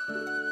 you.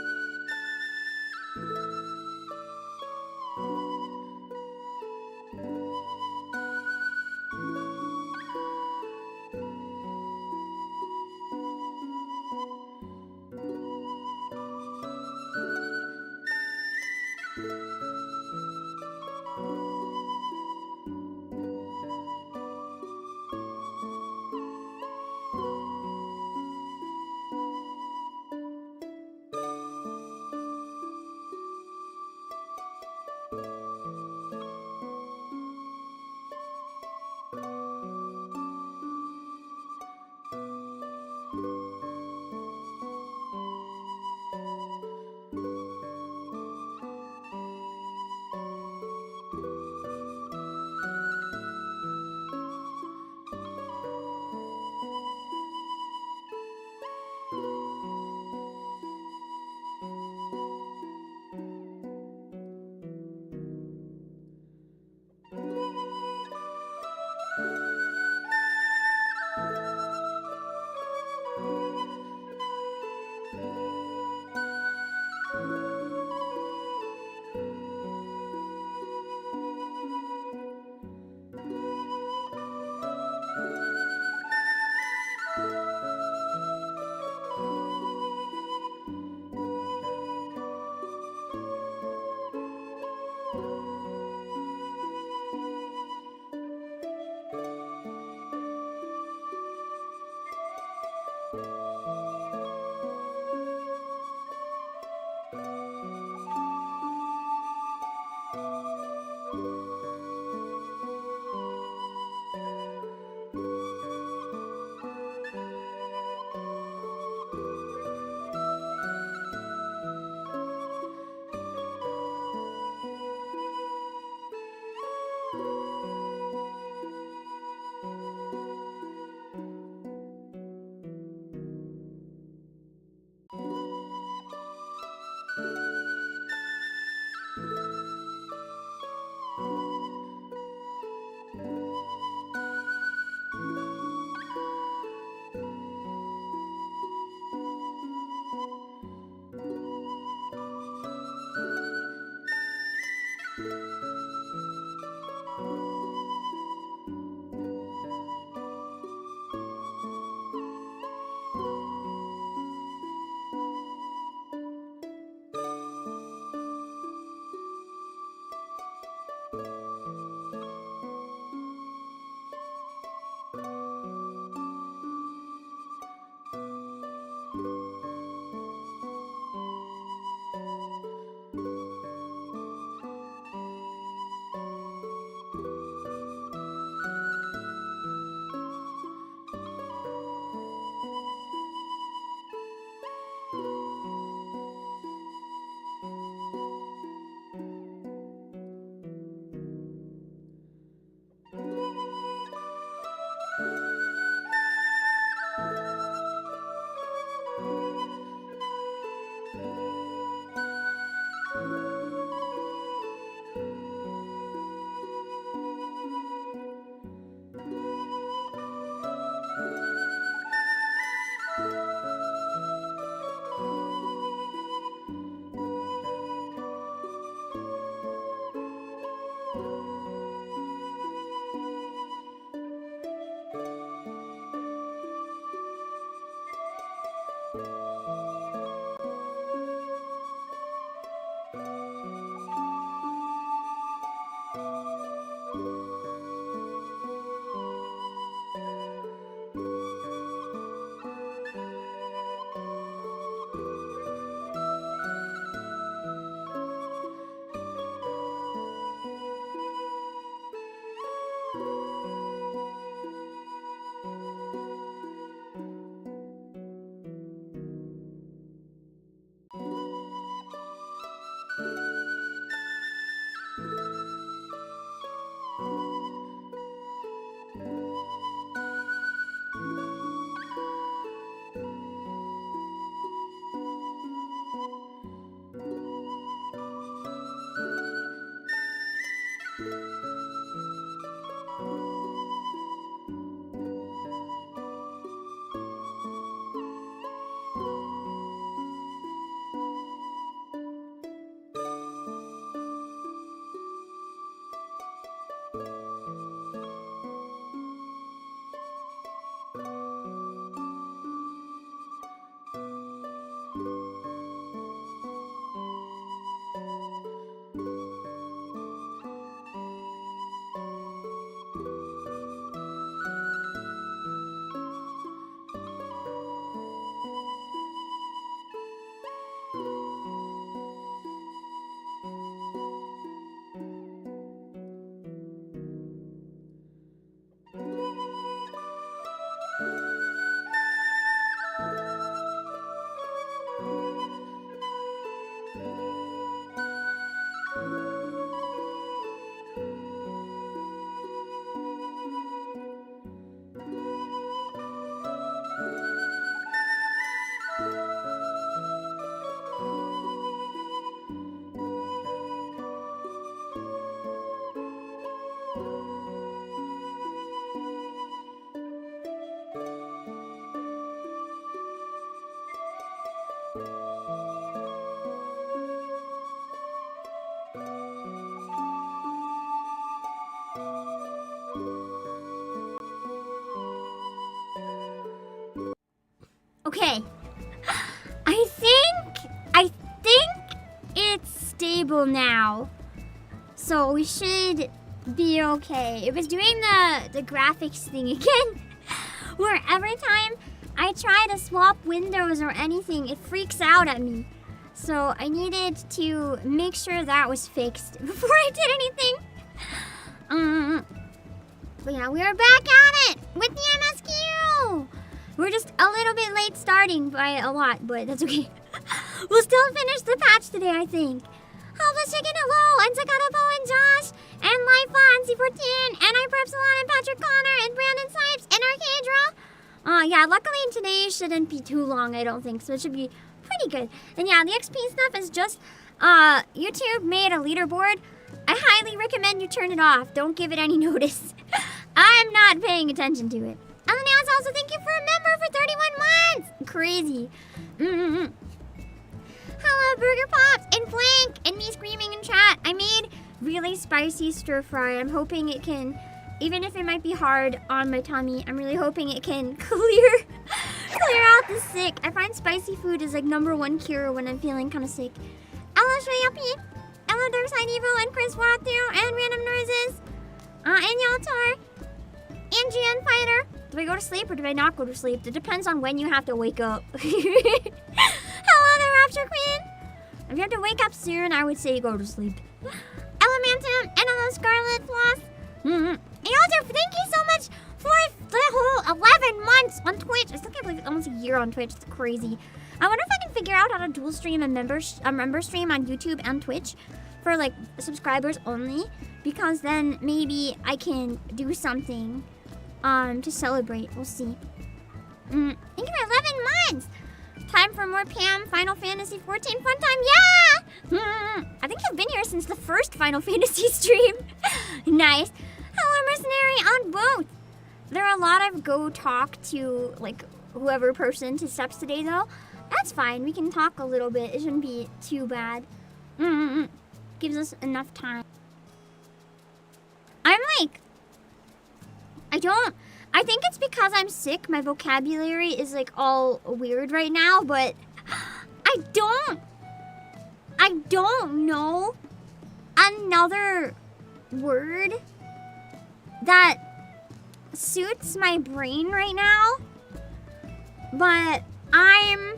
Okay. I think it's stable now. So we should be okay. It was doing the graphics thing again. Where every time I try to swap windows or anything, it freaks out at me. So I needed to make sure that was fixed before I did anything. But yeah, we are back at it with the MSQ. We're just a little bit late starting by a lot, but that's okay. We'll still finish the patch today, I think. Helpless Chicken, hello, and Sakatabo and Josh, and Lifa and C14, and Iprepsilon and Patrick Connor, and Brandon Sipes, and Arcadra. Yeah, luckily today shouldn't be too long, I don't think, so it should be pretty good. And yeah, the XP stuff is just, YouTube made a leaderboard. I highly recommend you turn it off. Don't give it any notice. I'm not paying attention to it. And then also thank you for a member for 31 months. Crazy. Hello, Burger Pops and Flank and me screaming in chat. I made really spicy stir fry. I'm hoping it can, even if it might be hard on my tummy, I'm really hoping it can clear out the sick. I find spicy food is like #1 cure when I'm feeling kind of sick. Hello, Shreyapi. Hello, Darkside Evo and Chris Wathu and Random Noises. And Yaltar. And GN Fighter. Do I go to sleep or do I not go to sleep? It depends on when you have to wake up. Hello, the Rapture Queen. If you have to wake up soon, I would say go to sleep. Elementum and hello, Scarlet Floss. And Yaltar, thank you so much for the whole 11 months on Twitch. I still can't believe it's almost a year on Twitch. It's crazy. I wonder if I can figure out how to dual stream a member stream on YouTube and Twitch for like subscribers only, because then maybe I can do something to celebrate. We'll see. Thank you for 11 months. Time for more Pam Final Fantasy 14 fun time. Yeah! I think you've been here since the first Final Fantasy stream. Nice. Hello, Mercenary on both. There are a lot of go talk to like whoever person to steps today though. That's fine. We can talk a little bit. It shouldn't be too bad. Gives us enough time. I'm like, I think it's because I'm sick. My vocabulary is like all weird right now, but I don't know another word that suits my brain right now. But I'm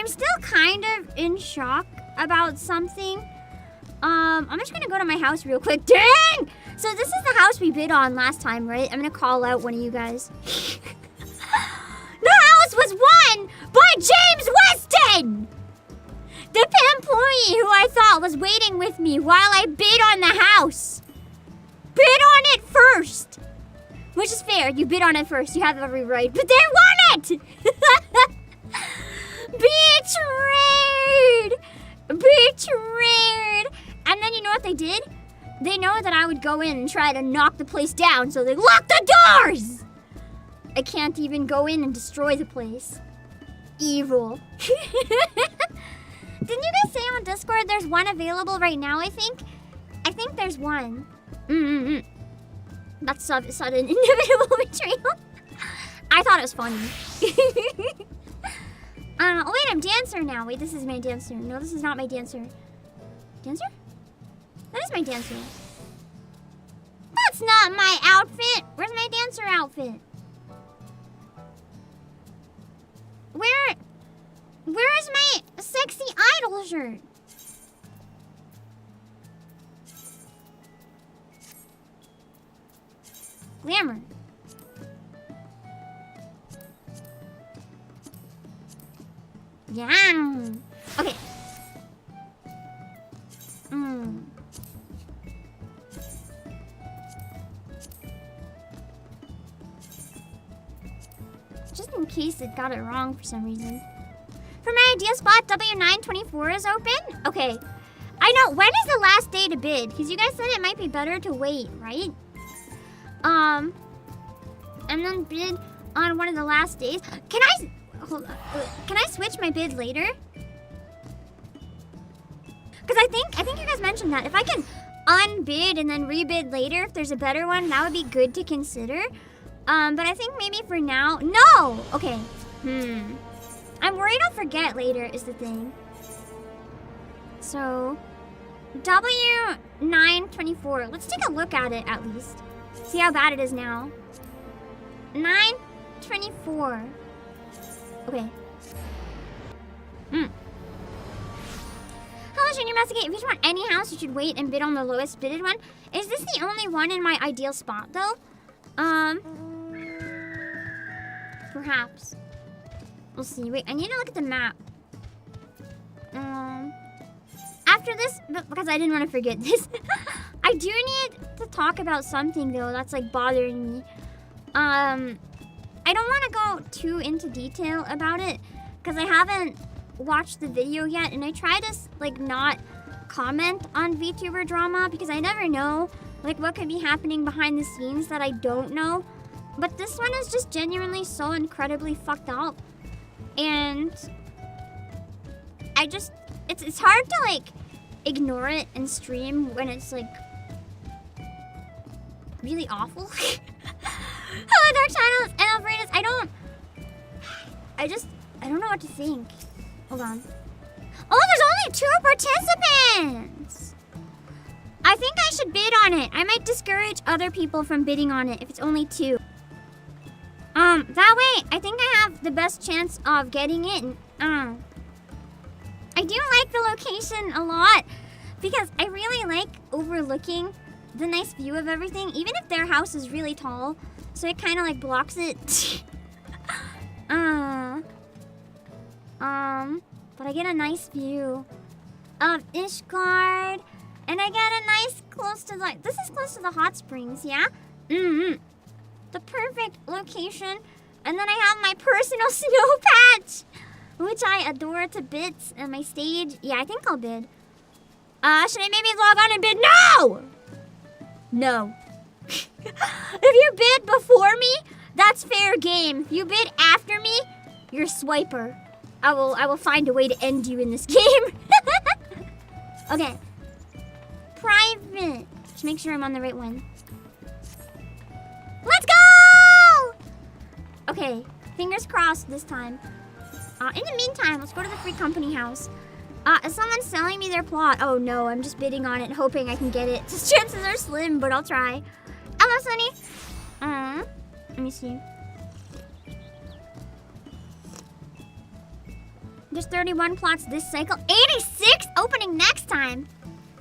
still kind of in shock about something. I'm just gonna go to my house real quick. Dang! So this is the house we bid on last time, right? I'm gonna call out one of you guys. The house was won by James Weston! The employee who I thought was waiting with me while I bid on the house. Bid on it first! Which is fair, you bid on it first, you have every right, but they won it! Betrayed! Betrayed! And then you know what they did? They know that I would go in and try to knock the place down, so they locked the doors! I can't even go in and destroy the place. Evil. Didn't you guys say on Discord there's one available right now, I think? I think there's one. That's sudden inevitable betrayal. I thought it was funny. Oh wait, I'm dancer now. Wait, this is my dancer. No, this is not my dancer. Dancer? That is my dancer. That's not my outfit. Where's my dancer outfit? Where is my sexy idol shirt? Glamour. Yeah. Okay. Just in case it got it wrong for some reason. For my idea spot, W924 is open? Okay. I know, when is the last day to bid? Because you guys said it might be better to wait, right? And then bid on one of the last days. Hold on. Can I switch my bid later? Because I think you guys mentioned that. If I can unbid and then rebid later, if there's a better one, that would be good to consider. But I think maybe for now, no! Okay, I'm worried I'll forget later is the thing. So, W924, let's take a look at it at least. See how bad it is now. 924. Okay. Hello, Junior Investigate. If you just want any house, you should wait and bid on the lowest bidded one. Is this the only one in my ideal spot, though? Perhaps. We'll see. Wait, I need to look at the map. After this, because I didn't want to forget this, I do need to talk about something, though, that's, like, bothering me. I don't want to go too into detail about it, because I haven't watched the video yet, and I try to, like, not comment on VTuber drama, because I never know, like, what could be happening behind the scenes that I don't know. But this one is just genuinely so incredibly fucked up. And I just, it's hard to, like, ignore it and stream when it's, like, really awful. Hello, Dark Channels and Alfredus. I don't know what to think. Hold on. Oh, there's only 2 participants. I think I should bid on it. I might discourage other people from bidding on it if it's only 2. That way, I think I have the best chance of getting in. I do like the location a lot because I really like overlooking the nice view of everything, even if their house is really tall. So it kind of like blocks it. But I get a nice view of Ishgard, and I get a nice close to the, this is close to the hot springs, yeah? The perfect location. And then I have my personal snow patch, which I adore to bits, and my stage. Yeah, I think I'll bid. Should I maybe log on and bid? No! No. If you bid before me, that's fair game. If you bid after me, you're a swiper. I will find a way to end you in this game. Okay. Private. Just make sure I'm on the right one. Let's go! Okay, fingers crossed this time. In the meantime, let's go to the free company house. Is someone selling me their plot? Oh no, I'm just bidding on it, hoping I can get it. Just chances are slim, but I'll try. Hello, Sunny. Let me see. There's 31 plots this cycle. 86 opening next time.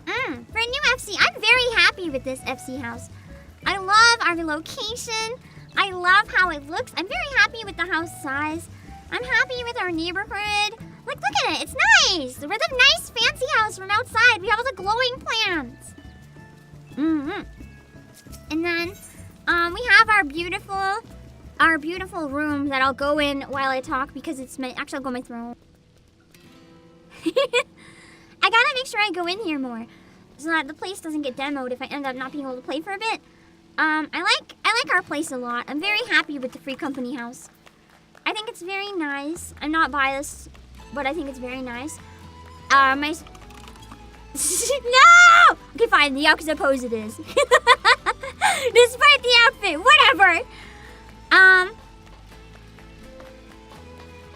For a new FC, I'm very happy with this FC house. I love our location. I love how it looks. I'm very happy with the house size. I'm happy with our neighborhood. Like, look at it. It's nice. We're the nice fancy house from outside. We have all the glowing plants. And then we have our beautiful room that I'll go in while I talk because it's my, actually I'll go on my throne. I gotta make sure I go in here more so that the place doesn't get demoed if I end up not being able to play for a bit. I like our place a lot. I'm very happy with the free company house. I think it's very nice. I'm not biased, but I think it's very nice. No! Okay, fine. The Yakuza pose it is. Despite the outfit, whatever.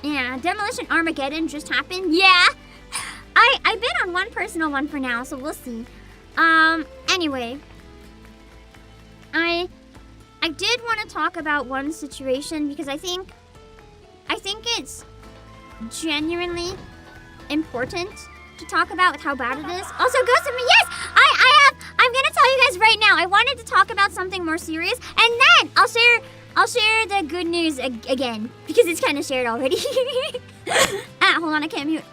Yeah, Demolition Armageddon just happened. Yeah. I bid on one personal one for now, so we'll see. Anyway. I did want to talk about one situation because I think it's genuinely important to talk about with how bad it is. Also, Ghost of Me, yes! I'm gonna tell you guys right now, I wanted to talk about something more serious, and then I'll share the good news again, because it's kind of shared already. Hold on, I can't mute.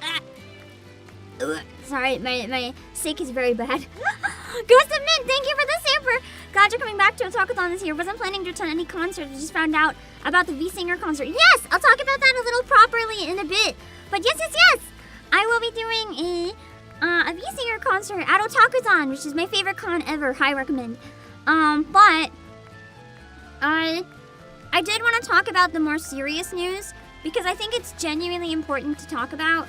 Sorry, my sick is very bad. Ghost of Mint, thank you for the super. Glad you're coming back to Otakuthon this year. Wasn't planning to attend any concerts. I just found out about the V-Singer concert. Yes, I'll talk about that a little properly in a bit. But yes. I will be doing a V-Singer concert at Otakuthon, which is my favorite con ever. Highly recommend. But I did want to talk about the more serious news because I think it's genuinely important to talk about.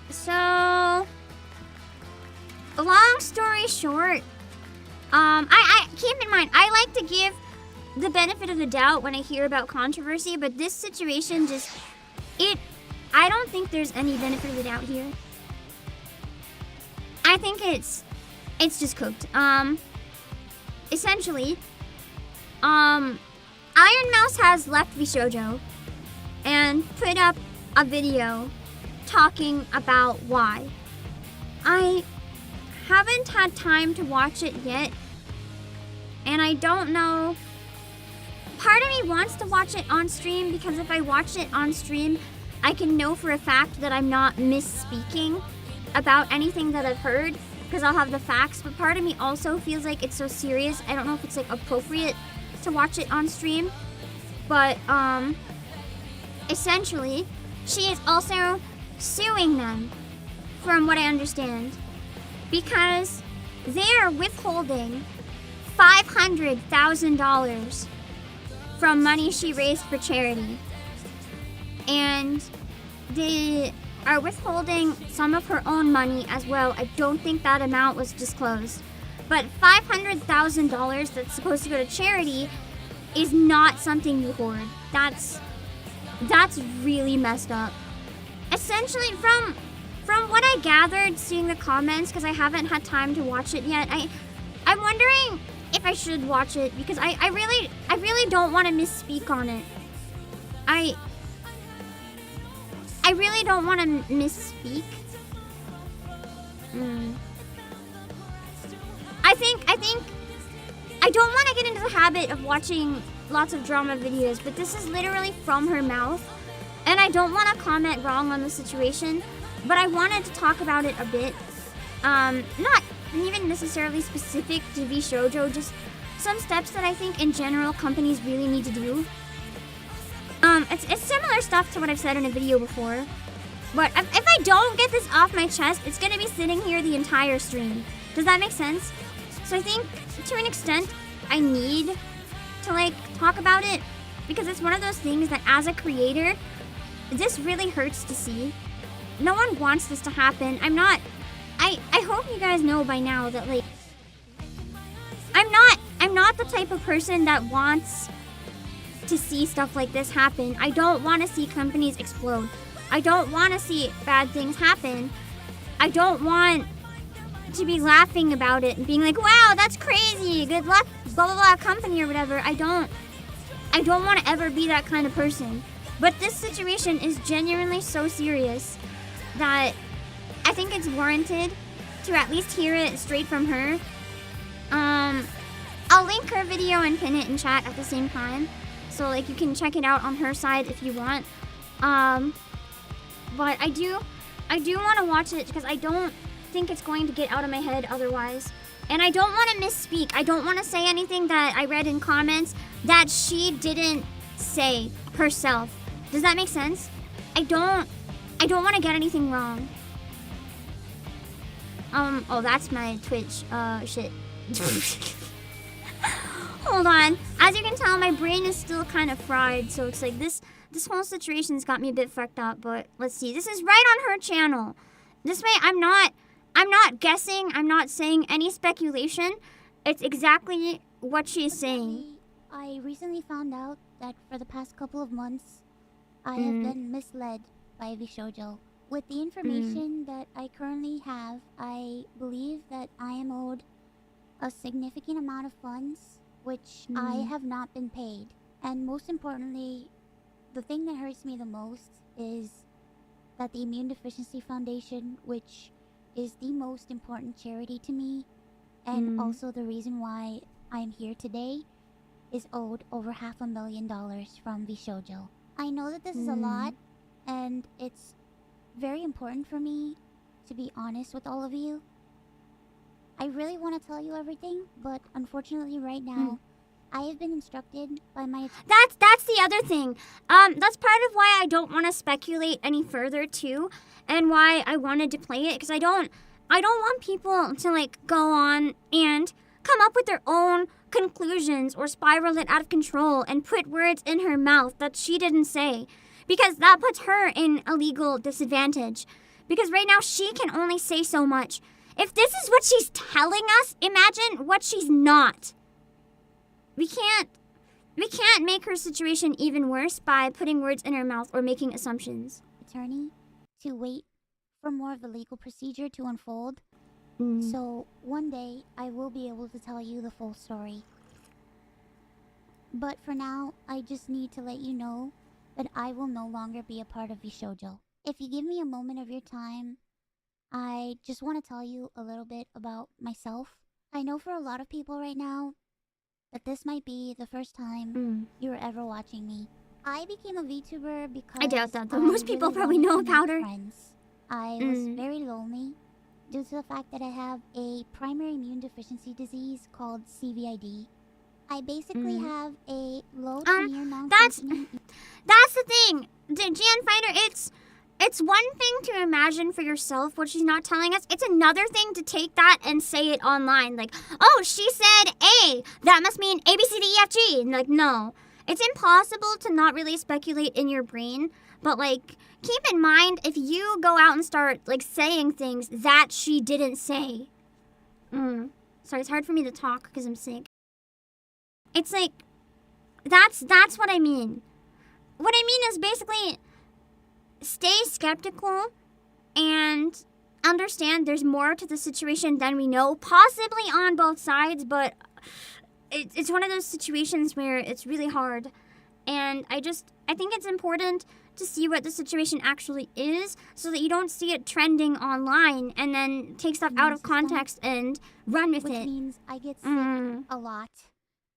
So, long story short, I keep in mind, I like to give the benefit of the doubt when I hear about controversy, but this situation just, I don't think there's any benefit of the doubt here. I think it's just cooked. Essentially, Iron Mouse has left VShojo and put up a video talking about why. I haven't had time to watch it yet, and I don't know. Part of me wants to watch it on stream because if I watch it on stream, I can know for a fact that I'm not misspeaking about anything that I've heard because I'll have the facts, but part of me also feels like it's so serious. I don't know if it's like appropriate to watch it on stream, but essentially, she is also suing them, from what I understand, because they are withholding $500,000 from money she raised for charity. And they are withholding some of her own money as well. I don't think that amount was disclosed. But $500,000 that's supposed to go to charity is not something you hoard. That's really messed up. Essentially, from what I gathered seeing the comments, because I haven't had time to watch it yet, I'm wondering if I should watch it because I really don't want to misspeak on it. I really don't want to misspeak. I think I don't want to get into the habit of watching lots of drama videos, but this is literally from her mouth, and I don't want to comment wrong on the situation, but I wanted to talk about it a bit. Not even necessarily specific to VShojo, just some steps that I think in general companies really need to do. It's similar stuff to what I've said in a video before, but if I don't get this off my chest, it's gonna be sitting here the entire stream. Does that make sense? So I think, to an extent, I need to, like, talk about it, because it's one of those things that as a creator, this really hurts to see. No one wants this to happen. I hope you guys know by now that, like, I'm not the type of person that wants to see stuff like this happen. I don't want to see companies explode. I don't want to see bad things happen. I don't want to be laughing about it and being like, wow, that's crazy, good luck, blah blah blah company or whatever. I don't want to ever be that kind of person. But this situation is genuinely so serious that I think it's warranted to at least hear it straight from her. I'll link her video and pin it in chat at the same time, so like you can check it out on her side if you want. But I do want to watch it because I don't think it's going to get out of my head otherwise. And I don't want to misspeak. I don't want to say anything that I read in comments that she didn't say herself. Does that make sense? I don't want to get anything wrong. Oh, that's my Twitch, shit. Hold on. As you can tell, my brain is still kind of fried, so it's like this whole situation's got me a bit fucked up, but let's see. This is right on her channel. This way, I'm not guessing, I'm not saying any speculation. It's exactly what she's saying. I recently found out that for the past couple of months, I have been misled by VShojo. With the information that I currently have, I believe that I am owed a significant amount of funds, which I have not been paid. And most importantly, the thing that hurts me the most is that the Immune Deficiency Foundation, which is the most important charity to me, and also the reason why I'm here today, is owed over $500,000 from VShojo. I know that this is a lot, and it's very important for me to be honest with all of you. I really want to tell you everything, but unfortunately right now, I have been instructed by my... That's the other thing. That's part of why I don't want to speculate any further too, and why I wanted to play it, because I don't want people to like go on and come up with their own conclusions or spiral it out of control and put words in her mouth that she didn't say, because that puts her in a legal disadvantage. Because right now she can only say so much. If this is what she's telling us, imagine what she's not. We can't make her situation even worse by putting words in her mouth or making assumptions. Attorney to wait for more of the legal procedure to unfold. So one day I will be able to tell you the full story. But for now, I just need to let you know that I will no longer be a part of VShojo. If you give me a moment of your time, I just want to tell you a little bit about myself. I know for a lot of people right now that this might be the first time you're ever watching me. I became a VTuber because I doubt that, though. Most people probably know about her. Friends. I was very lonely due to the fact that I have a primary immune deficiency disease called CVID. I basically have a low to near non-functioning... That's the thing, Jan Fighter. It's one thing to imagine for yourself what she's not telling us. It's another thing to take that and say it online. Like, oh, she said A. That must mean A, B, C, D, E, F, G. And like, no. It's impossible to not really speculate in your brain. But like, keep in mind, if you go out and start like saying things that she didn't say. Sorry, it's hard for me to talk because I'm sick. It's like, that's what I mean. What I mean is basically, stay skeptical and understand there's more to the situation than we know, possibly on both sides, but it's one of those situations where it's really hard. And I think it's important to see what the situation actually is so that you don't see it trending online and then take stuff out of context and run with it. Which means I get sick a lot.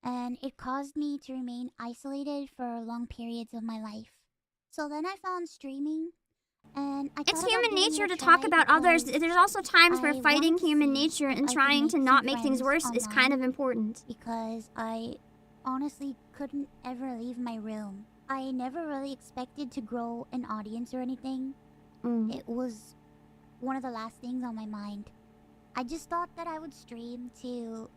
And it caused me to remain isolated for long periods of my life. So then I found streaming, and I thought it's human nature to talk about others. There's also times where fighting human nature and trying to not make things worse is kind of important. Because I honestly couldn't ever leave my room. I never really expected to grow an audience or anything. It was one of the last things on my mind. I just thought that I would stream to,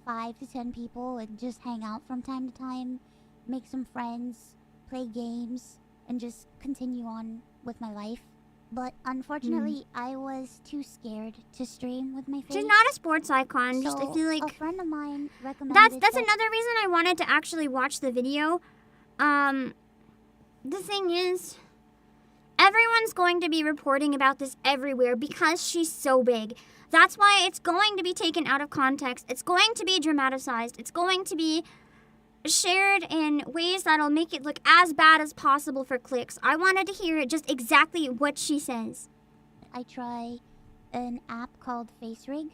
5 to 10 people and just hang out from time to time, make some friends, play games, and just continue on with my life. But unfortunately, I was too scared to stream with my face. She's not a sports icon. So I feel like a friend of mine recommended that's another reason I wanted to actually watch the video. The thing is, everyone's going to be reporting about this everywhere because she's so big. That's why it's going to be taken out of context. It's going to be dramatized. It's going to be shared in ways that'll make it look as bad as possible for clicks. I wanted to hear just exactly what she says. I try an app called FaceRig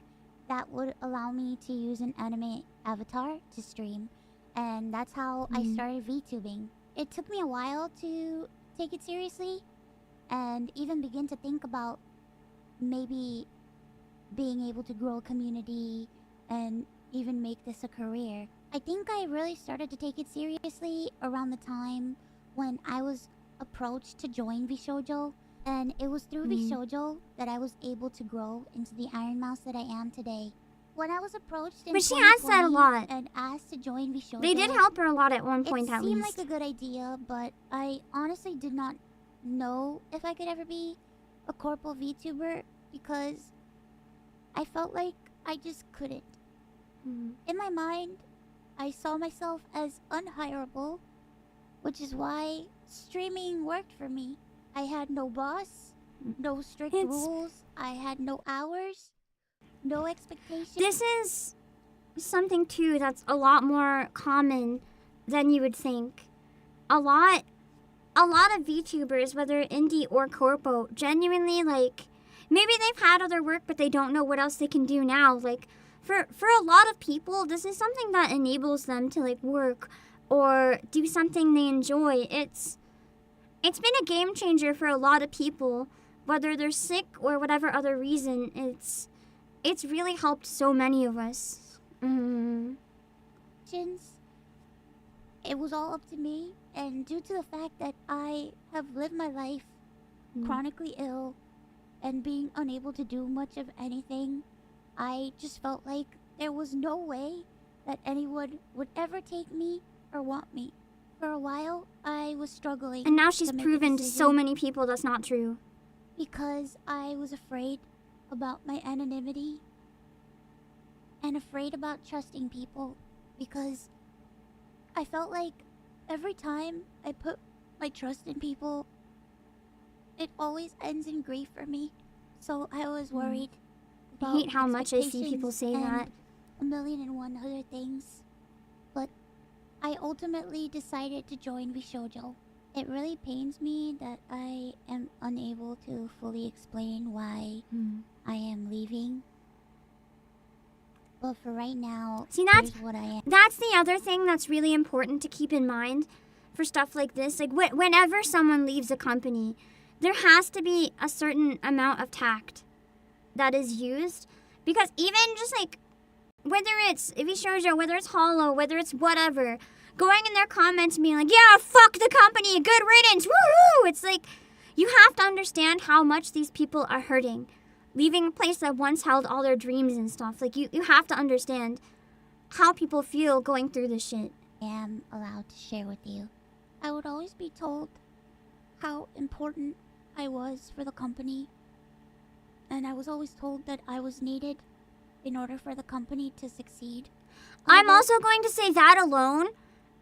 that would allow me to use an anime avatar to stream. And that's how I started VTubing. It took me a while to take it seriously and even begin to think about maybe being able to grow a community and even make this a career. I think I really started to take it seriously around the time when I was approached to join VShojo, and it was through VShojo that I was able to grow into the Iron Mouse that I am today. When I was approached in But she has said a lot. And asked to join VShojo, They did help her a lot at one point at least. It seemed like a good idea, but I honestly did not know if I could ever be a corporal VTuber because I felt like I just couldn't. In my mind, I saw myself as unhireable, which is why streaming worked for me. I had no boss, no strict rules, I had no hours, no expectations. This is something too that's a lot more common than you would think. A lot of VTubers, whether indie or corpo, genuinely maybe they've had other work but they don't know what else they can do now. For a lot of people, this is something that enables them to work or do something they enjoy. It's been a game changer for a lot of people, whether they're sick or whatever other reason. It's really helped so many of us. It was all up to me, and due to the fact that I have lived my life chronically ill and being unable to do much of anything, I just felt like there was no way that anyone would ever take me or want me. For a while, I was struggling. And now she's proven to so many people that's not true. Because I was afraid about my anonymity and afraid about trusting people because I felt like every time I put my trust in people, it always ends in grief for me. So I was worried I about hate how much I see people expectations say and that. a million and one other things. But I ultimately decided to join Vishoujo. It really pains me that I am unable to fully explain why I am leaving. But for right now, See, here's what I am. that's the other thing that's really important to keep in mind for stuff like this. Like, whenever someone leaves a company, there has to be a certain amount of tact that is used. Because even just like, whether it's Vishoujo, whether it's Hollow, whether it's whatever, going in their comments and being like, yeah, fuck the company, good riddance, woohoo! It's like, you have to understand how much these people are hurting. Leaving a place that once held all their dreams and stuff. Like, you have to understand how people feel going through this shit. I am allowed to share with you. I would always be told how important I was for the company. And I was always told that I was needed in order for the company to succeed. I'm also going to say that alone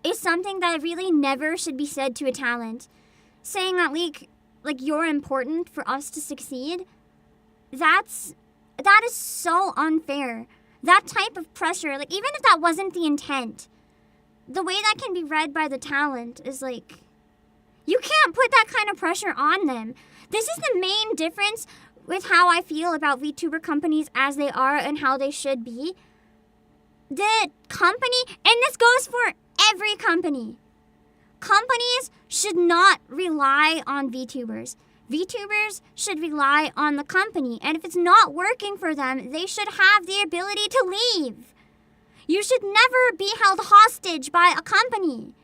is something that really never should be said to a talent. Saying that, like you're important for us to succeed, that is so unfair. That type of pressure, like, even if that wasn't the intent, the way that can be read by the talent is like, you can't put that kind of pressure on them. This is the main difference with how I feel about VTuber companies as they are and how they should be. The company, and this goes for every company, companies should not rely on VTubers. VTubers should rely on the company, and if it's not working for them, they should have the ability to leave. You should never be held hostage by a company.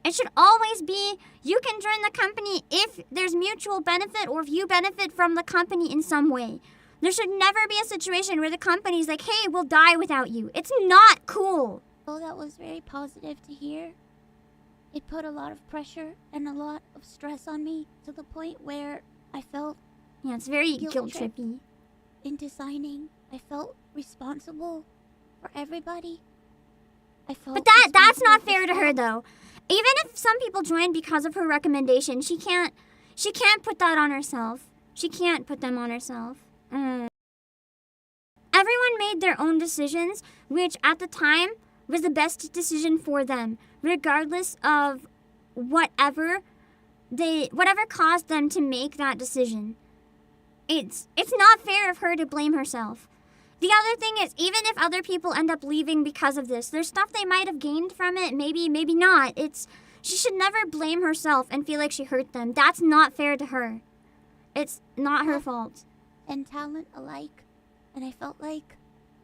It should always be, you can join the company if there's mutual benefit or if you benefit from the company in some way. There should never be a situation where the company's like, hey, we'll die without you. It's not cool. Well, that was very positive to hear. It put a lot of pressure and a lot of stress on me to the point where I felt Yeah, it's very guilt-trippy. into signing. I felt responsible for everybody. I felt But that's not fair to her, though. Even if some people join because of her recommendation, she can't put that on herself. She can't put them on herself. Everyone made their own decisions, which at the time was the best decision for them, regardless of whatever caused them to make that decision. It's not fair of her to blame herself. The other thing is, even if other people end up leaving because of this, there's stuff they might have gained from it, maybe not. She should never blame herself and feel like she hurt them. That's not fair to her. It's not her fault. And talent alike. And I felt like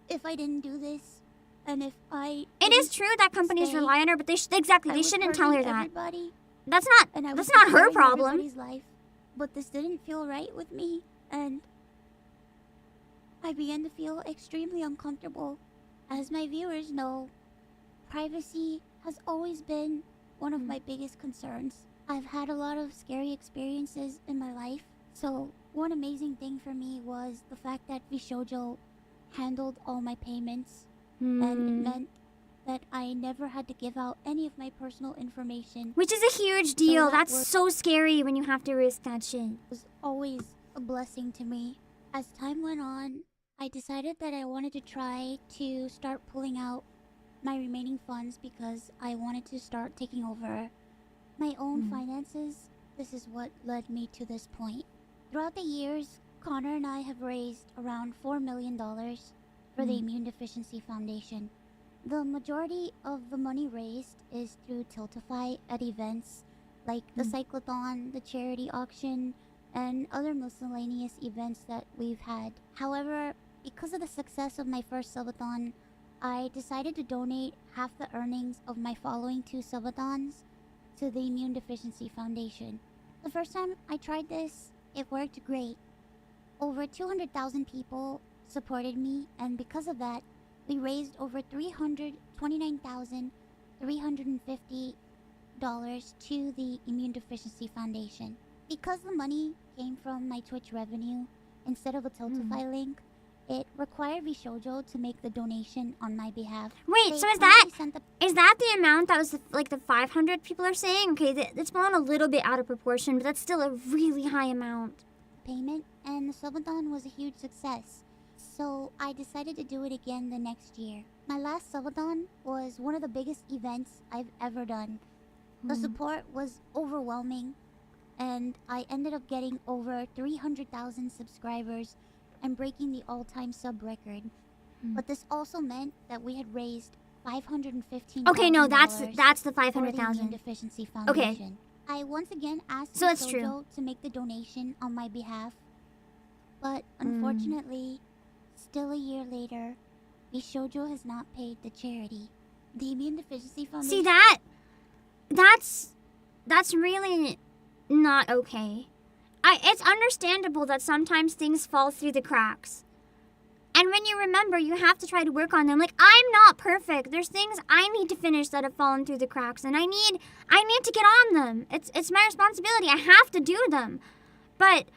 if I didn't do this, and if I It is true that companies rely on her, but they shouldn't tell her that. Everybody, That's and I not was her destroying problem. everybody's life, but this didn't feel right with me, and I began to feel extremely uncomfortable. As my viewers know, privacy has always been one of my biggest concerns. I've had a lot of scary experiences in my life, so one amazing thing for me was the fact that Vishoujo handled all my payments, and it meant that I never had to give out any of my personal information. Which is a huge deal. That's so scary when you have to risk that shit. It was always a blessing to me. As time went on, I decided that I wanted to try to start pulling out my remaining funds because I wanted to start taking over my own finances. This is what led me to this point. Throughout the years, Connor and I have raised around $4 million for the Immune Deficiency Foundation. The majority of the money raised is through Tiltify at events like the Cyclothon, the charity auction, and other miscellaneous events that we've had. However, because of the success of my first subathon, I decided to donate half the earnings of my following 2 subathons to the Immune Deficiency Foundation. The first time I tried this, it worked great. Over 200,000 people supported me, and because of that, we raised over $329,350 to the Immune Deficiency Foundation. Because the money came from my Twitch revenue, instead of a Tiltify link, it required Vishojo to make the donation on my behalf. Wait, They so is that promptly sent the the amount that was like the 500 people are saying? Okay, that's blown a little bit out of proportion, but that's still a really high amount. payment, and the subathon was a huge success. So I decided to do it again the next year. My last subathon was one of the biggest events I've ever done. The support was overwhelming, and I ended up getting over 300,000 subscribers and breaking the all-time sub record. But this also meant that we had raised $515,000. Okay, no, that's the for the 500,000. Immune Deficiency Foundation. Okay. I once again asked So that's Vishojo to make the donation on my behalf, but unfortunately, still a year later, Vishojo has not paid the charity. The Immune Deficiency Foundation. See that's really not okay. It's understandable that sometimes things fall through the cracks. And when you remember, you have to try to work on them. Like, I'm not perfect. There's things I need to finish that have fallen through the cracks, and I need to get on them. It's my responsibility. I have to do them. But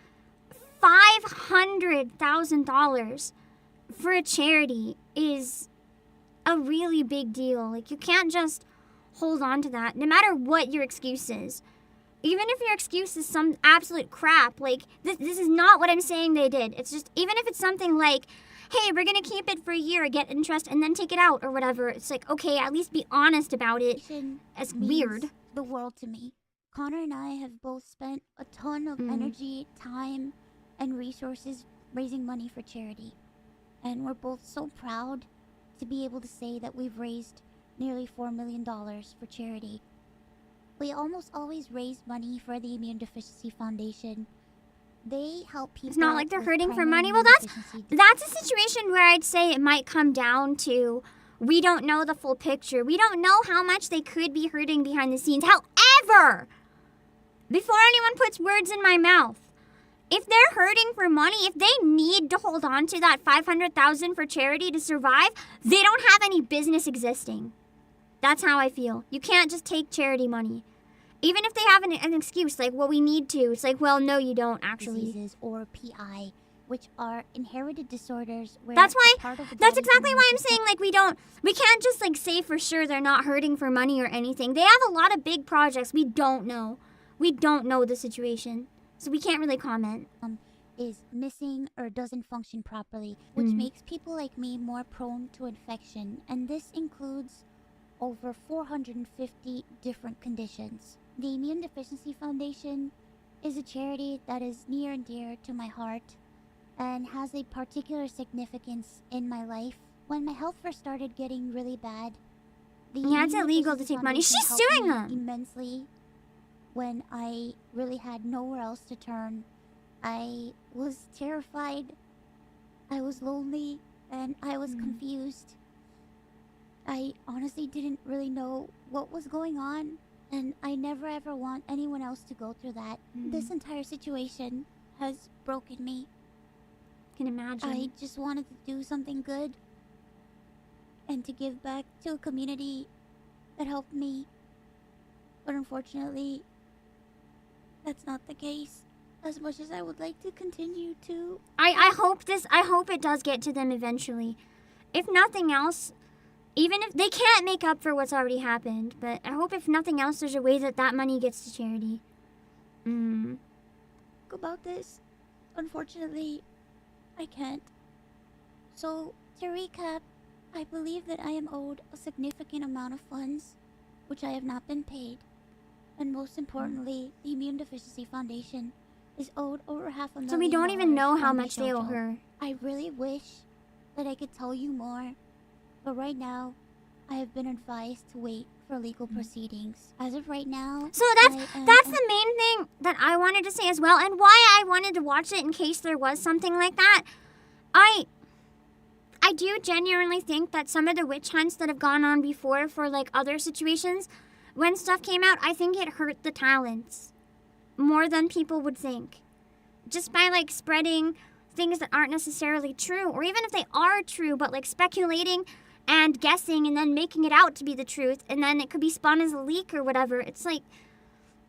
$500,000 for a charity is a really big deal. Like, you can't just hold on to that, no matter what your excuse is. Even if your excuse is some absolute crap, like, this is not what I'm saying they did. It's just, even if it's something like, hey, we're gonna keep it for a year, get interest, and then take it out, or whatever. It's like, okay, at least be honest about it. It's weird. The world to me. Connor and I have both spent a ton of energy, time, and resources raising money for charity. And we're both so proud to be able to say that we've raised nearly $4 million for charity. We almost always raise money for the Immune Deficiency Foundation. They help people. It's not like they're with hurting for primary money. Well, immune that's deficiency a situation where I'd say it might come down to we don't know the full picture. We don't know how much they could be hurting behind the scenes. However, before anyone puts words in my mouth, if they're hurting for money, if they need to hold on to that $500,000 for charity to survive, they don't have any business existing. That's how I feel. You can't just take charity money. Even if they have an excuse, like, well, we need to. It's like, well, no, you don't, actually. Diseases, or PI, which are inherited disorders where That's why, a part of the that's body's exactly immune why I'm system- saying, like, we can't just, like, say for sure they're not hurting for money or anything. They have a lot of big projects. We don't know. We don't know the situation. So we can't really comment. is missing or doesn't function properly, which makes people like me more prone to infection, and this includes over 450 different conditions. The Immune Deficiency Foundation is a charity that is near and dear to my heart and has a particular significance in my life. When my health first started getting really bad, the Yeah, it's Immune illegal to Deficiency take money. Foundation She's helped suing me them. immensely when I really had nowhere else to turn. I was terrified, I was lonely, and I was confused. I honestly didn't really know what was going on, and I never ever want anyone else to go through that. This entire situation has broken me. Can imagine. I just wanted to do something good and to give back to a community that helped me. But unfortunately, that's not the case. As much as I would like to continue to. I hope it does get to them eventually. If nothing else, even if they can't make up for what's already happened, but I hope if nothing else there's a way that money gets to charity. About this, unfortunately, I can't. So, to recap, I believe that I am owed a significant amount of funds, which I have not been paid. And most importantly, the Immune Deficiency Foundation is owed over $500,000. So we don't even know how from much they owe Vishojo. her. I really wish that I could tell you more, but right now, I have been advised to wait for legal proceedings. As of right now, So that's the main thing that I wanted to say as well, and why I wanted to watch it in case there was something like that. I do genuinely think that some of the witch hunts that have gone on before for like other situations, when stuff came out, I think it hurt the talents more than people would think. Just by like spreading things that aren't necessarily true, or even if they are true, but like speculating and guessing and then making it out to be the truth, and then it could be spun as a leak or whatever. It's like,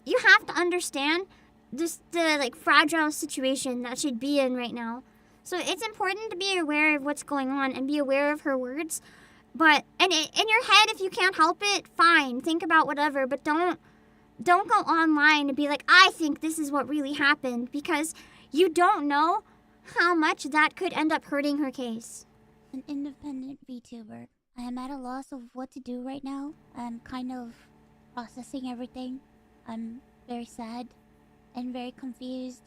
you have to understand just the like fragile situation that she'd be in right now. So it's important to be aware of what's going on and be aware of her words. But in your head, if you can't help it, fine, think about whatever. But don't go online and be like, I think this is what really happened, because you don't know how much that could end up hurting her case. An independent VTuber. I am at a loss of what to do right now. I'm kind of processing everything. I'm very sad and very confused.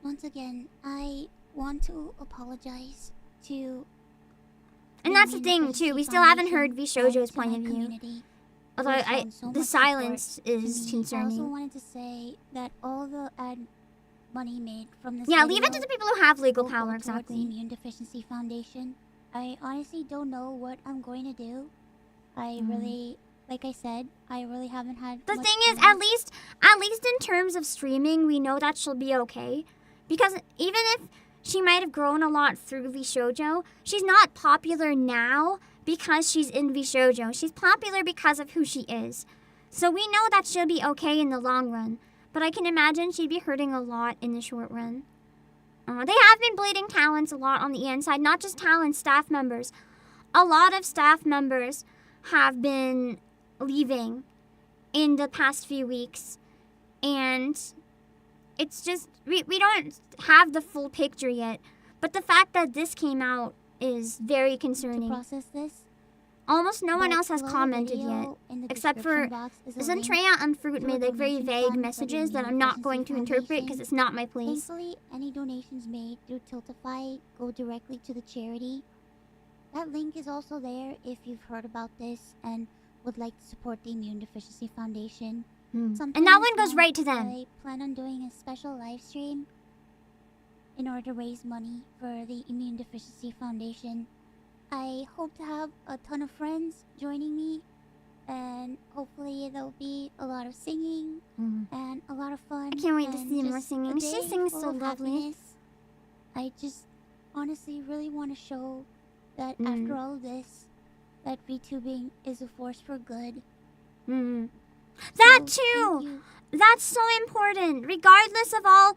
Once again, I want to apologize to... And that's the thing, too. We still haven't heard VShojo's point of view. Although the silence is concerning. I also wanted to say that all the ad money made from this leave it to the people who have legal power, the exactly. Immune Deficiency Foundation. I honestly don't know what I'm going to do. I really, like I said, I really haven't had... The thing is, at least in terms of streaming, we know that she'll be okay. Because even if she might have grown a lot through VShojo, she's not popular now because she's in VShojo. She's popular because of who she is. So we know that she'll be okay in the long run. But I can imagine she'd be hurting a lot in the short run. They have been bleeding talents a lot on the EN side. Not just talents, staff members. A lot of staff members have been leaving in the past few weeks. And it's just, we don't have the full picture yet. But the fact that this came out is very concerning. To process this, almost no one else has commented yet, except for Zentrea and Fruit made like very vague messages that I'm not going to interpret because it's not my place. Thankfully, any donations made through Tiltify go directly to the charity. That link is also there if you've heard about this and would like to support the Immune Deficiency Foundation. And that one goes right to them. I plan on doing a special live stream in order to raise money for the Immune Deficiency Foundation. I hope to have a ton of friends joining me, and hopefully there'll be a lot of singing and a lot of fun. I can't wait to see more singing. She sings so lovely. Happiness. I just honestly really want to show that after all of this, that VTubing is a force for good. That too! That's so important. Regardless of all...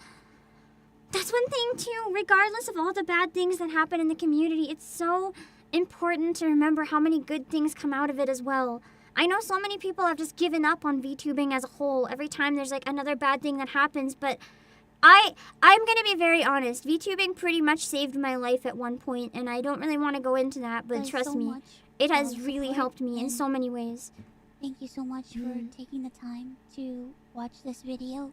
That's one thing too. Regardless of all the bad things that happen in the community, it's so important to remember how many good things come out of it as well. I know so many people have just given up on VTubing as a whole every time there's like another bad thing that happens, but I'm gonna be very honest. VTubing pretty much saved my life at one point, and I don't really want to go into that, but trust me, it has really helped me in so many ways. Thank you so much for taking the time to watch this video.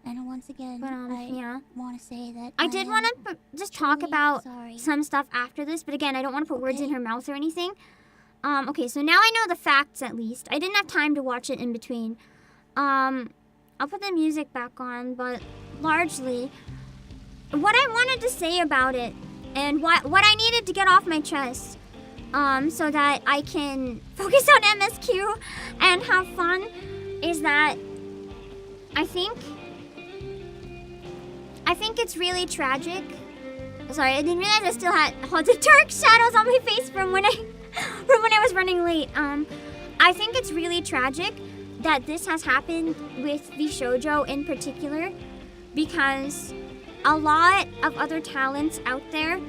And once again, I want to say that I did want to just talk about some stuff after this, but again, I don't want to put words in her mouth or anything. Okay, so now I know the facts at least. I didn't have time to watch it in between. I'll put the music back on, but largely, what I wanted to say about it and what I needed to get off my chest, so that I can focus on MSQ and have fun, is that I think it's really tragic. Sorry, I didn't realize I still had all the dark shadows on my face from when I was running late. I think it's really tragic that this has happened with VShojo in particular, because a lot of other talents out there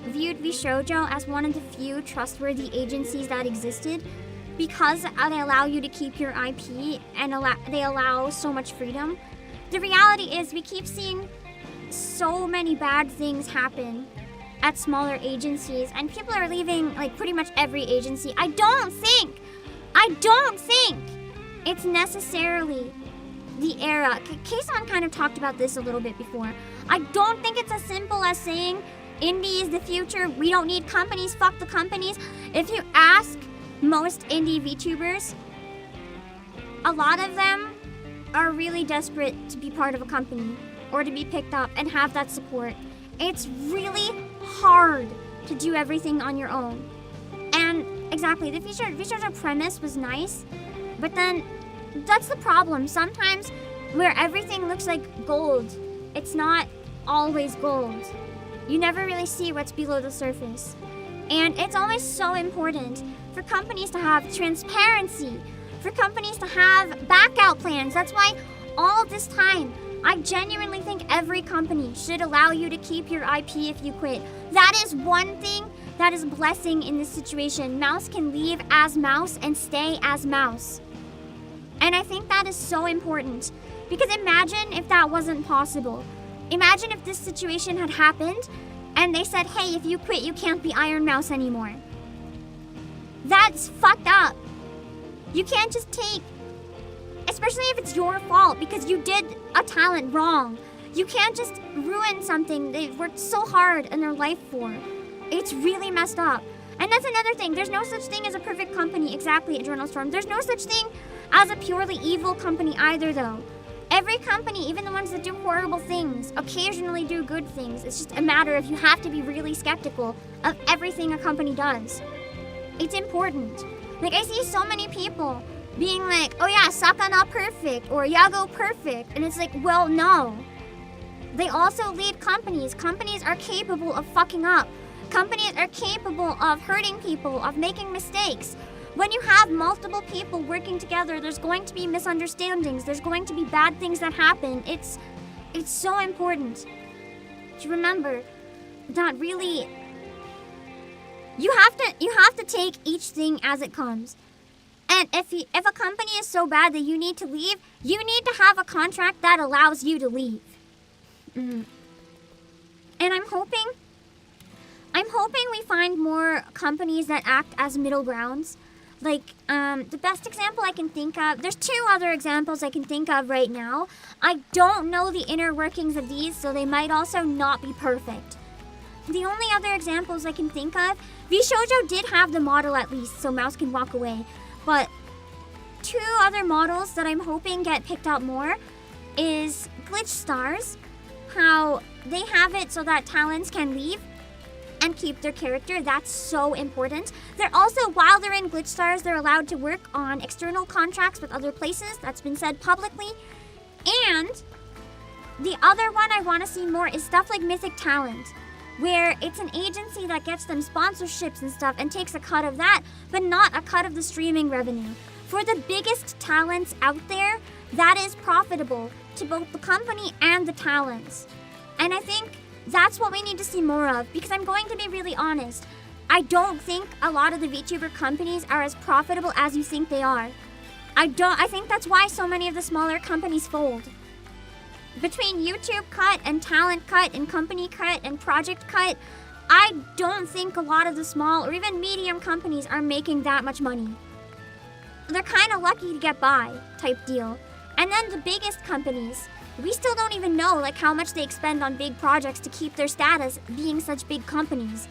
viewed VShojo as one of the few trustworthy agencies that existed, because they allow you to keep your IP and they allow so much freedom. The reality is we keep seeing so many bad things happen at smaller agencies, and people are leaving like pretty much every agency. I don't think it's necessarily the era. Kason kind of talked about this a little bit before. I don't think it's as simple as saying indie is the future, we don't need companies, fuck the companies. If you ask most indie VTubers, a lot of them are really desperate to be part of a company or to be picked up and have that support. It's really hard to do everything on your own. And exactly, the VShojo premise was nice, but then that's the problem. Sometimes where everything looks like gold, it's not always gold. You never really see what's below the surface. And it's always so important for companies to have transparency, for companies to have backout plans. That's why all this time I genuinely think every company should allow you to keep your IP if you quit. That is one thing that is a blessing in this situation. Mouse can leave as Mouse and stay as Mouse. And I think that is so important. Because imagine if that wasn't possible. Imagine if this situation had happened and they said, hey, if you quit, you can't be Iron Mouse anymore. That's fucked up. You can't just take, especially if it's your fault because you did a talent wrong. You can't just ruin something they've worked so hard in their life for. It's really messed up. And that's another thing. There's no such thing as a perfect company, exactly, Eternal Storm. There's no such thing as a purely evil company either, though. Every company, even the ones that do horrible things, occasionally do good things. It's just a matter of you have to be really skeptical of everything a company does. It's important. Like, I see so many people being like, oh yeah, Sakana perfect, or Yago perfect. And it's like, well, no. They also lead companies. Companies are capable of fucking up. Companies are capable of hurting people, of making mistakes. When you have multiple people working together, there's going to be misunderstandings. There's going to be bad things that happen. It's so important to remember that really you have to take each thing as it comes. And if a company is so bad that you need to leave, you need to have a contract that allows you to leave. And I'm hoping we find more companies that act as middle grounds. Like, the best example I can think of, there's two other examples I can think of right now. I don't know the inner workings of these, so they might also not be perfect. The only other examples I can think of, vShoujo did have the model at least, so Mouse can walk away. But two other models that I'm hoping get picked up more is Glitch Stars, how they have it so that talents can leave and keep their character. That's so important. They're also, while they're in Glitch Stars, they're allowed to work on external contracts with other places. That's been said publicly. And the other one I want to see more is stuff like Mythic Talent, where it's an agency that gets them sponsorships and stuff and takes a cut of that, but not a cut of the streaming revenue. For the biggest talents out there, that is profitable to both the company and the talents. And I think that's what we need to see more of, because I'm going to be really honest. I don't think a lot of the VTuber companies are as profitable as you think they are. I think that's why so many of the smaller companies fold. Between YouTube cut and talent cut and company cut and project cut, I don't think a lot of the small or even medium companies are making that much money. They're kind of lucky to get by type deal. And then the biggest companies, we still don't even know like how much they expend on big projects to keep their status being such big companies.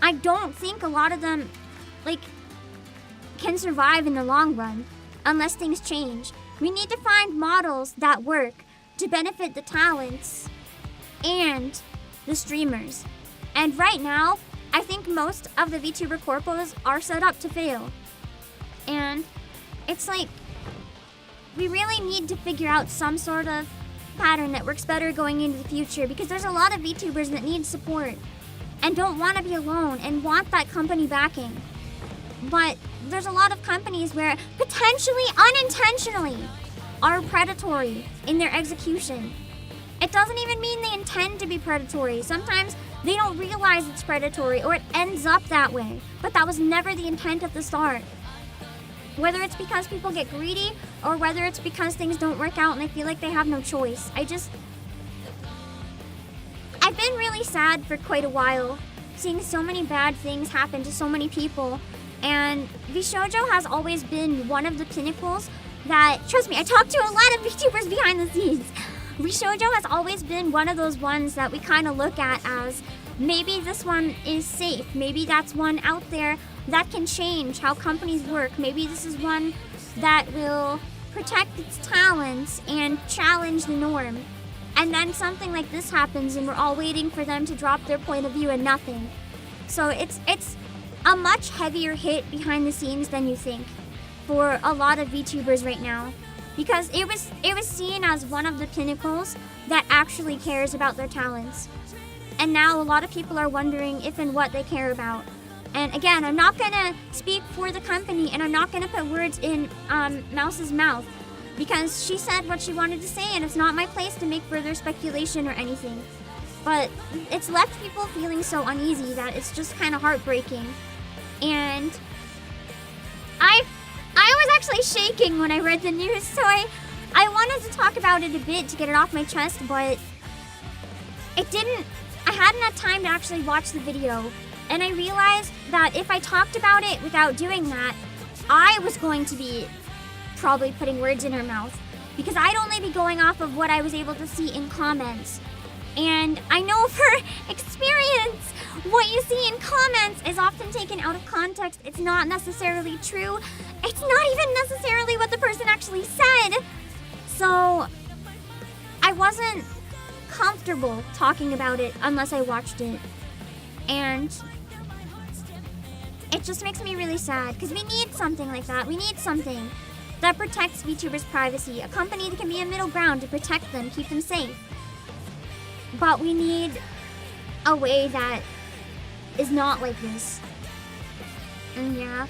I don't think a lot of them like can survive in the long run unless things change. We need to find models that work to benefit the talents and the streamers. And right now, I think most of the VTuber corpos are set up to fail. And it's like, we really need to figure out some sort of pattern that works better going into the future, because there's a lot of VTubers that need support and don't want to be alone and want that company backing. But there's a lot of companies where potentially, unintentionally, are predatory in their execution. It doesn't even mean they intend to be predatory. Sometimes they don't realize it's predatory or it ends up that way. But that was never the intent at the start. Whether it's because people get greedy or whether it's because things don't work out and they feel like they have no choice. I've been really sad for quite a while, seeing so many bad things happen to so many people. And vShoujo has always been one of the pinnacles that, trust me, I talk to a lot of VTubers behind the scenes. vShoujo has always been one of those ones that we kind of look at as, maybe this one is safe. Maybe that's one out there that can change how companies work. Maybe this is one that will protect its talents and challenge the norm. And then something like this happens and we're all waiting for them to drop their point of view and nothing. So it's a much heavier hit behind the scenes than you think for a lot of VTubers right now, because it was seen as one of the pinnacles that actually cares about their talents. And now a lot of people are wondering if and what they care about. And again, I'm not gonna speak for the company and I'm not gonna put words in Mouse's mouth, because she said what she wanted to say, and it's not my place to make further speculation or anything. But it's left people feeling so uneasy that it's just kind of heartbreaking. And I was actually shaking when I read the news, so I wanted to talk about it a bit to get it off my chest, but I hadn't had time to actually watch the video. And I realized that if I talked about it without doing that, I was going to be probably putting words in her mouth, because I'd only be going off of what I was able to see in comments. And I know for experience, what you see in comments is often taken out of context. It's not necessarily true. It's not even necessarily what the person actually said. So I wasn't comfortable talking about it unless I watched it. And it just makes me really sad, because we need something like that. We need something that protects VTubers' privacy. A company that can be a middle ground to protect them, keep them safe. But we need a way that is not like this. And yeah,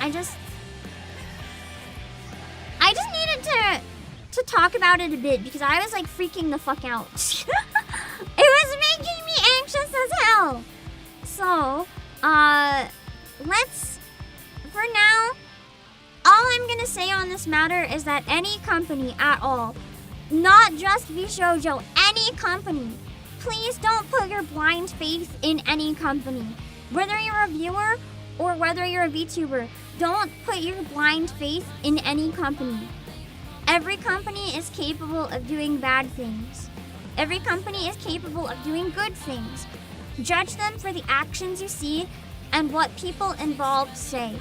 I just needed to talk about it a bit, because I was like freaking the fuck out. It was making me anxious as hell. So, for now, all I'm gonna say on this matter is that any company at all, not just VShojo, any company, please don't put your blind faith in any company. Whether you're a viewer or whether you're a VTuber, don't put your blind faith in any company. Every company is capable of doing bad things. Every company is capable of doing good things. Judge them for the actions you see and what people involved say.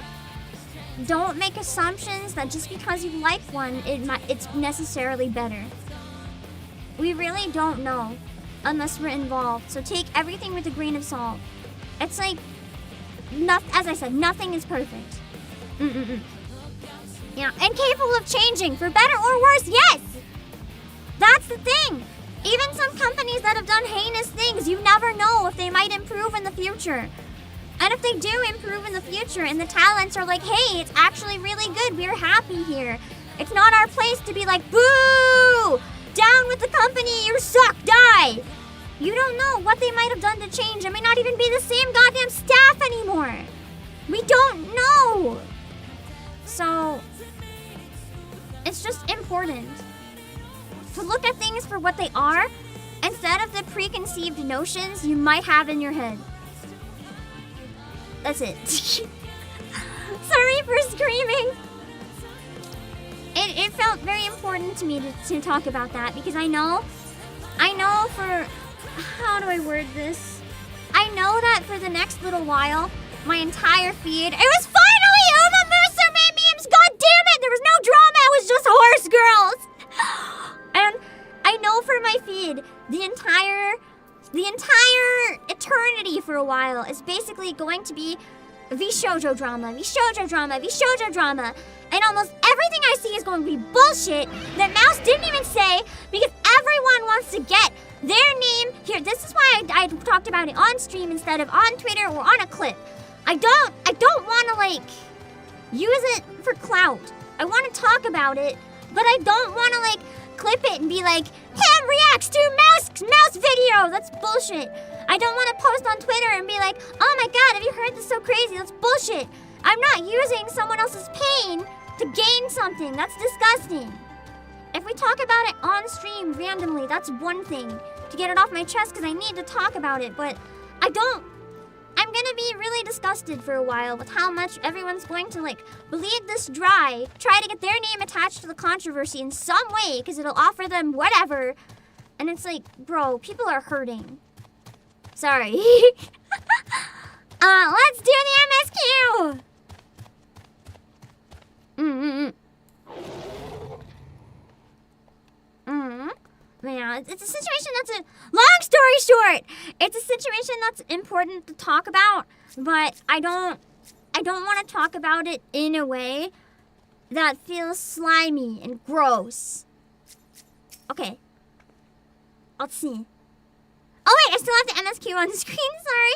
Don't make assumptions that just because you like one, it's necessarily better. We really don't know unless we're involved, so take everything with a grain of salt. It's like, as I said, nothing is perfect. Yeah, and capable of changing, for better or worse, yes! That's the thing! Even some companies that have done heinous things, you never know if they might improve in the future. And if they do improve in the future and the talents are like, hey, it's actually really good, we're happy here. It's not our place to be like, boo! Down with the company, you suck, die! You don't know what they might have done to change. It may not even be the same goddamn staff anymore. We don't know. So, it's just important to look at things for what they are instead of the preconceived notions you might have in your head. That's it. Sorry for screaming. It felt very important to me to talk about that, because I know for, how do I word this? I know that for the next little while, my entire feed, it was finally Uma Mercer made memes, god damn it! There was no drama, it was just horse girls! And I know for my feed, the entire eternity for a while is basically going to be VShojo drama, VShojo drama, VShojo drama. And almost everything I see is going to be bullshit that Mouse didn't even say, because everyone wants to get their name here. This is why I talked about it on stream instead of on Twitter or on a clip. I don't want to like use it for clout. I want to talk about it, but I don't want to like clip it and be like, Ham reacts to mouse video. That's bullshit. I don't want to post on Twitter and be like, oh my god, have you heard this so crazy? That's bullshit. I'm not using someone else's pain to gain something. That's disgusting. If we talk about it on stream randomly, that's one thing. To get it off my chest because I need to talk about it, but I'm gonna be really disgusted for a while with how much everyone's going to like bleed this dry, try to get their name attached to the controversy in some way because it'll offer them whatever. And it's like, bro, people are hurting. Sorry. Let's do the MSQ! Yeah, it's a situation that's long story short, it's a situation that's important to talk about, but I don't want to talk about it in a way that feels slimy and gross. Okay. Let's see. Oh wait, I still have the MSQ on the screen, sorry.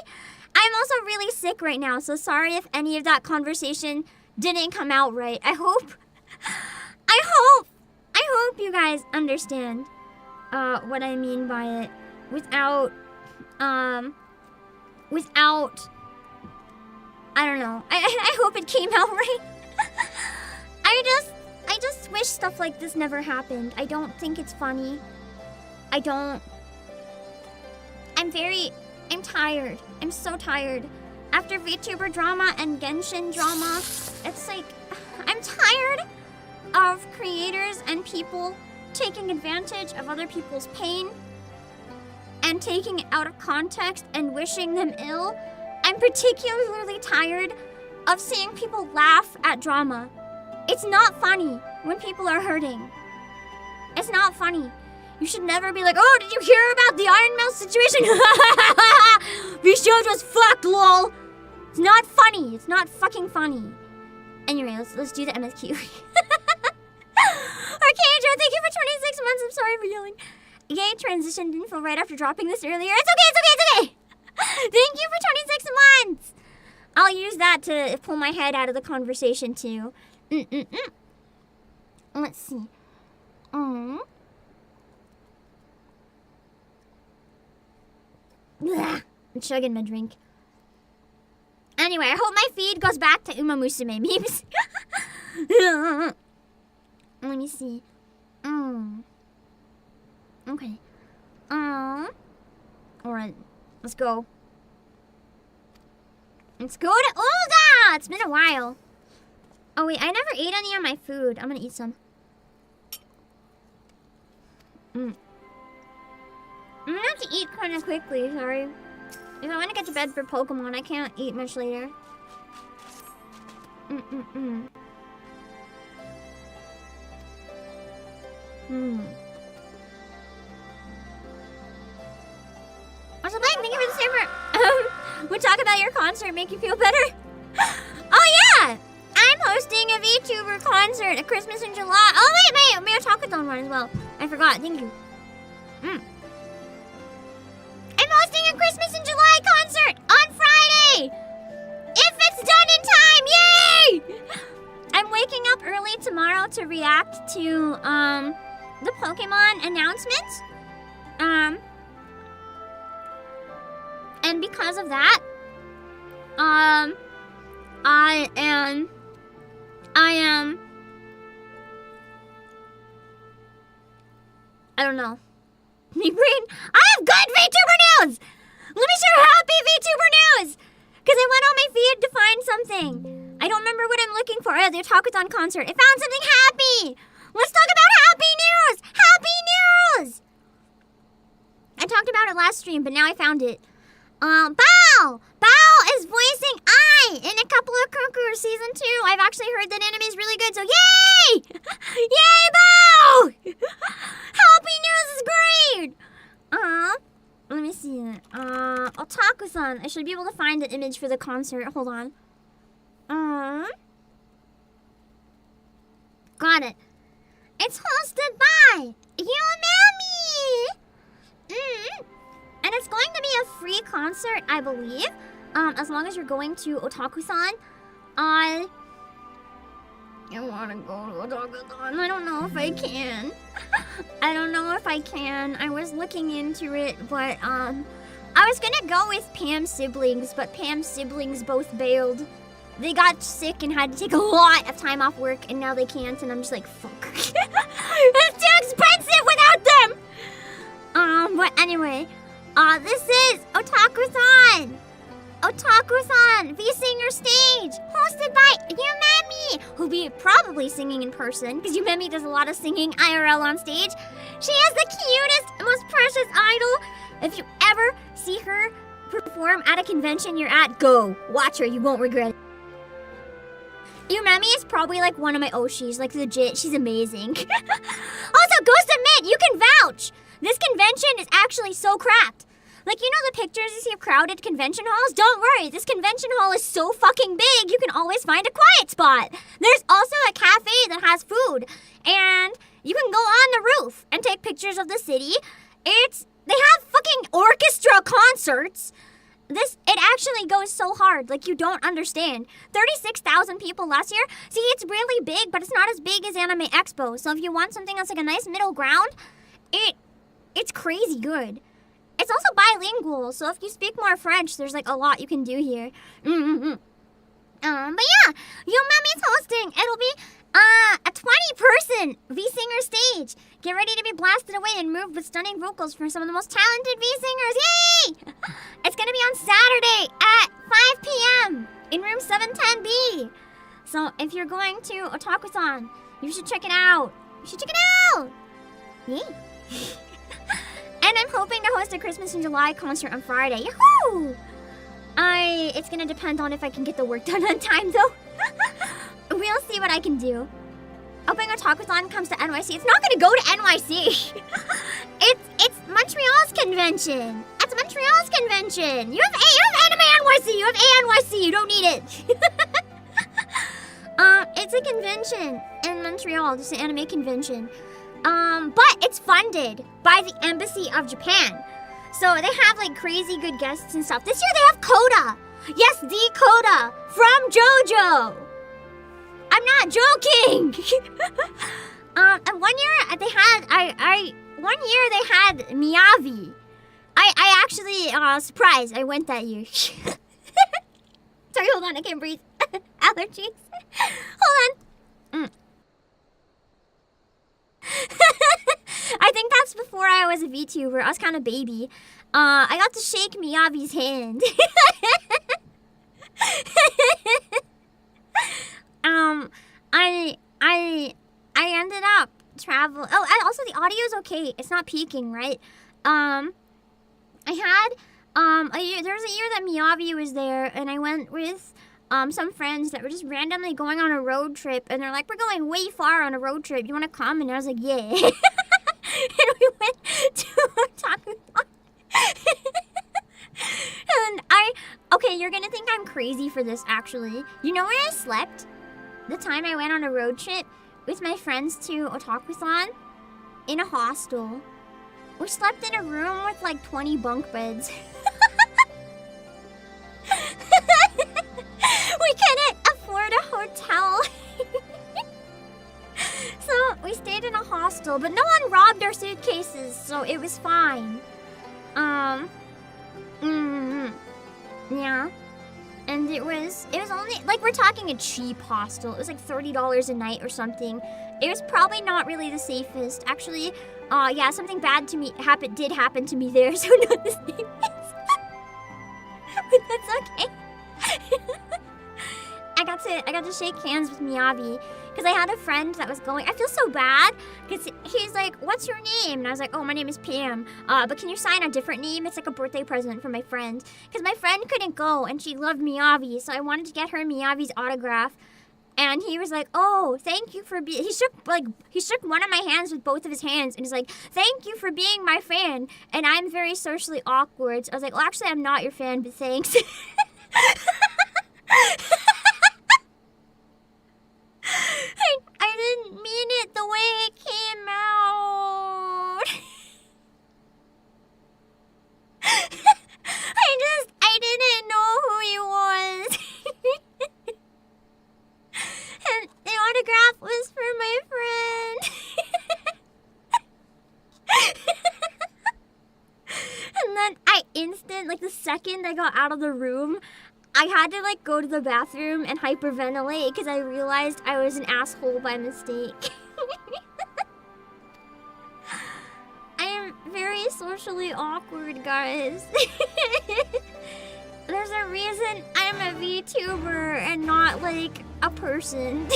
I'm also really sick right now, so sorry if any of that conversation didn't come out right. I hope hope you guys understand what I mean by it without I don't know. I hope it came out right. I just wish stuff like this never happened. I don't think it's funny. I'm tired. I'm so tired. After VTuber drama and Genshin drama, it's like, I'm tired of creators and people taking advantage of other people's pain and taking it out of context and wishing them ill. I'm particularly tired of seeing people laugh at drama. It's not funny when people are hurting. It's not funny. You should never be like, oh, did you hear about the Iron Mouse situation? V-Shows was fucked, lol. It's not funny. It's not fucking funny. Anyway, let's do the MSQ. Arcadro, thank you for 26 months. I'm sorry for yelling. Yay, transitioned info right after dropping this earlier. It's okay. Thank you for 26 months. I'll use that to pull my head out of the conversation too. Let's see. Blah. I'm chugging my drink. Anyway, I hope my feed goes back to Uma Musume memes. Let me see. Okay. Alright. Let's go. Let's go to Olga! It's been a while. Oh wait, I never ate any of my food. I'm gonna eat some. I'm gonna have to eat kind of quickly, sorry. If I want to get to bed for Pokemon, I can't eat much later. Also, Blake, thank you for the server. We'll talk about your concert, make you feel better. Oh yeah! I'm hosting a VTuber concert at Christmas in July. Oh wait, my Otakuthon one as well. I forgot, thank you. I'm hosting a Christmas in July concert on Friday! If it's done in time, yay! I'm waking up early tomorrow to react to the Pokemon announcements. And because of that, I don't know. Me brain. I have good VTuber news! Let me share happy VTuber news! Because I went on my feed to find something. I don't remember what I'm looking for. Oh, the Otakuthon concert. I found something happy! Let's talk about happy news! Happy news! I talked about it last stream, but now I found it. Bao! Bao is voicing I in a couple of Kukur Season 2. I've actually heard that anime is really good, so yay! Yay, Bao! Happy news is great! Let me see. Otaku-san. I should be able to find the image for the concert. Hold on. Got it. It's hosted by Yumami! And it's going to be a free concert, I believe. As long as you're going to Otaku-san. I want to go to Otaku-san. I don't know if I can. I was looking into it, but I was gonna go with Pam's siblings, but Pam's siblings both bailed. They got sick and had to take a lot of time off work, and now they can't, and I'm just like, fuck. It's too expensive without them! But anyway, this is Otaku-san! Otaku-san, V-Singer Stage, hosted by Yumami, who'll be probably singing in person, because Yumami does a lot of singing IRL on stage. She is the cutest, most precious idol. If you ever see her perform at a convention you're at, go. Watch her, you won't regret it. Yumami is probably like one of my Oshis, like legit, she's amazing. Also, Ghost Admit, you can vouch. This convention is actually so cracked. Like, you know the pictures you see of crowded convention halls? Don't worry, this convention hall is so fucking big, you can always find a quiet spot. There's also a cafe that has food, and you can go on the roof and take pictures of the city. They have fucking orchestra concerts, it actually goes so hard, like you don't understand. 36,000 people last year. See, it's really big, but it's not as big as Anime Expo. So if you want something that's like a nice middle ground, it's crazy good. It's also bilingual, so if you speak more French, there's like a lot you can do here. But yeah, Yumami's hosting. It'll be a 20-person V-Singer stage. Get ready to be blasted away and moved with stunning vocals from some of the most talented V-Singers. Yay! It's gonna be on Saturday at 5 p.m. in room 710B. So if you're going to Otaku-san, you should check it out. You should check it out! Yay! And I'm hoping to host a Christmas in July concert on Friday. Yahoo! It's gonna depend on if I can get the work done on time, though. We'll see what I can do. Hoping Otaku-san comes to NYC. It's not gonna go to NYC. It's Montreal's convention. It's Montreal's convention. You have Anime NYC. You have ANYC. You don't need it. It's a convention in Montreal. It's an anime convention. But it's funded by the Embassy of Japan. So they have like crazy good guests and stuff. This year they have Coda. Yes, the Coda from JoJo. I'm not joking. And one year they had Miyavi. I actually surprised. I went that year. Sorry, hold on, I can't breathe. Allergies. Hold on. I think that's before I was a VTuber. I was kind of baby. I got to shake Miyavi's hand. I ended up traveling. Oh, and also the audio's okay. It's not peaking, right? I had a year. There was a year that Miyavi was there, and I went with some friends that were just randomly going on a road trip, and they're like, "We're going way far on a road trip. You want to come?" And I was like, "Yeah." And we went to Otaku. And okay, you're gonna think I'm crazy for this, actually. You know where I slept? The time I went on a road trip with my friends to Otaku-san? In a hostel. We slept in a room with like 20 bunk beds. We couldn't afford a hotel. So we stayed in a hostel, but no one robbed our suitcases, so it was fine. Yeah. And it was only, like, we're talking a cheap hostel. It was like $30 a night or something. It was probably not really the safest. Actually, yeah, something bad did happen to me there, so not the safest. But that's okay. I got to shake hands with Miyavi because I had a friend that was going. I feel so bad because he's like, "What's your name?" And I was like, "Oh, my name is Pam. But can you sign a different name? It's like a birthday present for my friend." Because my friend couldn't go and she loved Miyavi, so I wanted to get her Miyavi's autograph. And he was like, "Oh, thank you for being." He shook one of my hands with both of his hands, and he's like, "Thank you for being my fan." And I'm very socially awkward. So I was like, "Well, actually, I'm not your fan, but thanks." I didn't mean it the way it came out. I didn't know who he was. And the autograph was for my friend. And then the second I got out of the room, I had to go to the bathroom and hyperventilate because I realized I was an asshole by mistake. I am very socially awkward, guys. There's a reason I'm a VTuber and not a person.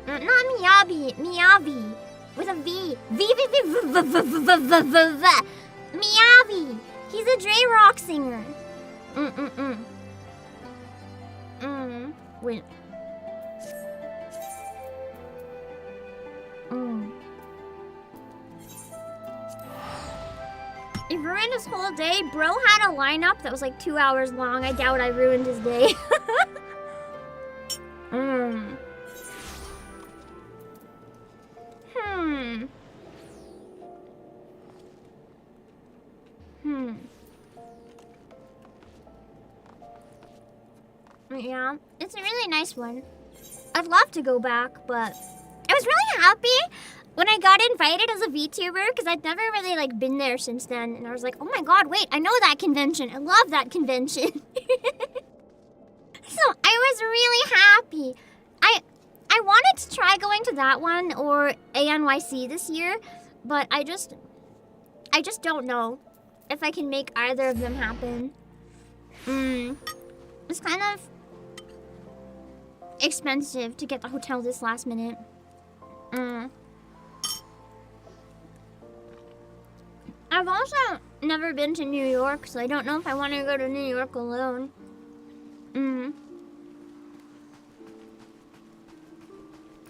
Not Miyavi with a V. Miyavi. He's a J-Rock singer. Wait. He ruined his whole day. Bro had a lineup that was 2 hours long. I doubt I ruined his day. Yeah, it's a really nice one. I'd love to go back, but I was really happy when I got invited as a VTuber because I'd never really like been there since then, and I was like, oh my god, wait, I know that convention. I love that convention. So I was really happy. I wanted to try going to that one or ANYC this year, but I just don't know if I can make either of them happen. It's kind of expensive to get the hotel this last minute. I've also never been to New York, so I don't know if I want to go to New York alone.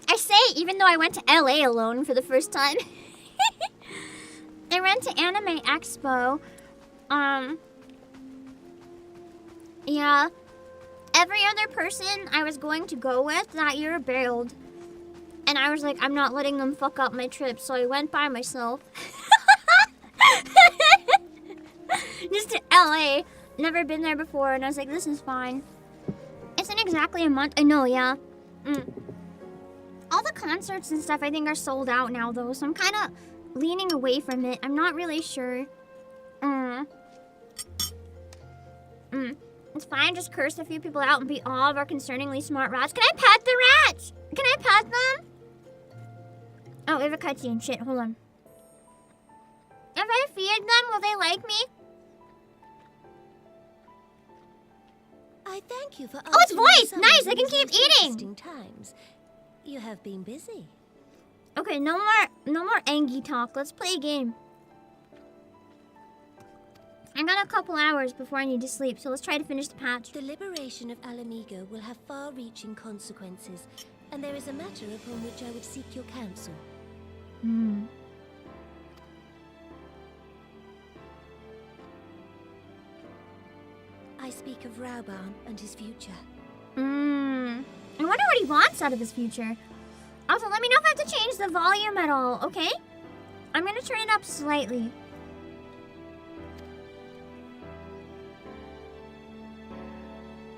I say even though I went to LA alone for the first time. I went to Anime Expo. Yeah. Every other person I was going to go with that year bailed. And I was like, I'm not letting them fuck up my trip, so I went by myself. Just to LA. Never been there before, and I was like, this is fine. It's in exactly a month. I know, yeah. All the concerts and stuff I think are sold out now, though, so I'm kind of leaning away from it. I'm not really sure. It's fine, just curse a few people out and beat all of our concerningly smart rats. Can I pet the rats? Can I pet them? Oh, we have a cutscene. Shit, hold on. If I feed them, will they like me? I thank you for oh, it's voice! Nice, I can keep eating! Times. You have been busy. Okay, no more Angie talk. Let's play a game. I got a couple hours before I need to sleep, so let's try to finish the patch. The liberation of Alamigo will have far-reaching consequences, and there is a matter upon which I would seek your counsel. I speak of Rauban and his future. I wonder what he wants out of his future. Also, let me know if I have to change the volume at all, okay? I'm gonna turn it up slightly.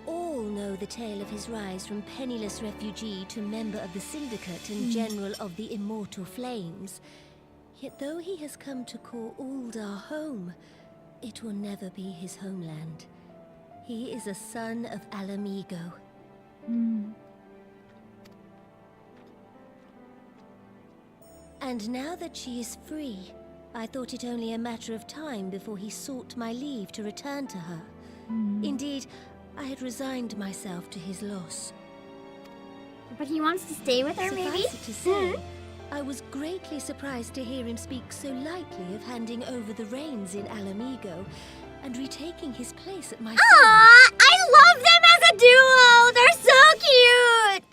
All know the tale of his rise from penniless refugee to member of the Syndicate and General of the Immortal Flames. Yet though he has come to call Uldar home, it will never be his homeland. He is a son of Alamigo. And now that she is free, I thought it only a matter of time before he sought my leave to return to her. Indeed, I had resigned myself to his loss. But he wants to stay with her, maybe? Suffice it to say, I was greatly surprised to hear him speak so lightly of handing over the reins in Alamigo and retaking his place at my side. Aww, I love them as a duo! They're so cute!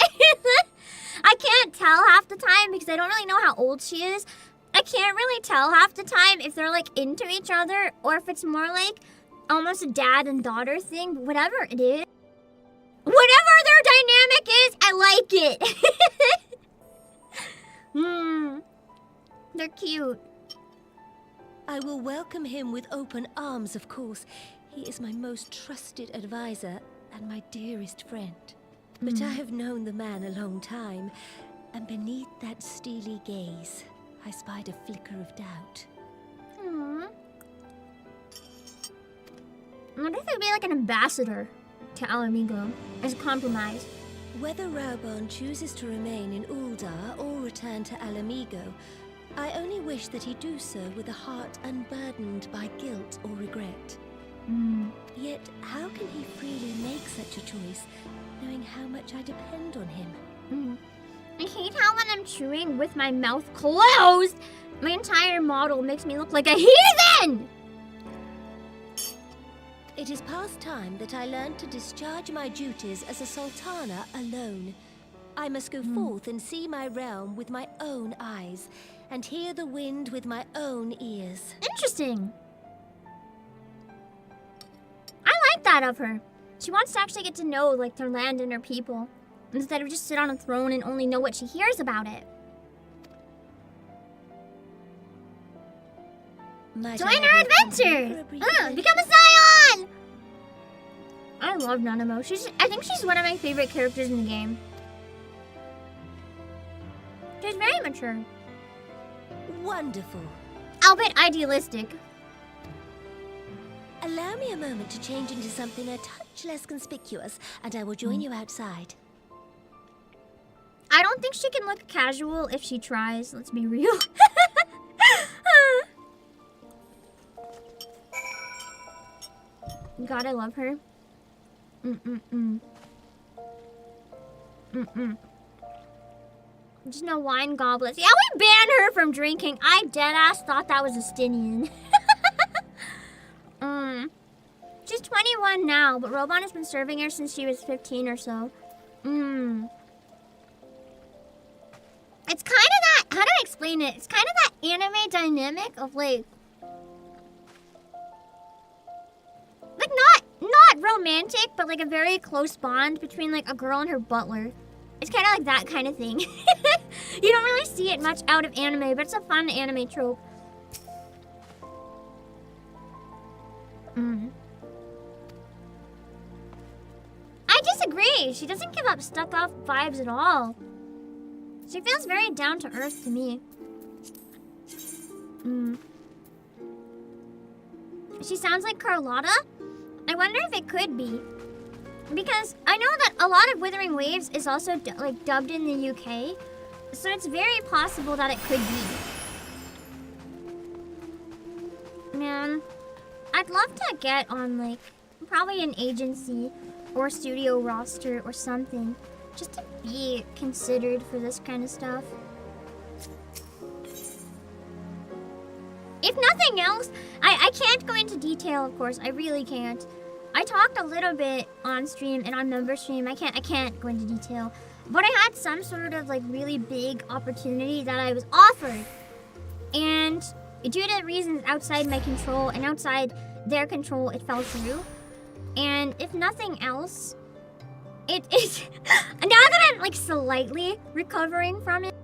I can't tell half the time because I don't really know how old she is. I can't really tell half the time if they're like into each other or if it's more like almost a dad and daughter thing, but whatever it is. Whatever their dynamic is, I like it. They're cute. I will welcome him with open arms, of course. He is my most trusted advisor and my dearest friend. But I have known the man a long time, and beneath that steely gaze, I spied a flicker of doubt. I wonder if he'd be like an ambassador to Alamigo as a compromise. Whether Rauban chooses to remain in Uldar or return to Alamigo, I only wish that he do so with a heart unburdened by guilt or regret. Yet, how can he freely make such a choice, knowing how much I depend on him? I hate how when I'm chewing with my mouth closed, my entire model makes me look like a heathen! It is past time that I learned to discharge my duties as a Sultana alone. I must go forth and see my realm with my own eyes, and hear the wind with my own ears. Interesting. I like that of her. She wants to actually get to know like their land and her people, instead of just sit on a throne and only know what she hears about it. Join our adventure! Become a Scion! I I love Nanamo. I think she's one of my favorite characters in the game. She's very mature. Wonderful. Albeit idealistic. Allow me a moment to change into something a touch less conspicuous, and I will join you outside. I don't think she can look casual if she tries. Let's be real. God, I love her. Just no wine goblets. Yeah, we banned her from drinking. I deadass thought that was a Stinian. She's 21 now, but Robon has been serving her since she was 15 or so. It's kind of that, how do I explain it? It's kind of that anime dynamic of like not romantic, but like a very close bond between like a girl and her butler. It's kind of like that kind of thing. You don't really see it much out of anime, but it's a fun anime trope. I disagree. She doesn't give up stuck-off vibes at all. She feels very down to earth to me. She sounds like Carlotta? I wonder if it could be. Because I know that a lot of Withering Waves is also like dubbed in the UK. So it's very possible that it could be. Man, I'd love to get on like probably an agency or studio roster or something. Just to be considered for this kind of stuff. If nothing else, I can't go into detail, of course. I really can't. I talked a little bit on stream and on member stream. I can't go into detail. But I had some sort of like really big opportunity that I was offered. And due to reasons outside my control and outside their control, it fell through. And if nothing else, now that I'm like slightly recovering from it,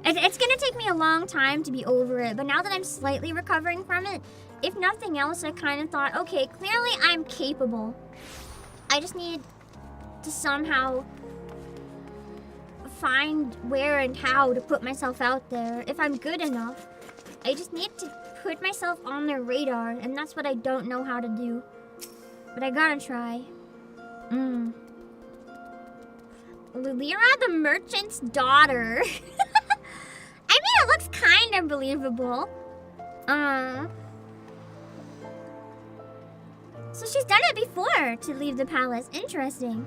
it's gonna take me a long time to be over it, but now that I'm slightly recovering from it, if nothing else, I kind of thought, okay, clearly I'm capable. I just need to somehow find where and how to put myself out there. If I'm good enough, I just need to put myself on their radar, and that's what I don't know how to do. But I gotta try. Lulira the merchant's daughter. I mean, it looks kind of believable. So she's done it before to leave the palace. Interesting.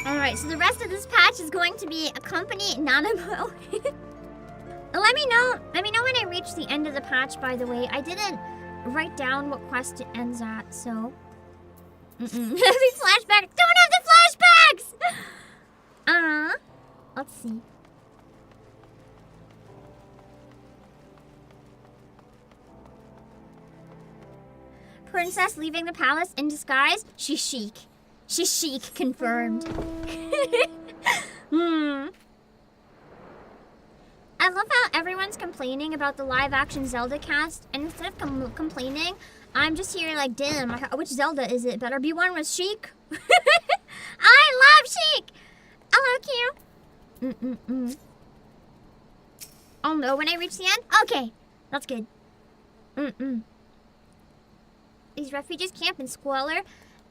Alright, so the rest of this patch is going to be accompany Nanamo. Let me know when I reach the end of the patch, by the way. I didn't write down what quest it ends at, so... Every flashback! Don't have the flashbacks! Let's see. Princess leaving the palace in disguise? She's chic. She's chic, confirmed. I love how everyone's complaining about the live-action Zelda cast, and instead of complaining, I'm just here like, damn, which Zelda is it? Better be one with Sheik. I love Sheik! I love you. Oh no, when I reach the end? Okay, that's good. These refugees camp in squalor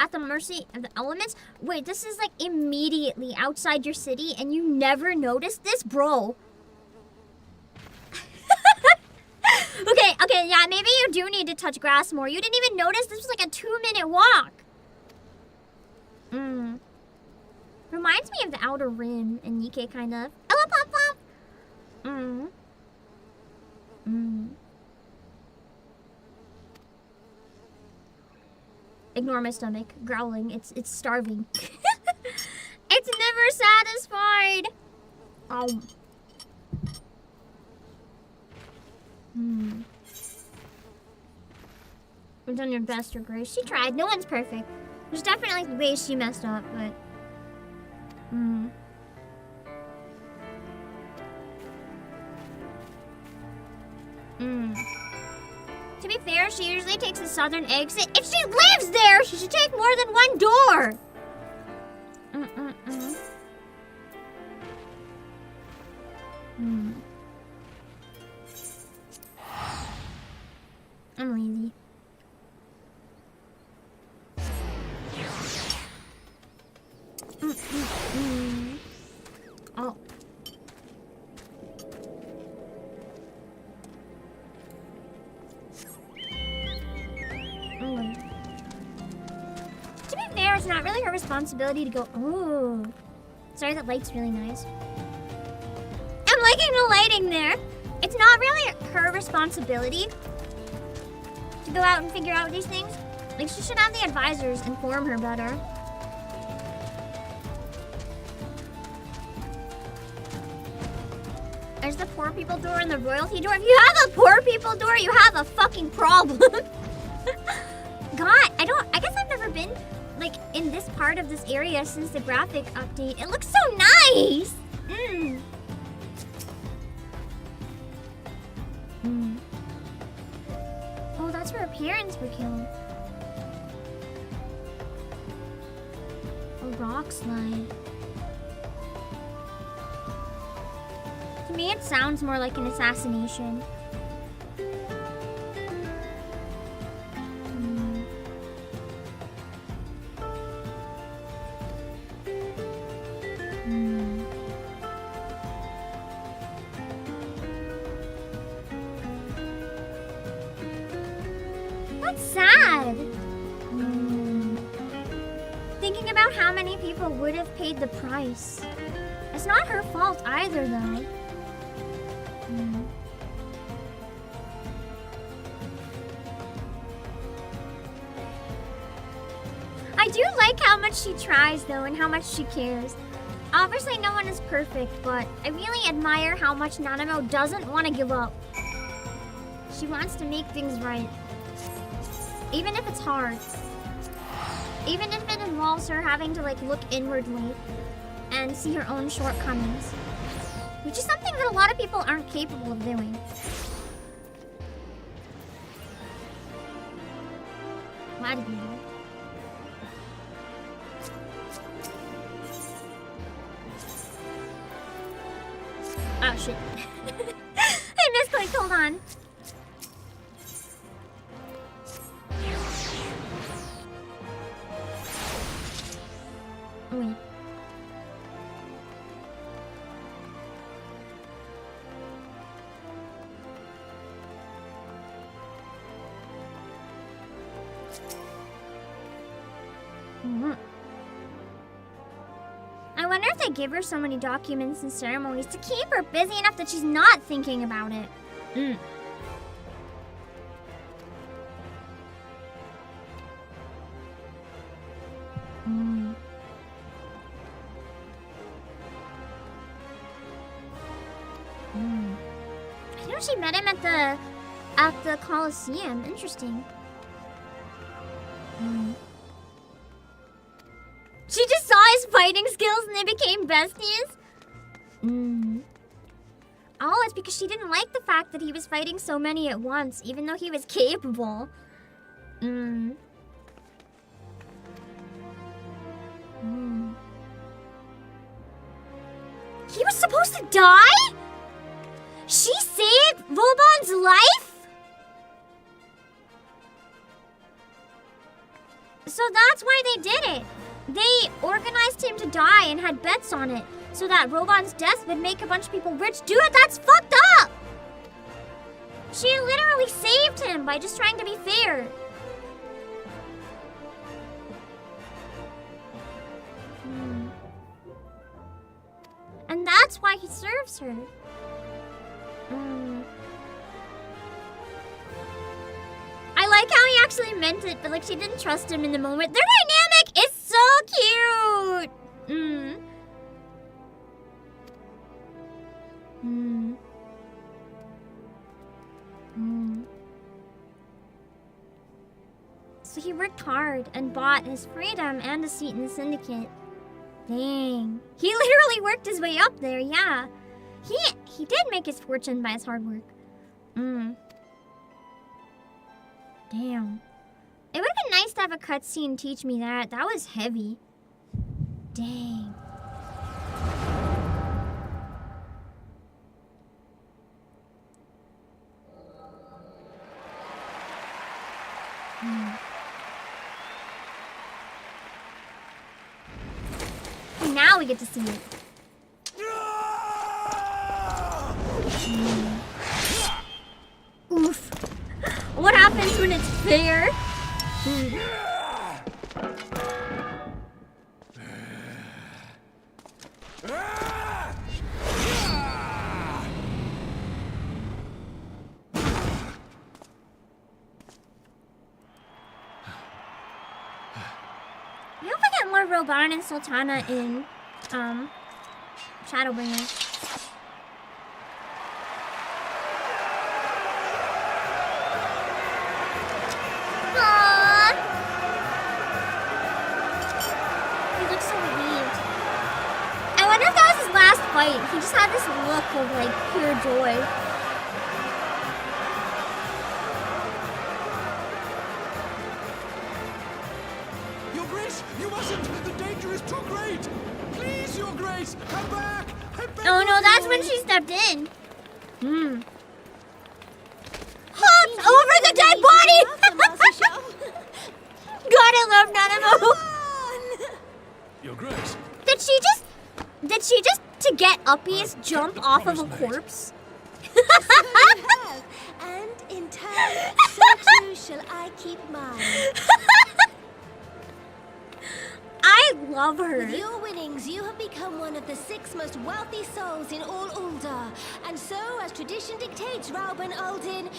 at the mercy of the elements. Wait, this is like immediately outside your city and you never noticed this? Bro. Okay, yeah, maybe you do need to touch grass more. You didn't even notice this was like a 2-minute walk. Reminds me of the Outer Rim in Nikkei, kind of. Hello, Pop Pop. Ignore my stomach growling. It's starving. It's never satisfied. You've done your best, Your Grace. She tried. No one's perfect. There's definitely ways she messed up, but... To be fair, she usually takes the southern exit. If she lives there, she should take more than one door! I'm lazy. Oh. To be fair, it's not really her responsibility to go. Oh. Sorry, that light's really nice. I'm liking the lighting there. It's not really her responsibility to go out and figure out these things. Like, she should have the advisors inform her better. There's the poor people door and the royalty door. If you have a poor people door, you have a fucking problem. God, I guess I've never been, like, in this part of this area since the graphic update. It looks so nice! Oh, that's where her parents were killed. A rock slide. To me, it sounds more like an assassination. That's sad. Thinking about how many people would have paid the price. It's not her fault either, though. I do like how much she tries, though, and how much she cares. Obviously, no one is perfect, but I really admire how much Nanamo doesn't want to give up. She wants to make things right. Even if it's hard. Even if it involves her having to, like, look inwardly and see her own shortcomings. Which is something that a lot of people aren't capable of doing. Why did you do it? Oh shit. I misclicked, hold on. Wait. I wonder if they give her so many documents and ceremonies to keep her busy enough that she's not thinking about it. I know she met him at the Coliseum. Interesting. She just saw his fighting skills and they became besties? Oh, it's because she didn't like the fact that he was fighting so many at once, even though he was capable. He was supposed to die? She saved Vauban's life? So that's why they did it. They organized him to die and had bets on it, so that Roban's death would make a bunch of people rich. Dude, that's fucked up! She literally saved him by just trying to be fair. And that's why he serves her. I like how he actually meant it, but like she didn't trust him in the moment. Their dynamic is so cute. he worked hard and bought his freedom and a seat in the syndicate. Dang. He literally worked his way up there, yeah. He did make his fortune by his hard work. Damn. It would have been nice to have a cutscene teach me that. That was heavy. Dang. Now we get to see it. Oof. What happens when it's fair? I hope I get more Roban and Sultana in Shadowbringer. Aww. He looks so relieved. I wonder if that was his last fight. He just had this look of like pure joy. Your Grace, you mustn't! The danger is too great! Please, Your Grace, come back! Oh no, that's when she stepped in. Hopped over the dead body! God, I love Nanamo. Your Grace. Did she just to get uppies jump off of a corpse? And in turn, so too shall I keep mine. I love her. With your winnings, you have become one of the 6 most wealthy souls in all Uldar. And so, as tradition dictates, Rauben Aldin,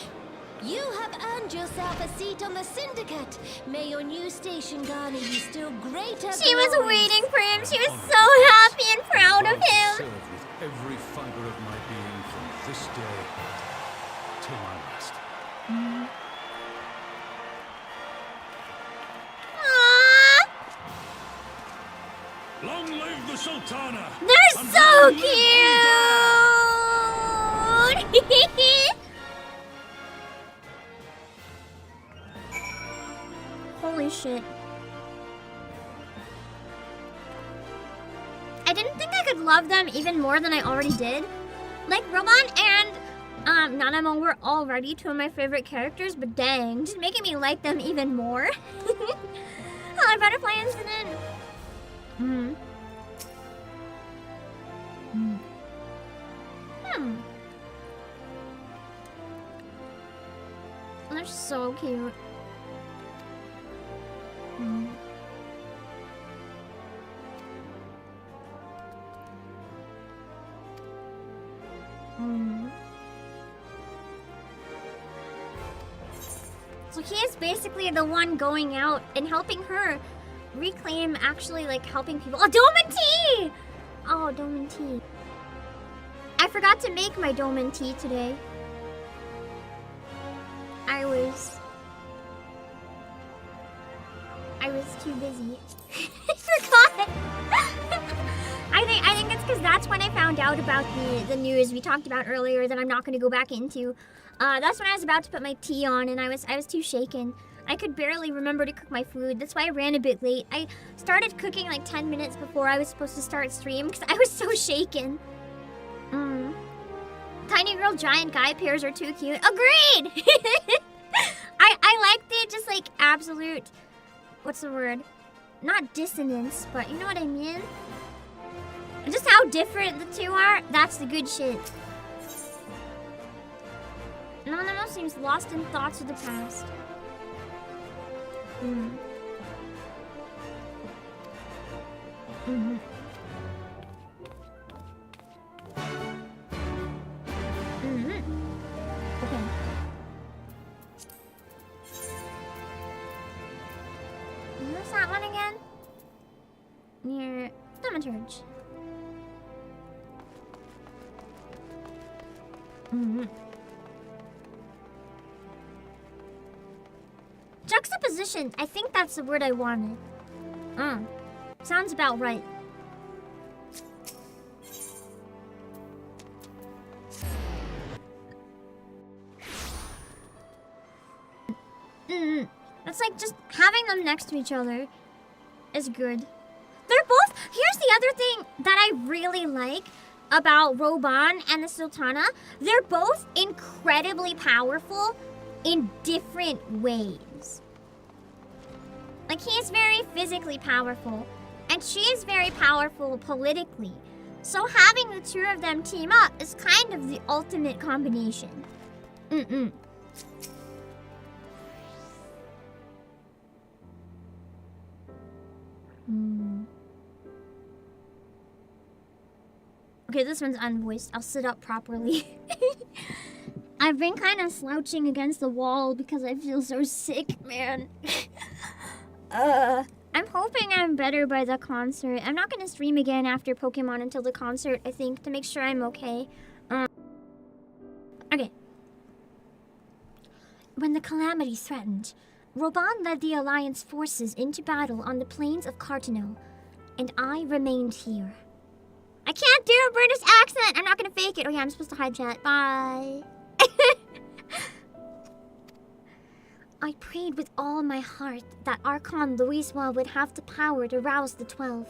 you have earned yourself a seat on the Syndicate. May your new station garner you still greater She was glories. waiting for him. She was so happy and proud of him. Serve with every fiber of my being from this day till my last. Aww. Long live the Sultana! They're And so long live cute! Holy shit. I didn't think I could love them even more than I already did. Like, Roman and Nanamo were already 2 of my favorite characters, but dang, just making me like them even more. Hello, Butterfly Incident. They're so cute. So he is basically the one going out and helping her reclaim, actually, like, helping people. Oh, Doman tea! Oh, Doman tea. I forgot to make my Doman tea today. I was too busy. I forgot. I think it's because that's when I found out about the news we talked about earlier that I'm not going to go back into. That's when I was about to put my tea on, and I was too shaken. I could barely remember to cook my food. That's why I ran a bit late. I started cooking like 10 minutes before I was supposed to start stream because I was so shaken. Tiny girl, giant guy pairs are too cute. Agreed! I like the just like absolute, what's the word? Not dissonance, but you know what I mean? Just how different the 2 are, that's the good shit. Nanamo seems lost in thoughts of the past. Okay. Where's that one again? Near Thaumaturge. Juxtaposition. I think that's the word I wanted. Sounds about right. It's like just having them next to each other is good. They're both... Here's the other thing that I really like about Roban and the Sultana. They're both incredibly powerful in different ways. Like, he is very physically powerful, and she is very powerful politically. So having the two of them team up is kind of the ultimate combination. Okay, this one's unvoiced. I'll sit up properly. I've been kind of slouching against the wall because I feel so sick, man. I'm hoping I'm better by the concert. I'm not going to stream again after Pokemon until the concert, I think, to make sure I'm okay. Okay. When the calamity threatened, Roban led the Alliance forces into battle on the plains of Cartano, and I remained here. I can't do a British accent! I'm not gonna fake it. Oh yeah, I'm supposed to hide chat. Bye. I prayed with all my heart that Archon Louisois would have the power to rouse the 12.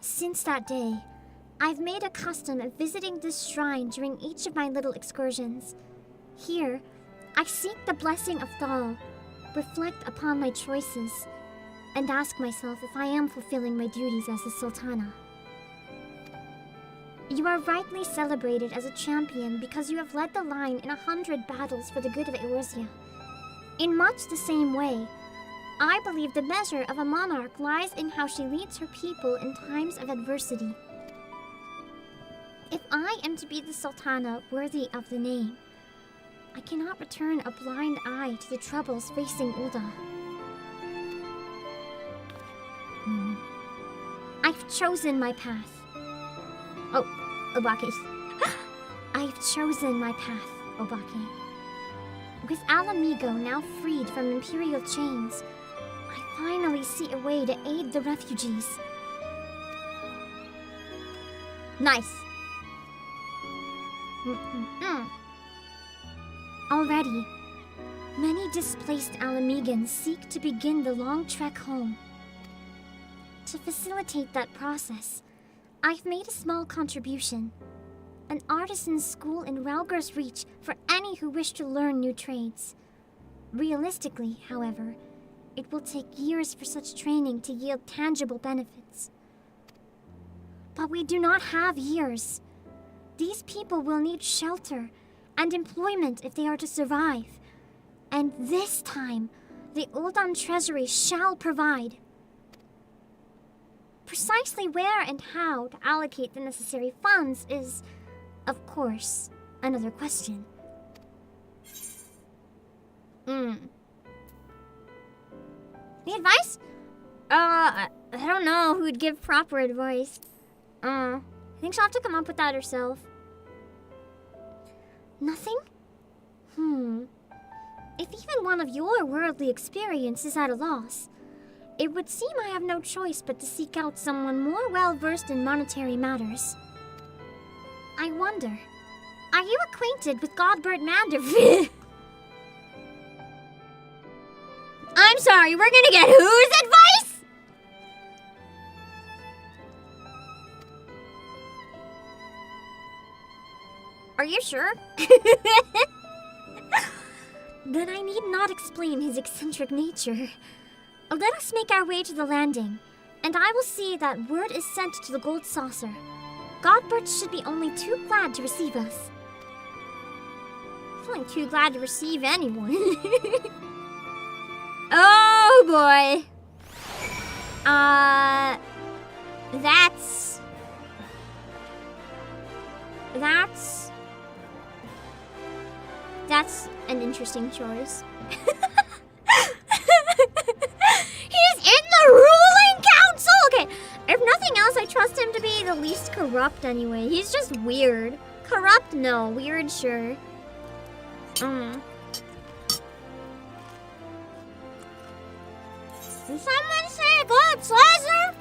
Since that day, I've made a custom of visiting this shrine during each of my little excursions. Here, I seek the blessing of Thal, reflect upon my choices, and ask myself if I am fulfilling my duties as a Sultana. You are rightly celebrated as a champion because you have led the line in 100 battles for the good of Eorzea. In much the same way, I believe the measure of a monarch lies in how she leads her people in times of adversity. If I am to be the Sultana worthy of the name, I cannot return a blind eye to the troubles facing Ul'dah. I've chosen my path. Oh, Obake. I've chosen my path, Obake. With Alamigo now freed from Imperial chains, I finally see a way to aid the refugees. Nice. Already, many displaced Alamegans seek to begin the long trek home. To facilitate that process, I've made a small contribution. An artisan's school in Ralgar's Reach for any who wish to learn new trades. Realistically, however, it will take years for such training to yield tangible benefits. But we do not have years. These people will need shelter and employment if they are to survive. And this time, the Ul'dah Treasury shall provide. Precisely where and how to allocate the necessary funds is, of course, another question. The advice? I don't know who'd give proper advice. I think she'll have to come up with that herself. Nothing? If even one of your worldly experience is at a loss, it would seem I have no choice but to seek out someone more well-versed in monetary matters. I wonder, are you acquainted with Godbert Manderville? I'm sorry, we're gonna get whose advice? Are you sure? Then I need not explain his eccentric nature. Let us make our way to the landing, and I will see that word is sent to the Gold Saucer. Godbert should be only too glad to receive us. Feeling too glad to receive anyone. Oh boy. That's an interesting choice. He's in the ruling council! Okay, if nothing else, I trust him to be the least corrupt anyway. He's just weird. Corrupt, no. Weird, sure. Did someone say God Caesar?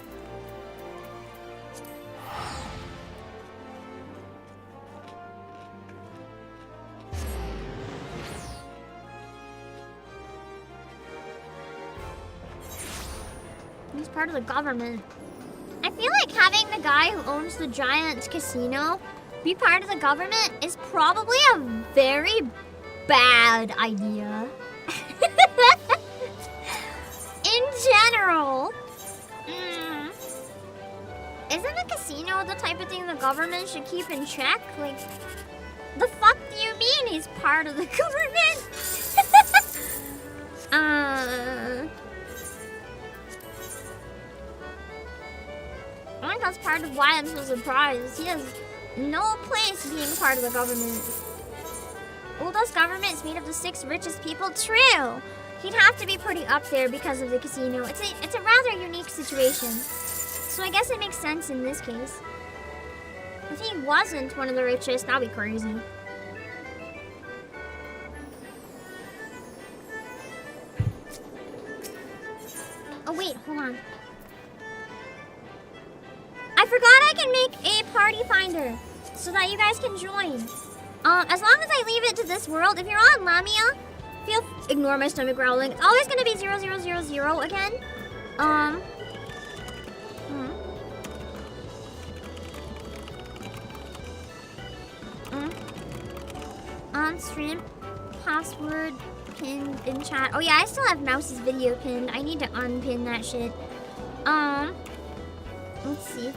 He's part of the government. I feel like having the guy who owns the giant casino be part of the government is probably a very bad idea. In general. Isn't a casino the type of thing the government should keep in check? Like, the fuck do you mean he's part of the government? I think that's part of why I'm so surprised. He has no place being part of the government. Ulda's government is made of the 6 richest people. True. He'd have to be pretty up there because of the casino. It's a rather unique situation. So I guess it makes sense in this case. If he wasn't one of the richest, that'd be crazy. Oh wait, hold on. I forgot I can make a party finder so that you guys can join. As long as I leave it to this world, if you're on Lamia, ignore my stomach growling. It's always gonna be 0000 again. On stream, password pinned in chat. Oh yeah, I still have Mouse's video pinned. I need to unpin that shit. Let's see.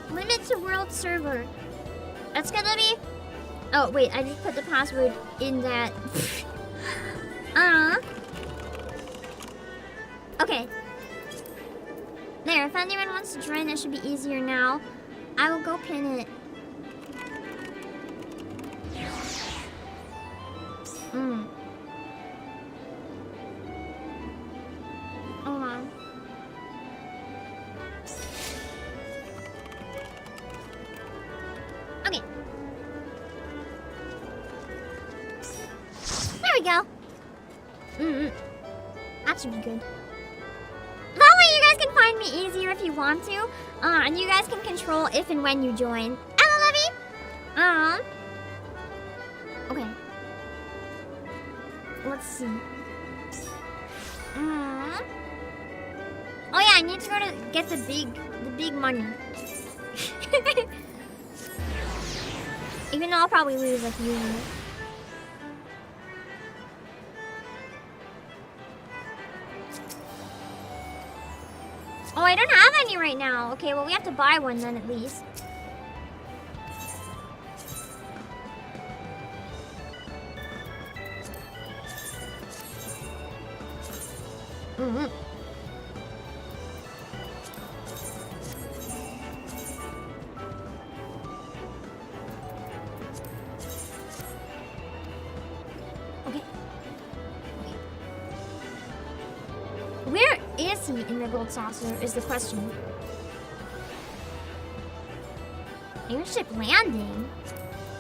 Limit to world server. That's gonna be... Oh, wait, I just put the password in that. Okay. There, if anyone wants to join, that should be easier now. I will go pin it. Hold on. Okay. There we go. That should be good. That way you guys can find me easier if you want to. And you guys can control if and when you join. Hello, Levy! Okay. Let's see. Oh yeah, I need to go to get the big money. Even though I'll probably lose like usually. Oh, I don't have any right now. Okay, well we have to buy one then at least. Okay. Where is he in the gold saucer is the question. Airship landing?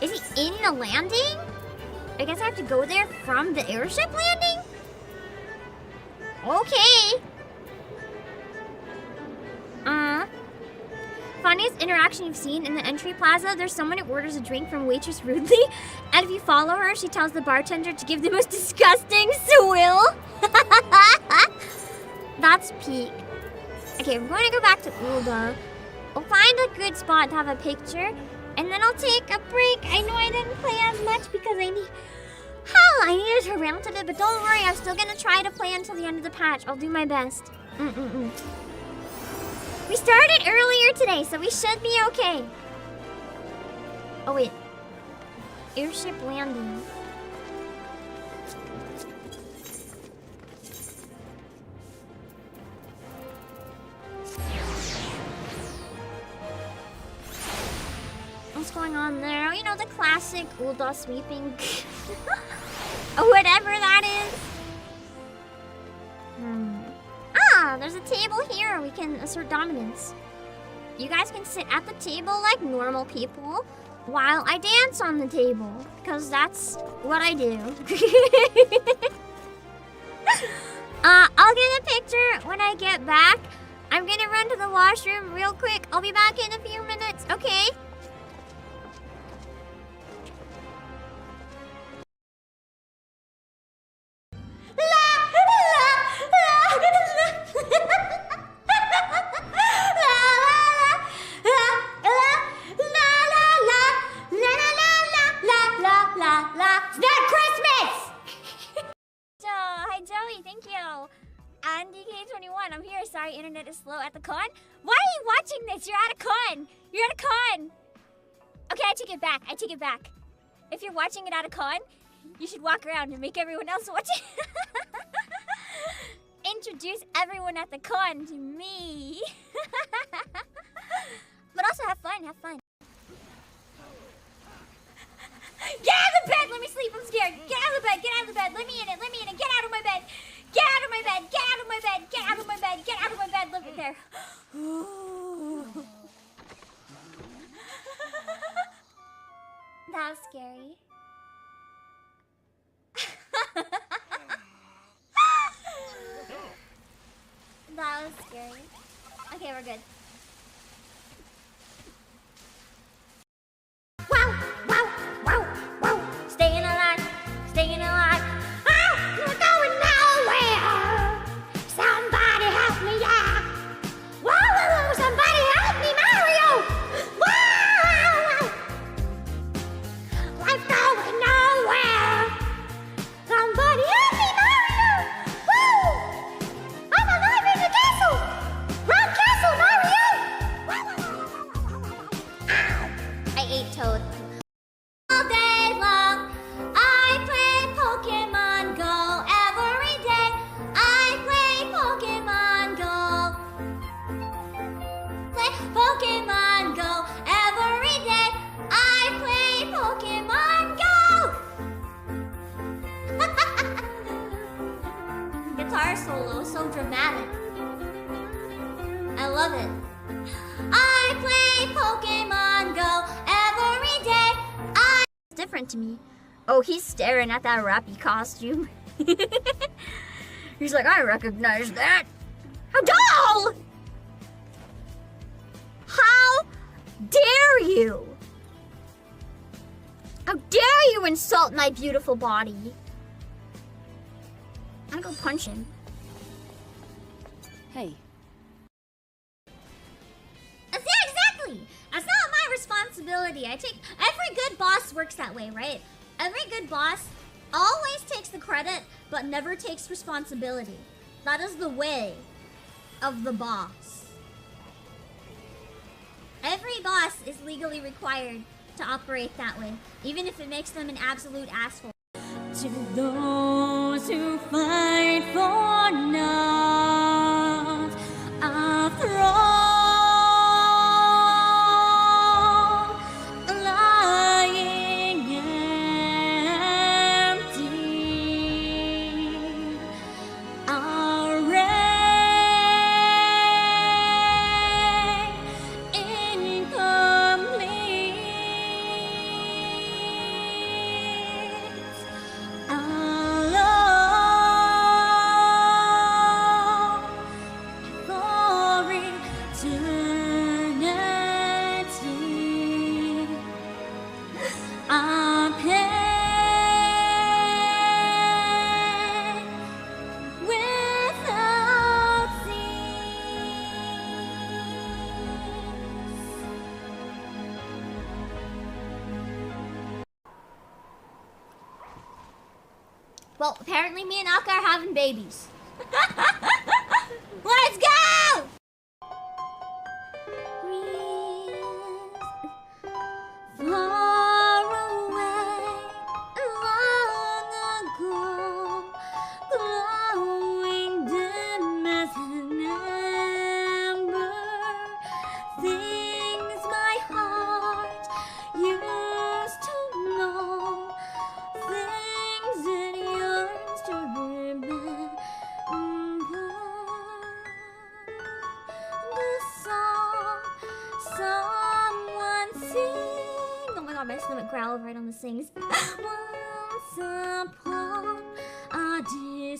Is he in the landing? I guess I have to go there from the airship landing? Okay. Funniest interaction you've seen in the entry plaza, there's someone who orders a drink from waitress rudely, and if you follow her, she tells the bartender to give the most disgusting swill. That's peak. Okay, we're going to go back to Ulda. We'll find a good spot to have a picture, and then I'll take a break. I know I didn't play as much because I needed to ramp a bit, but don't worry, I'm still gonna try to play until the end of the patch. I'll do my best. We started earlier today, so we should be okay. Oh wait. Airship landing. What's going on there? You know, the classic Ulda sweeping. Whatever that is. Ah, there's a table here. We can assert dominance. You guys can sit at the table like normal people. while I dance on the table, because that's what I do. I'll get a picture when I get back. I'm gonna run to the washroom real quick. I'll be back in a few minutes, okay? Thank you. And DK21, I'm here. Sorry, internet is slow at the con. Why are you watching this? You're at a con. You're at a con. Okay, I take it back. I take it back. If you're watching it at a con, you should walk around and make everyone else watch it. Introduce everyone at the con to me. But also have fun, have fun. Get out of the bed! Let me sleep, I'm scared. Get out of the bed, get out of the bed. Let me in it, let me in it. Get out of my bed. Get out of my bed, get out of my bed, get out of my bed, get out of my bed. Look there. That was scary. That was scary. Okay, we're good. Wow, wow, wow, wow. Staying alive, staying alive. Ah, you're going nowhere. Somebody help me, yeah. Whoa, whoa, whoa, somebody help me, Mario. Wow, I'm going nowhere. Somebody help me, Mario. Woo, I'm alive in the castle. Round castle, Mario. Ow, I ate Toad. All day long, I play Pokemon Go. Every day, I play Pokemon Go. Play Pokemon Go. Every day, I play Pokemon Go. Guitar solo, so dramatic. I love it. I play Pokemon Go every day. It's different to me. Oh, he's staring at that Rappy costume. He's like, I recognize that. How dull! How dare you? How dare you insult my beautiful body? I'm gonna go punch him. Hey. Yeah, exactly. That's not my responsibility. Every good boss works that way, right? Every good boss always takes the credit, but never takes responsibility. That is the way of the boss. Every boss is legally required to operate that way, even if it makes them an absolute asshole. To those who fight for naught, a throne lying empty, our reign incomplete. Well, apparently me and Akka are having babies. Let's go! Far away, long ago, glowing dim as an ember, things my heart used to know, things it yearns to remember. god, my stomach growled right on the sings. Once upon a December.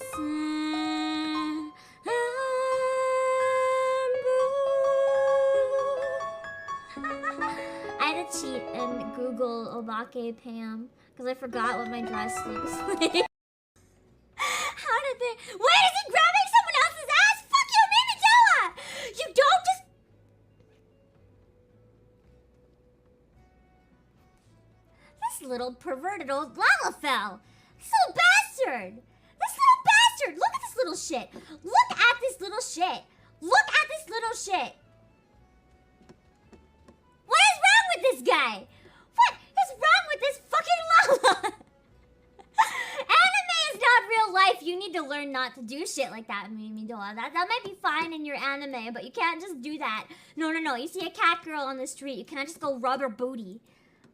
I had to cheat and Google Obake Pam because I forgot what my dress looks like. How did they? Wait, is he grabbing someone else's ass? Fuck you, Mimidoa! You don't just. This little perverted old Lalafell. This little bastard. This little bastard. Look at this little shit. Look at this little shit. Look at this little shit. What is wrong with this guy? What is wrong with this fucking Lala? Anime is not real life. You need to learn not to do shit like that, Mimidoa. That might be fine in your anime, but you can't just do that. No. You see a cat girl on the street, you can't just go rub her booty.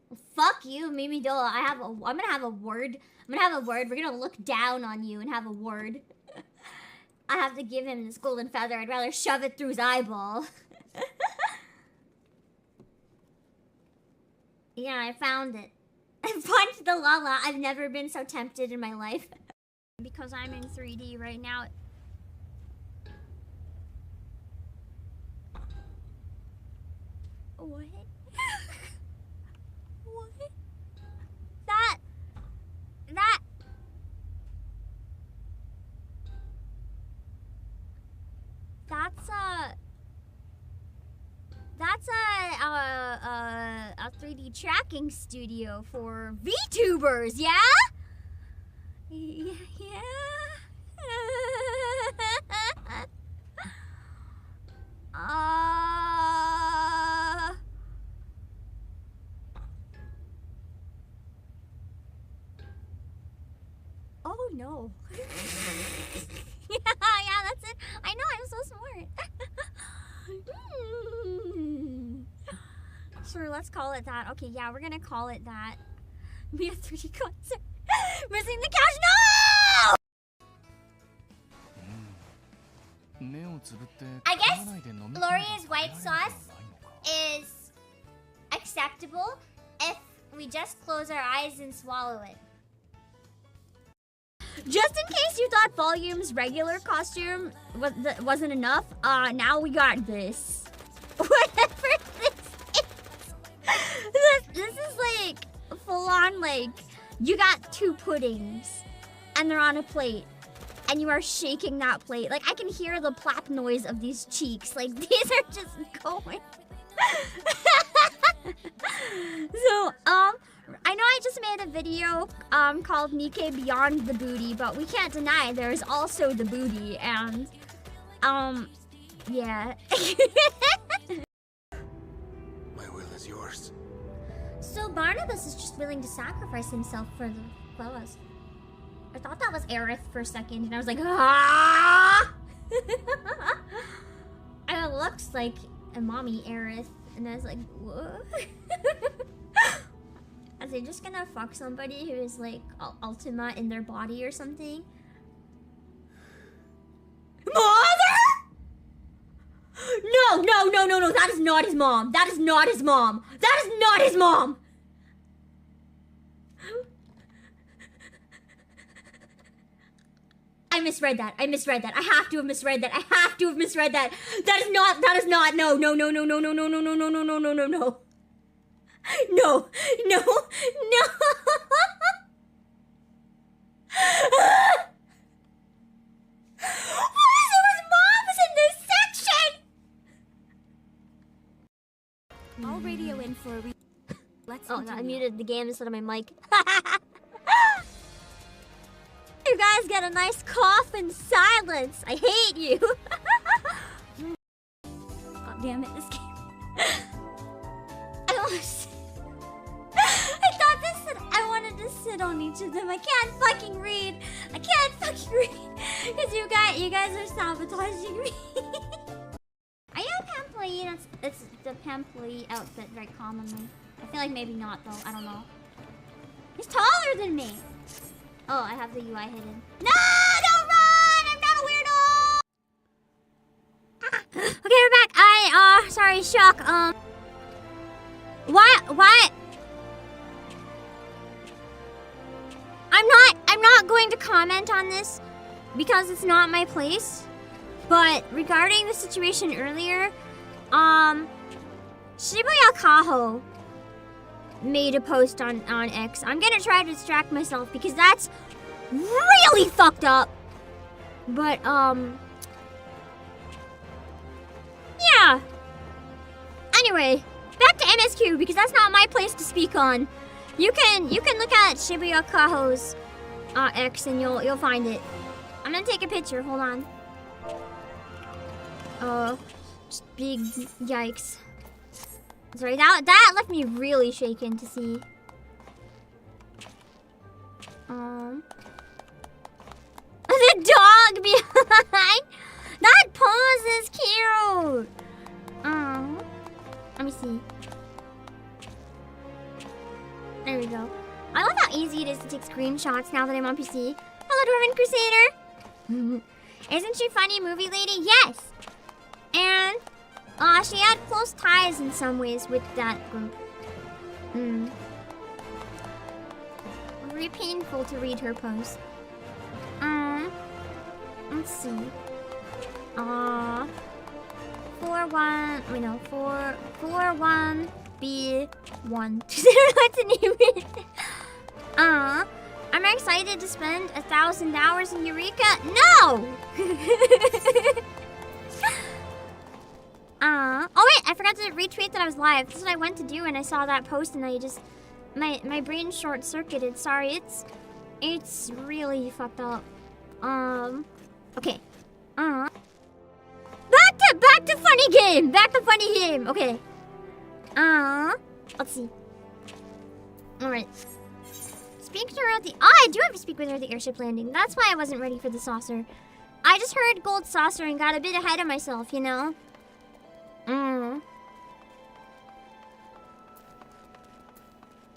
Well, fuck you, Mimidoa. I'm gonna have a word. We're gonna look down on you and have a word. I have to give him this golden feather. I'd rather shove it through his eyeball. Yeah, I found it. I punched the Lala. I've never been so tempted in my life. Because I'm in 3D right now. What? What? That's a 3D tracking studio for VTubers, yeah? Yeah. Oh no. yeah, that's it. I know, I'm so smart. Sure, let's call it that. Okay, yeah, we're gonna call it that. We have 3D concert. Missing the couch. No! I guess Gloria's white sauce is acceptable if we just close our eyes and swallow it. Just in case you thought Volume's regular costume wasn't enough, now we got this. Whatever this is. This is like full on, like, you got two puddings and they're on a plate and you are shaking that plate. Like, I can hear the plap noise of these cheeks. Like, these are just going. So, I know I just made a video called Nikkei Beyond the Booty, but we can't deny there is also the booty, and yeah. My will is yours. So Barnabas is just willing to sacrifice himself for the Quellas. I thought that was Aerith for a second, and I was like, ah! And it looks like a mommy Aerith, and I was like, what? Are they just gonna fuck somebody who is like Ultima in their body or something? Mother! No, that is not his mom. That is not his mom. That is not his mom! I misread that. I have to have misread that. That is not, no. No. What is it with moms in this section? I'll radio in for a Let's I continue. muted the game instead of my mic. You guys get a nice cough in silence. I hate you. God damn it, this game. I thought this said I wanted to sit on each of them. I can't fucking read. Because you guys are sabotaging me. Are you a Pampli? It's the Pampli outfit very commonly. I feel like maybe not though. I don't know. He's taller than me. Oh, I have the UI hidden. No, don't run! I'm not a weirdo! Okay, we're back. Sorry, shock. What? not going to comment on this because it's not my place. But regarding the situation earlier, Shibuya Kaho made a post on X. I'm gonna try to distract myself because that's really fucked up. But yeah. Anyway, back to MSQ because that's not my place to speak on. You can look at Shibuya Kaho's X and you'll find it. I'm gonna take a picture. Hold on. Oh, just big yikes. Sorry, that left me really shaken to see. The dog behind. That pose is cute. Let me see. There we go. I love how easy it is to take screenshots now that I'm on PC. Hello, Dwarven Crusader. Isn't she funny, movie lady? Yes. And she had close ties in some ways with that group. Very painful to read her post. Let's see. 41B1. I don't know what to name it. I'm excited to spend 1,000 hours in Eureka. No! Oh wait, I forgot to retweet that I was live. This is what I went to do and I saw that post and I just my brain short-circuited. Sorry, it's really fucked up. Okay. Back to funny game. Back to funny game. Okay. Let's see. All right. Speak to her at the. Oh, I do have to speak with her at the airship landing. That's why I wasn't ready for the saucer. I just heard gold saucer and got a bit ahead of myself, you know.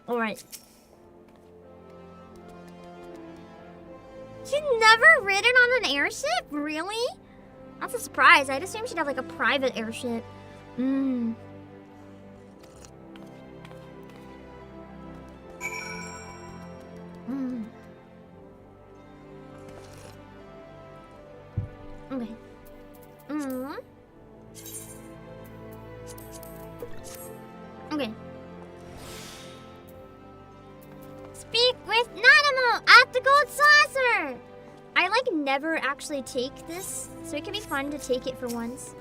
All right. She's never ridden on an airship? Really? That's a surprise. I'd assume she'd have like a private airship. Okay. Okay. Speak with Nanamo at the gold saucer! I like never actually take this, so it can be fun to take it for once.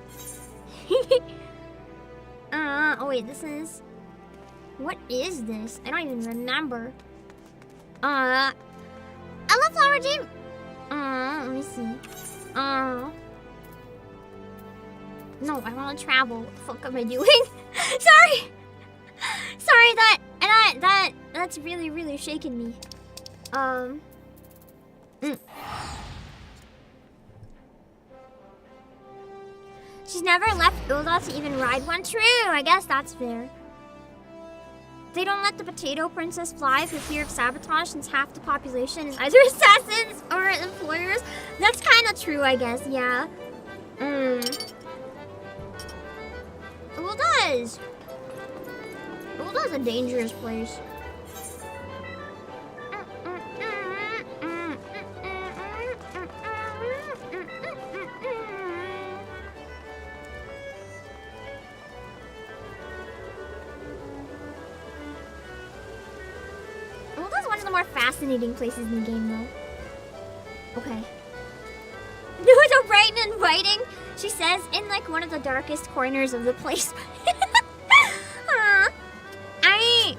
Oh wait, this is... What is this? I don't even remember. I love Flower Jam. Let me see. No, I want to travel. What the fuck am I doing? Sorry! Sorry, that's really, really shaking me. She's never left Ulda to even ride one. True, I guess that's fair. They don't let the Potato Princess fly for fear of sabotage since half the population is either assassins or employers. That's kind of true, I guess, yeah. Ulda's a dangerous place. More fascinating places in the game, though. Okay. It was so bright and inviting, she says, in like one of the darkest corners of the place. I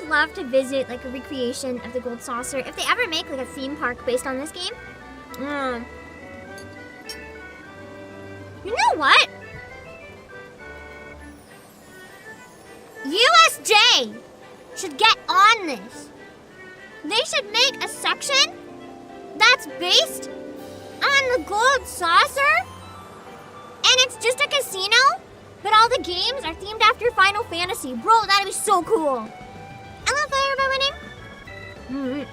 would love to visit like a recreation of the Gold Saucer if they ever make like a theme park based on this game. You know what? USJ should get on this. They should make a section that's based on the Gold Saucer, and it's just a casino, but all the games are themed after Final Fantasy. Bro, that'd be so cool. I love Fire by winning.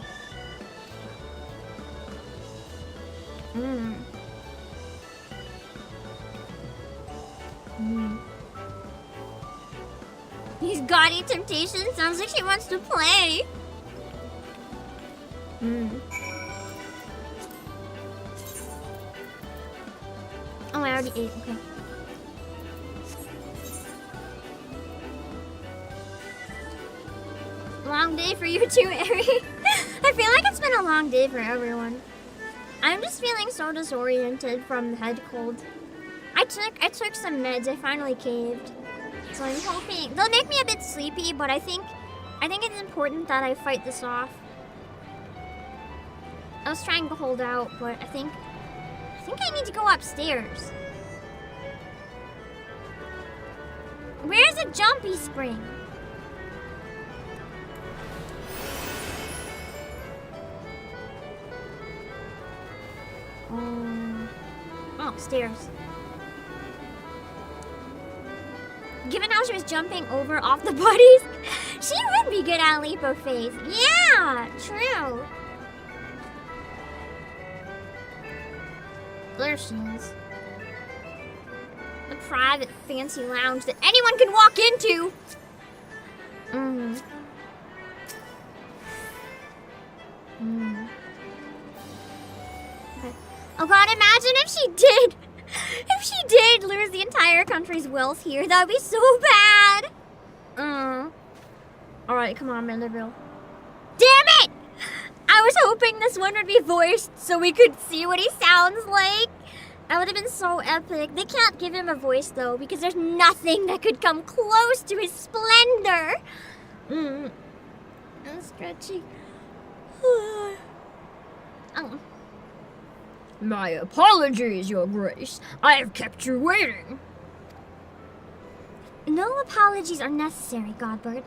He's gaudy temptation. Sounds like she wants to play. already 8, okay. Long day for you too, Ari. I feel like it's been a long day for everyone. I'm just feeling so disoriented from head cold. I took some meds. I finally caved. So I'm hoping they'll make me a bit sleepy, but I think it's important that I fight this off. I was trying to hold out, but I think I need to go upstairs. Where's a jumpy spring? Oh, stairs. Given how she was jumping over off the buddies, she would be good at leap of faith. Yeah, true. There she is. The private fancy lounge that anyone can walk into. Okay. Oh god, imagine if she did lose the entire country's wealth here. That would be so bad. Alright, come on, Manderville. Damn it! I was hoping this one would be voiced so we could see what he sounds like. That would have been so epic. They can't give him a voice though, because there's nothing that could come close to his splendor. I'm stretchy. My apologies, Your Grace. I have kept you waiting. No apologies are necessary, Godbird.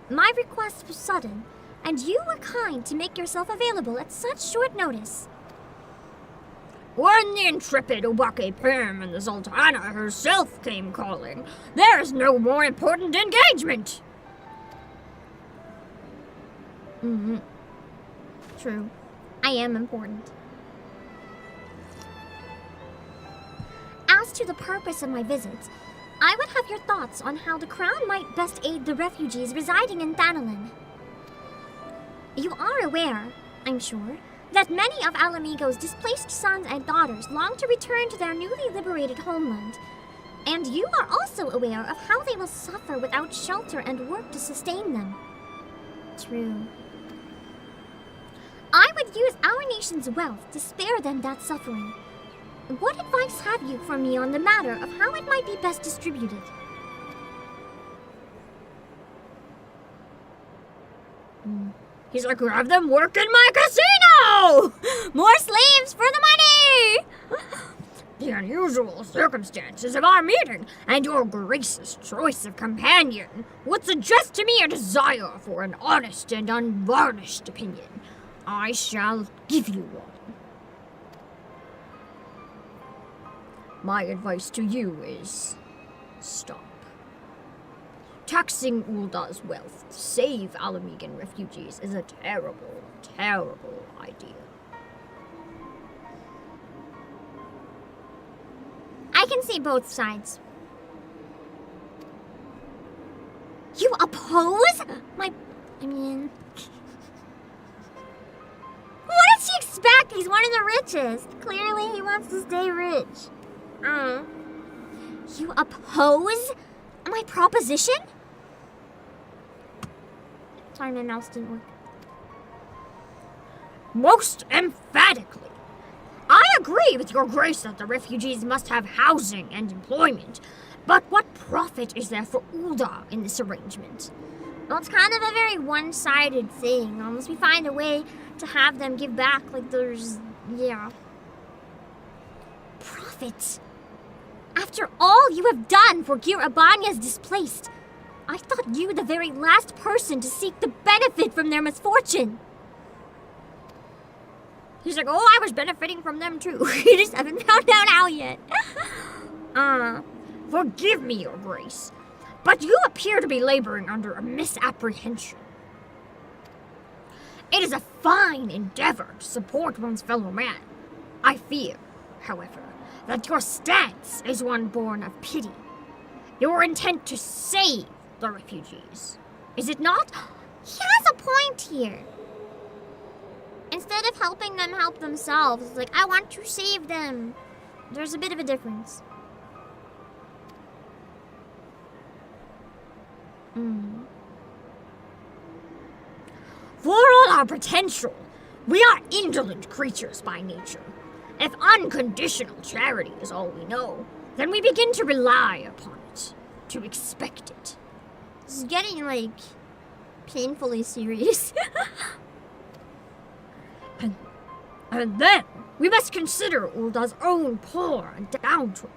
My request was sudden, and you were kind to make yourself available at such short notice. When the intrepid Obake Pym and the Sultana herself came calling, there is no more important engagement. True. I am important. As to the purpose of my visit, I would have your thoughts on how the Crown might best aid the refugees residing in Thanalan. You are aware, I'm sure, that many of Alamigo's displaced sons and daughters long to return to their newly liberated homeland. And you are also aware of how they will suffer without shelter and work to sustain them. True. I would use our nation's wealth to spare them that suffering. What advice have you for me on the matter of how it might be best distributed? He's like, have them work in my casino! More slaves for the money! The unusual circumstances of our meeting and your grace's choice of companion would suggest to me a desire for an honest and unvarnished opinion. I shall give you one. My advice to you is stop. Taxing Ulda's wealth to save Alamigan refugees is a terrible, terrible idea. I can see both sides. You oppose my... What does he expect? He's one of the richest. Clearly he wants to stay rich. You oppose my proposition? Sorry, my mouse didn't work. Most emphatically, I agree with your grace that the refugees must have housing and employment, but what profit is there for Ulda in this arrangement? Well, it's kind of a very one-sided thing, unless we find a way to have them give back, like there's... yeah. Profit? After all you have done for Gir Abanya's displaced, I thought you the very last person to seek the benefit from their misfortune. He's like, oh, I was benefiting from them too. You just haven't found out how yet. Forgive me, your grace, but you appear to be laboring under a misapprehension. It is a fine endeavor to support one's fellow man. I fear, however, that your stance is one born of pity. Your intent to save the refugees, is it not? He has a point here. Instead of helping them help themselves, it's like, I want to save them. There's a bit of a difference. For all our potential, we are indolent creatures by nature. If unconditional charity is all we know, then we begin to rely upon it, to expect it. This is getting, like, painfully serious. And then, we must consider Ulda's own poor and downtrodden.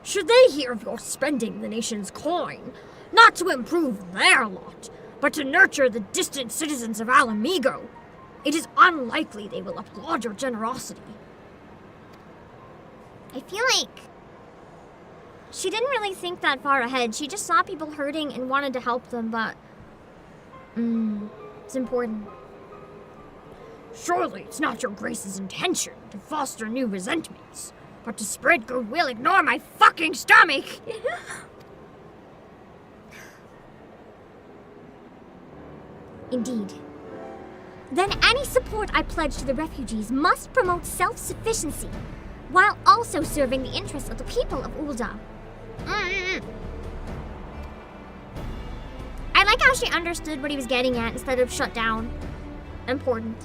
Should they hear of your spending the nation's coin, not to improve their lot, but to nurture the distant citizens of Alamigo, it is unlikely they will applaud your generosity. I feel like she didn't really think that far ahead. She just saw people hurting and wanted to help them, but it's important. Surely it's not your grace's intention to foster new resentments, but to spread goodwill. Ignore my fucking stomach! Indeed. Then any support I pledge to the refugees must promote self-sufficiency, while also serving the interests of the people of Ulda. I like how she understood what he was getting at instead of shut down. Important.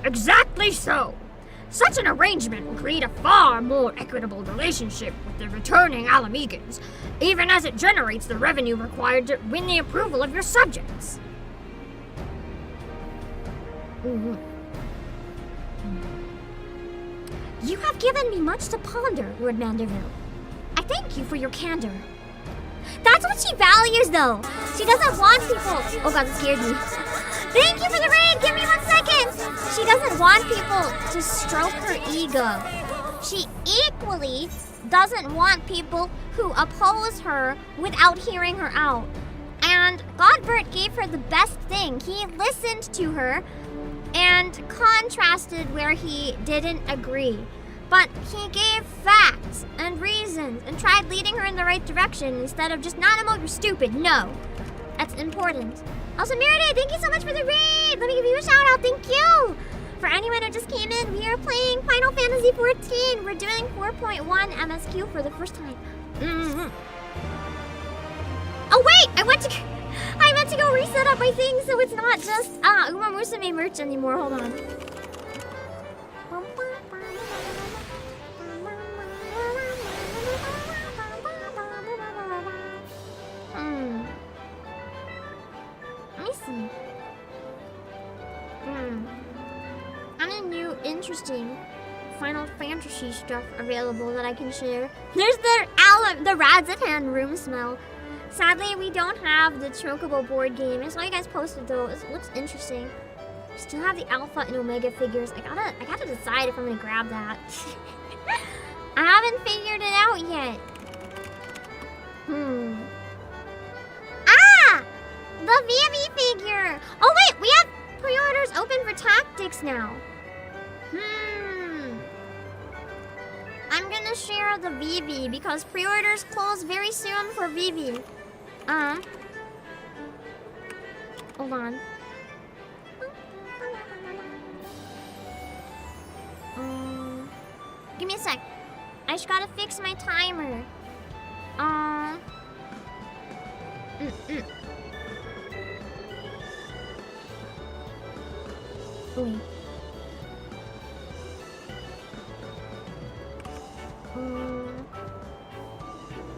Exactly so! Such an arrangement will create a far more equitable relationship with the returning Alamegans, even as it generates the revenue required to win the approval of your subjects. You have given me much to ponder, Lord Manderville. I thank you for your candor. That's what she values, though. She doesn't want people... Oh god, that scared me. Thank you for the raid! Give me 1 second! She doesn't want people to stroke her ego. She equally doesn't want people who oppose her without hearing her out. And Godbert gave her the best thing. He listened to her and contrasted where he didn't agree. But he gave facts and reasons and tried leading her in the right direction instead of just not emote, you're stupid. No. That's important. Also, Mirade, thank you so much for the raid. Let me give you a shout out. Thank you. For anyone who just came in, we are playing Final Fantasy XIV. We're doing 4.1 MSQ for the first time. Oh wait, I meant to go reset up my thing so it's not just Uma Musume merch anymore. Hold on. Let me see. Any new interesting Final Fantasy stuff available that I can share? There's the Radzatan room smell. Sadly, we don't have the Chocobo board game. I saw you guys posted those. It looks interesting. We still have the Alpha and Omega figures. I gotta decide if I'm gonna grab that. I haven't figured it out yet. Ah! The Vivi figure! Oh wait, we have pre-orders open for Tactics now. I'm gonna share the Vivi because pre-orders close very soon for Vivi. Hold on. Give me a sec. I just gotta fix my timer. Wait.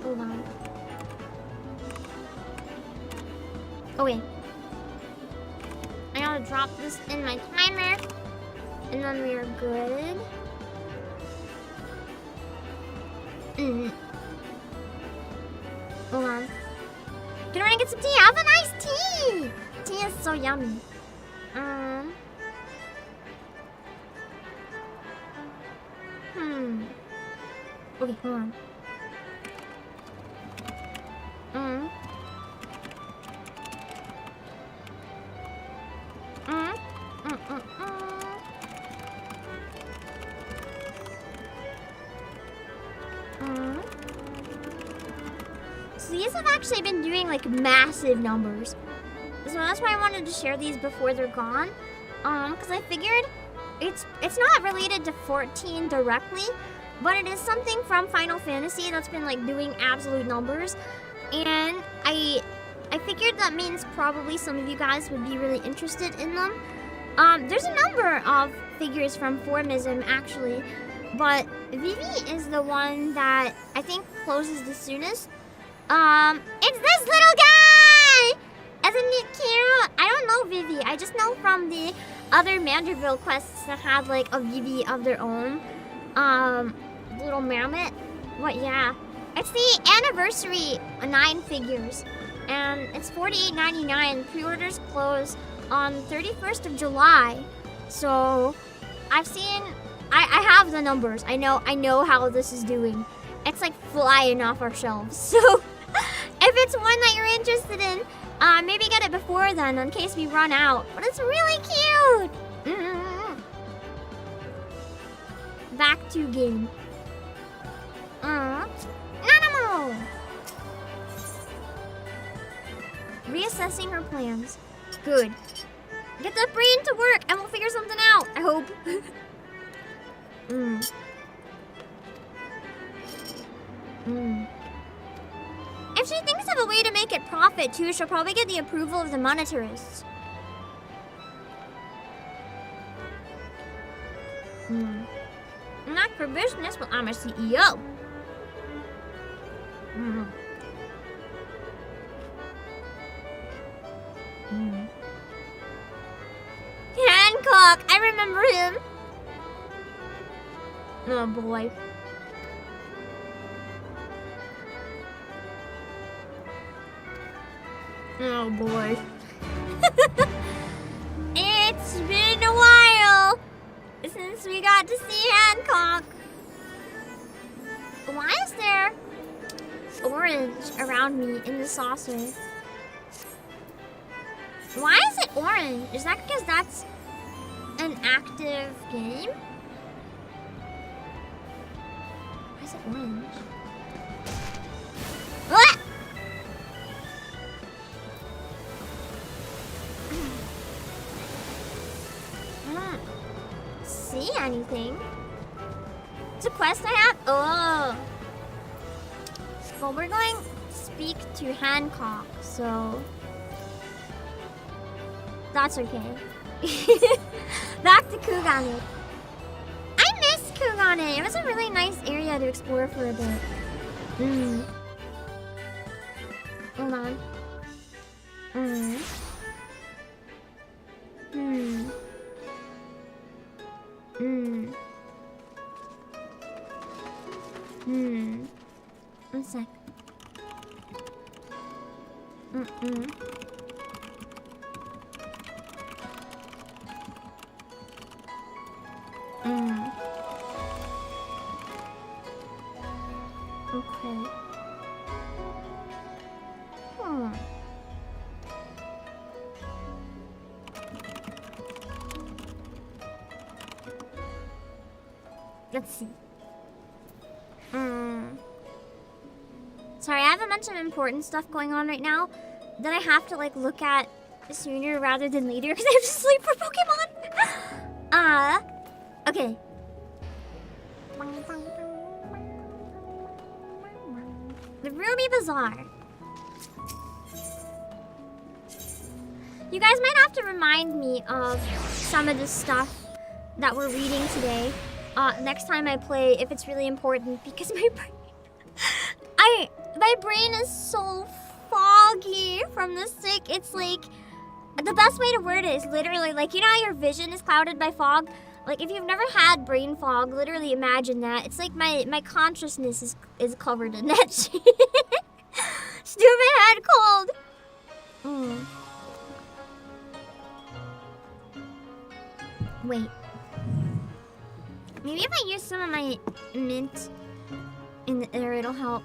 Hold on. Oh wait. I gotta drop this in my timer, and then we are good. Hold on. Can I get some tea? Have a nice tea! Tea is so yummy. Okay, hold on. So these have actually been doing like massive numbers. So that's why I wanted to share these before they're gone. Because I figured it's not related to 14 directly, but it is something from Final Fantasy that's been like doing absolute numbers. And I I figured that means probably some of you guys would be really interested in them. There's a number of figures from Formism, actually, but Vivi is the one that I think closes the soonest. It's this little guy! Isn't it cute? I don't know Vivi. I just know from the other Manderville quests that had like a Vivi of their own. Little mammoth. What? Yeah. It's the anniversary 9 figures, and it's $48.99. Pre-orders close on 31st of July. So I've seen. I have the numbers. I know how this is doing. It's like flying off our shelves. So if it's one that you're interested in, maybe get it before then in case we run out. But it's really cute. Back to game. Nanamo! Reassessing her plans. Good. Get that brain to work and we'll figure something out, I hope. If she thinks of a way to make it profit too, she'll probably get the approval of the monetarists. I'm not for business, but I'm a CEO. Hancock! I remember him. Oh boy. Oh boy. It's been a while since we got to see Hancock. Why is there orange around me in the saucer? Why is it orange? Is that because that's an active game? Why is it orange? What? I don't see anything. It's a quest I have? Oh. Well, we're going to speak to Hancock, so that's okay. Back to Kugane. I miss Kugane. It was a really nice area to explore for a bit. Hold on. One sec. Okay. Let's see. Sorry, I have a bunch of important stuff going on right now that I have to like look at sooner rather than later because I have to sleep for Pokemon. Okay. The Ruby Bazaar. You guys might have to remind me of some of the stuff that we're reading today next time I play if it's really important because my brain is so foggy from the sick. It's like the best way to word it is literally like, you know how your vision is clouded by fog? Like if you've never had brain fog, literally imagine that. It's like my consciousness is covered in that shit. Stupid head cold. Wait. Maybe if I use some of my mint in the air, it'll help.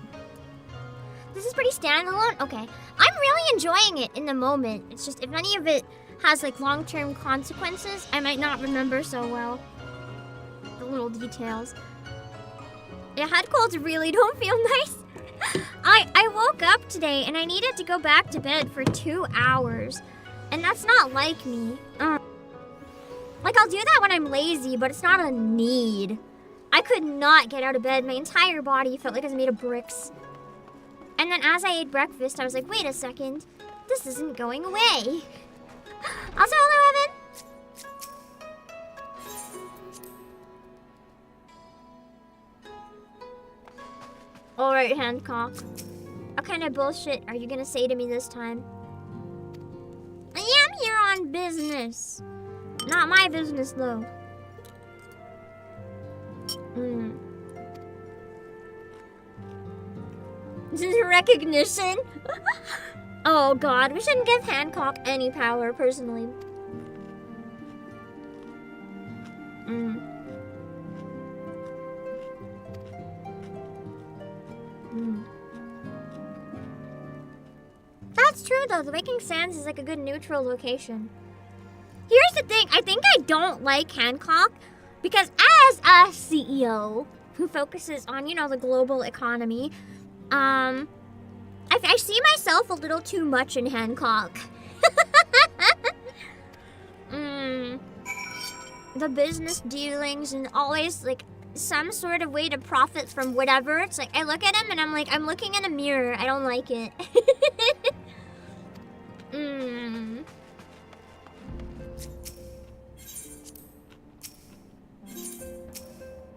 This is pretty standalone? Okay. I'm really enjoying it in the moment. It's just if any of it has like long-term consequences, I might not remember so well the little details. Yeah, head colds really don't feel nice. I woke up today and I needed to go back to bed for 2 hours. And that's not like me. Like I'll do that when I'm lazy, but it's not a need. I could not get out of bed. My entire body felt like it was made of bricks. And then as I ate breakfast, I was like, wait a second. This isn't going away. Also, hello, Evan. Alright, Hancock. What kind of bullshit are you gonna say to me this time? I am here on business. Not my business, though. This is recognition. Oh god, we shouldn't give Hancock any power, personally. That's true, though. The Waking Sands is like a good neutral location. Here's the thing. I think I don't like Hancock because as a CEO who focuses on, you know, the global economy, I see myself a little too much in Hancock. The business dealings and always, like, some sort of way to profit from whatever. It's like, I look at him and I'm like, I'm looking in a mirror. I don't like it.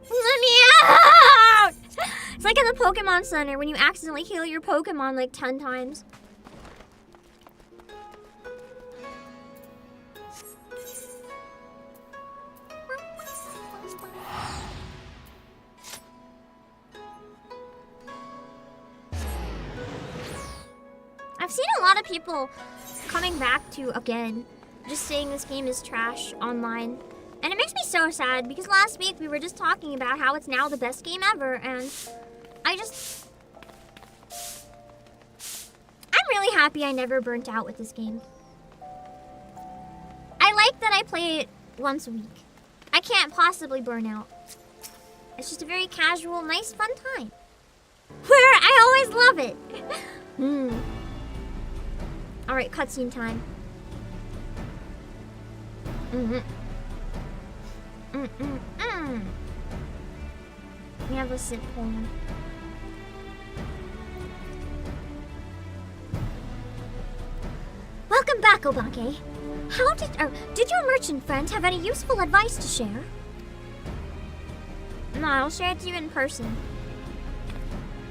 Let me out! It's like in the Pokemon Center when you accidentally heal your Pokemon like 10 times. I've seen a lot of people coming back to, again, just saying this game is trash online. And it makes me so sad because last week we were just talking about how it's now the best game ever, and I'm really happy I never burnt out with this game. I like that I play it once a week. I can't possibly burn out. It's just a very casual, nice, fun time. Where I always love it. Alright, cutscene time. We have a sit point. Welcome back, Obake. Did your merchant friend have any useful advice to share? No, I'll share it to you in person.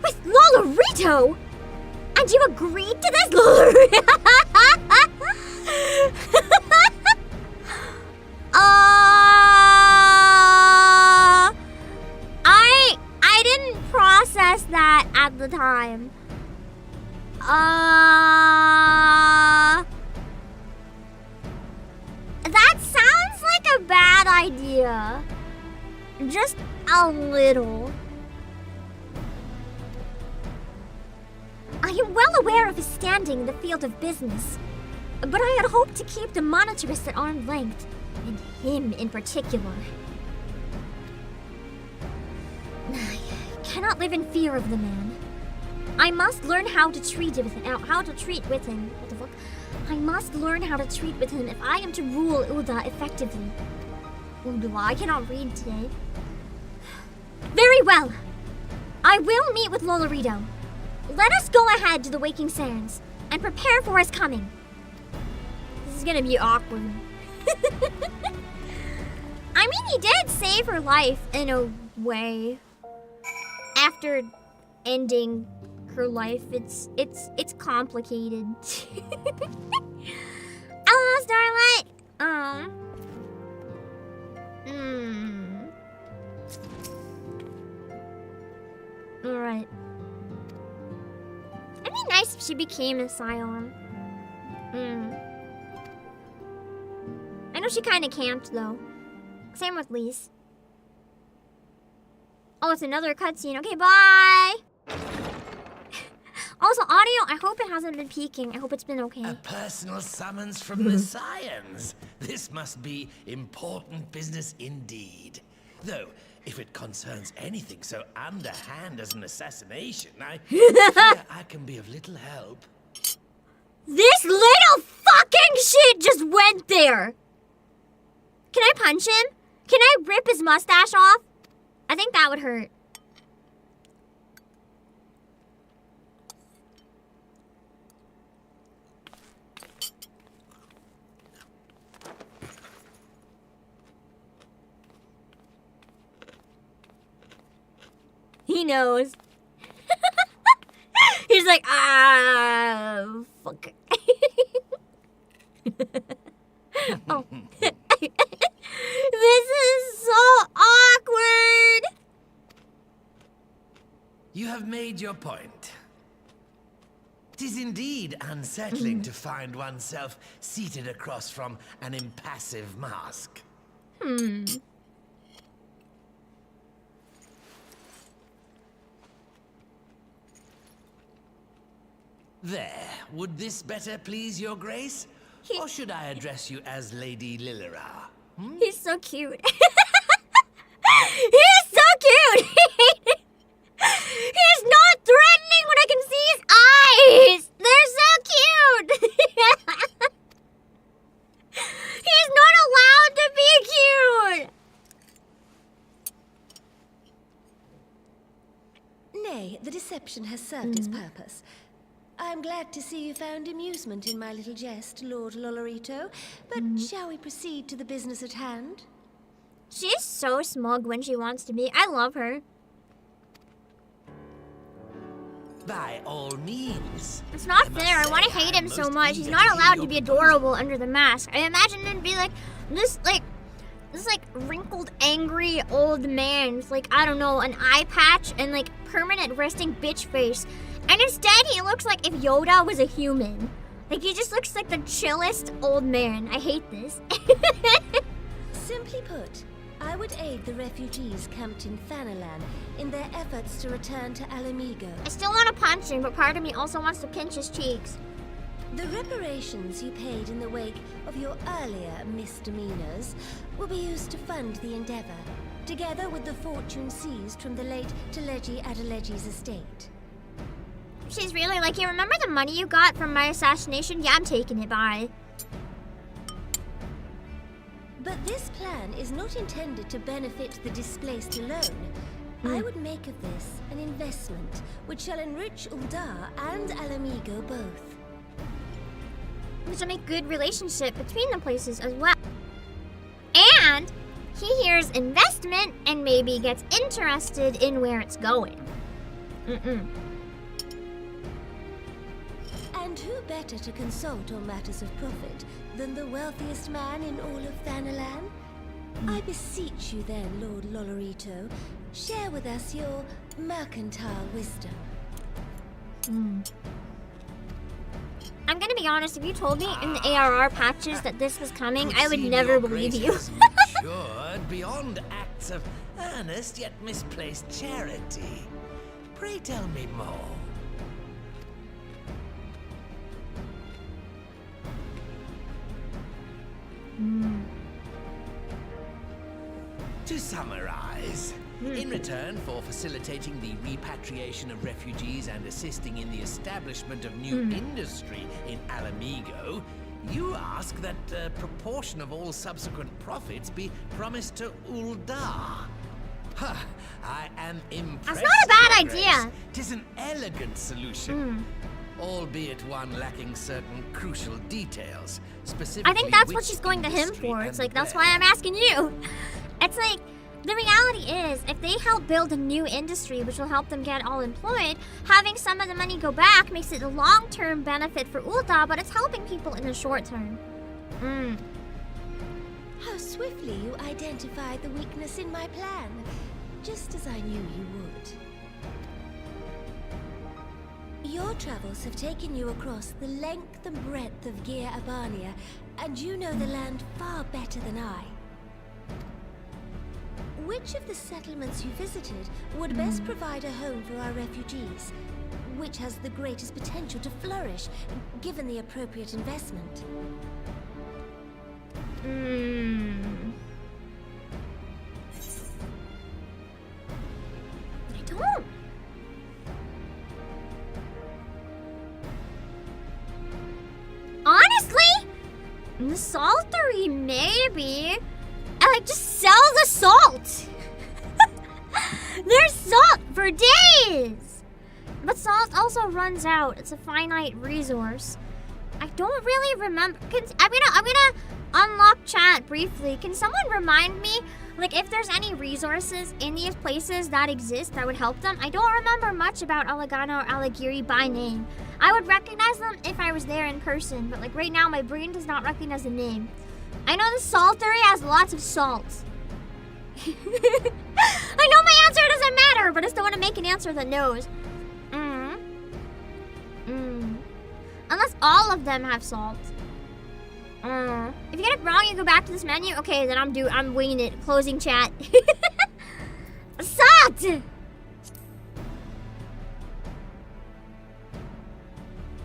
With Lolorito? And you agreed to this? I didn't process that at the time. That sounds like a bad idea. Just a little. I am well aware of his standing in the field of business, but I had hoped to keep the monetarist at arm's length, and him in particular. I cannot live in fear of the man. I must learn how to treat with him. What the fuck? I must learn how to treat with him if I am to rule Ul'dah effectively. Ul'dah, I cannot read today. Very well. I will meet with Lolorito. Let us go ahead to the Waking Sands and prepare for his coming. This is gonna be awkward. I mean, he did save her life in a way. After ending her life, it's complicated. Hello, Starlight. All right. It'd be nice if she became a Scion. I know she kind of camped, though. Same with Lise. Oh, it's another cutscene. Okay, bye! Also, audio, I hope it hasn't been peaking. I hope it's been okay. A personal summons from the Scions. This must be important business indeed. Though, if it concerns anything so underhand as an assassination, I fear I can be of little help. This little fucking shit just went there! Can I punch him? Can I rip his mustache off? I think that would hurt. knows. He's like, fuck. Oh. This is so awkward. You have made your point. It is indeed unsettling to find oneself seated across from an impassive mask. There, would this better please your grace? Or should I address you as Lady Lilira? He's so cute. He's so cute. He's not threatening when I can see his eyes. They're so cute. He's not allowed to be cute. Nay, the deception has served its purpose. I'm glad to see you found amusement in my little jest, Lord Lolorito. But shall we proceed to the business at hand? She's so smug when she wants to be. I love her. By all means. It's not fair. I want to hate him so much. He's not allowed to be adorable under the mask. I imagine him to be like this wrinkled, angry old man with like, I don't know, an eye patch and like permanent resting bitch face. And instead, he looks like if Yoda was a human. Like, he just looks like the chillest old man. I hate this. Simply put, I would aid the refugees camped in Thanalan in their efforts to return to Alamigo. I still want to punch him, but part of me also wants to pinch his cheeks. The reparations you paid in the wake of your earlier misdemeanors will be used to fund the endeavor, together with the fortune seized from the late Teleji Adeleji's estate. She's really like, you remember the money you got from my assassination? Yeah, I'm taking it, bye. But this plan is not intended to benefit the displaced alone. I would make of this an investment which shall enrich Uldar and Alamigo both. Which will make good relationship between the places as well. And he hears investment and maybe gets interested in where it's going. And who better to consult on matters of profit than the wealthiest man in all of Thanalan? I beseech you then, Lord Lolorito, share with us your mercantile wisdom. I'm gonna be honest, if you told me in the ARR patches that this was coming, I would never believe you. Matured beyond acts of earnest yet misplaced charity. Pray tell me more. To summarize, in return for facilitating the repatriation of refugees and assisting in the establishment of new industry in Alamigo, you ask that a proportion of all subsequent profits be promised to Uldar. Huh, I am impressed. That's not a bad Your Grace. idea. 'Tis an elegant solution. Albeit one lacking certain crucial details, specifically. I think that's what which she's going to him industry for. and It's like, that's where. why I'm asking you. It's like, the reality is, if they help build a new industry which will help them get all employed, having some of the money go back makes it a long-term benefit for Ulta, but it's helping people in the short term. How swiftly you identified the weakness in my plan, just as I knew you would. Your travels have taken you across the length and breadth of Gir Abania, and you know the land far better than I. Which of the settlements you visited would best provide a home for our refugees? Which has the greatest potential to flourish, given the appropriate investment? I don't. Honestly, the saltery maybe. I like just sell the salt. There's salt for days. But salt also runs out. It's a finite resource. I don't really remember. I'm gonna unlock chat briefly. Can someone remind me, like, if there's any resources in these places that exist that would help them? I don't remember much about Alagana or Alagiri by name. I would recognize them if I was there in person, but like right now my brain does not recognize the name. I know the saltery has lots of salt. I know my answer doesn't matter, but I still want to make an answer that knows. Unless all of them have salt. If you get it wrong, you go back to this menu. Okay, then I'm winging it. Closing chat. Salt!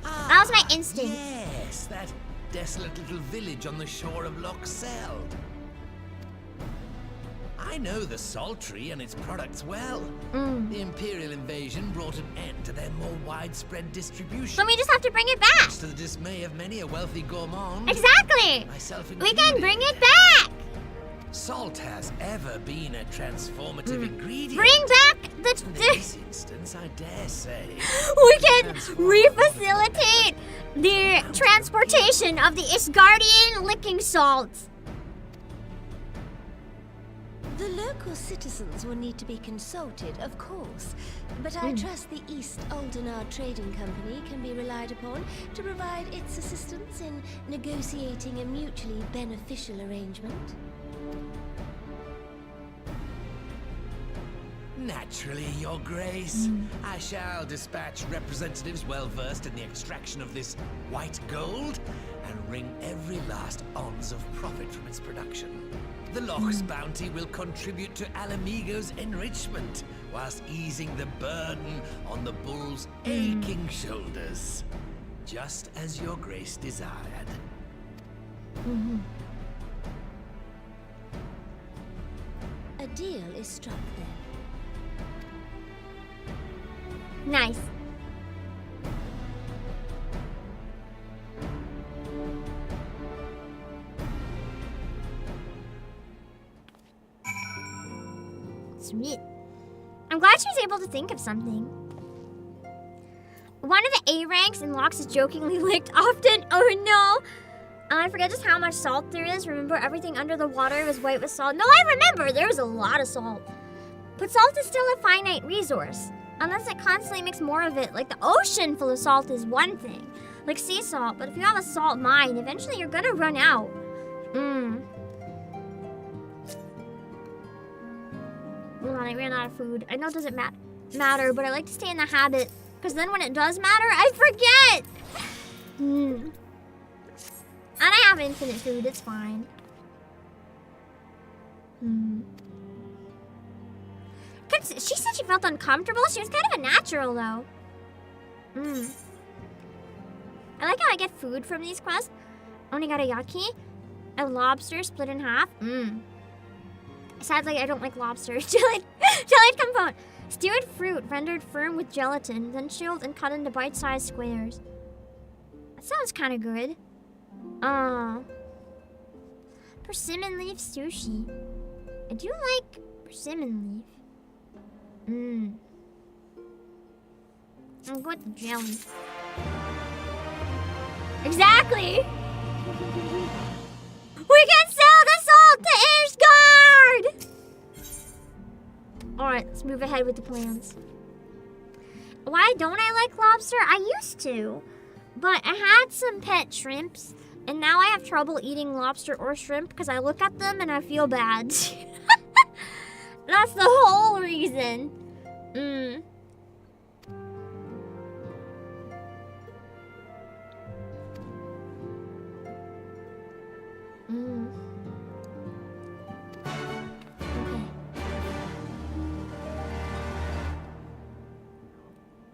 That was my instinct. Yes, that desolate little village on the shore of Loch Seld. I know the Saltery and its products well. The Imperial invasion brought an end to their more widespread distribution. So we just have to bring it back. To the dismay of many a wealthy gourmand. Exactly. Myself we included. can bring it back. Salt has ever been a transformative ingredient. Bring back the... In this instance, I dare say... We can refacilitate the transportation of the Isgardian licking salts. The local citizens will need to be consulted, of course, but I trust the East Aldenar Trading Company can be relied upon to provide its assistance in negotiating a mutually beneficial arrangement. Naturally, Your Grace. I shall dispatch representatives well versed in the extraction of this white gold and wring every last ounce of profit from its production. The Loch's bounty will contribute to Alamigo's enrichment, whilst easing the burden on the bull's aching shoulders. Just as Your Grace desired. A deal is struck then. Nice. Sweet. I'm glad she was able to think of something. One of the A ranks in Locks is jokingly licked often. Oh no! I forget just how much salt there is. Remember, everything under the water was white with salt. No, I remember! There was a lot of salt. But salt is still a finite resource. Unless it constantly makes more of it. Like the ocean full of salt is one thing. Like sea salt. But if you have a salt mine, eventually you're gonna run out. Hold on, I ran out of food. I know it doesn't matter, but I like to stay in the habit. Because then when it does matter, I forget! And I have infinite food, it's fine. She said she felt uncomfortable. She was kind of a natural, though. I like how I get food from these quests. Onigarayaki. A lobster split in half. Sadly, I don't like lobster. Jellied compound. Stewed fruit rendered firm with gelatin, then chilled and cut into bite-sized squares. That sounds kind of good. Persimmon leaf sushi. I do like persimmon leaf. I'll go with the jelly. Exactly! We can sell the salt to Ishgard! Alright, let's move ahead with the plans. Why don't I like lobster? I used to. But I had some pet shrimps, and now I have trouble eating lobster or shrimp because I look at them and I feel bad. That's the whole reason. Okay.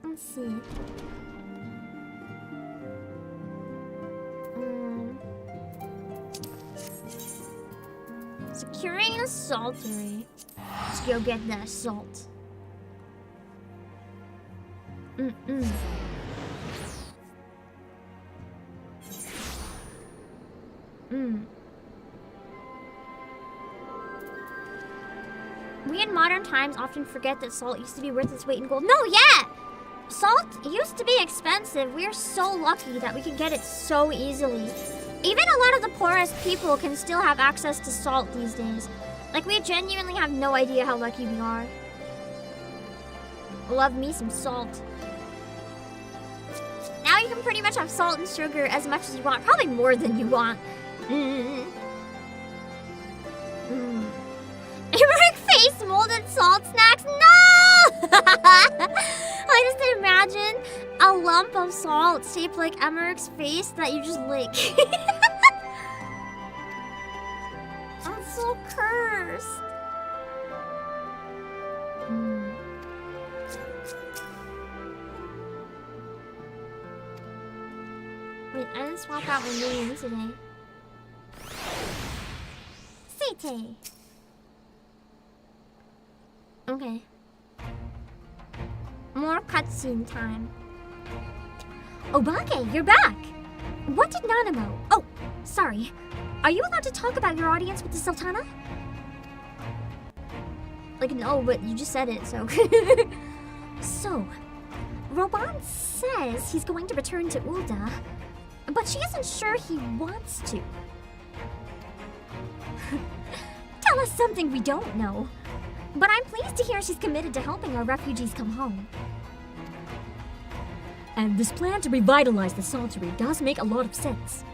Let's see. Securing the saltery. Let's go get that salt. We in modern times often forget that salt used to be worth its weight in gold. No, yeah! Salt used to be expensive. We're so lucky that we can get it so easily. Even a lot of the poorest people can still have access to salt these days. Like, we genuinely have no idea how lucky we are. Love me some salt. Now you can pretty much have salt and sugar as much as you want. Probably more than you want. Emmerich face molded salt snacks? No! I just imagine a lump of salt shaped like Emmerich's face that you just lick. I'm so cursed. Wait, I didn't swap out my name today. Sete. Okay. More cutscene time. Obake, you're back! What did Nanamo? Oh, sorry. Are you allowed to talk about your audience with the Sultana? Like, no, but you just said it, so. So, Roban says he's going to return to Ul'dah, but she isn't sure he wants to. Tell us something we don't know. But I'm pleased to hear she's committed to helping our refugees come home. And this plan to revitalize the Saltery does make a lot of sense.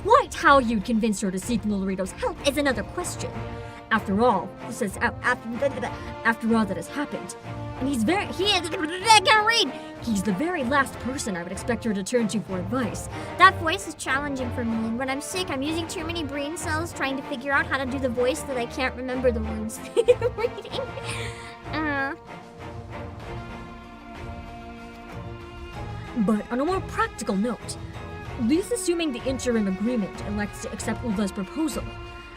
Quite how you'd convince her to seek Lolorito's help is another question. After all, after all that has happened, and he's the very last person I would expect her to turn to for advice. That voice is challenging for me, and when I'm sick, I'm using too many brain cells trying to figure out how to do the voice that I can't remember the words reading. But on a more practical note, at least assuming the interim agreement elects to accept Ul'dah's proposal,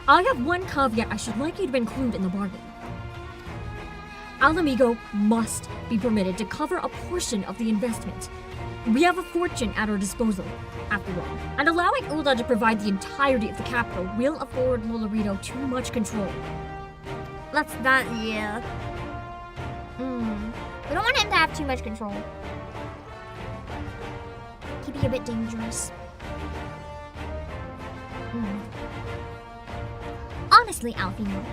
I have one caveat I should like you to include in the bargain. Alamigo must be permitted to cover a portion of the investment. We have a fortune at our disposal, after all, and allowing Ul'dah to provide the entirety of the capital will afford Lolorito too much control. Yeah. We don't want him to have too much control. He'd be a bit dangerous. Honestly, Alfino,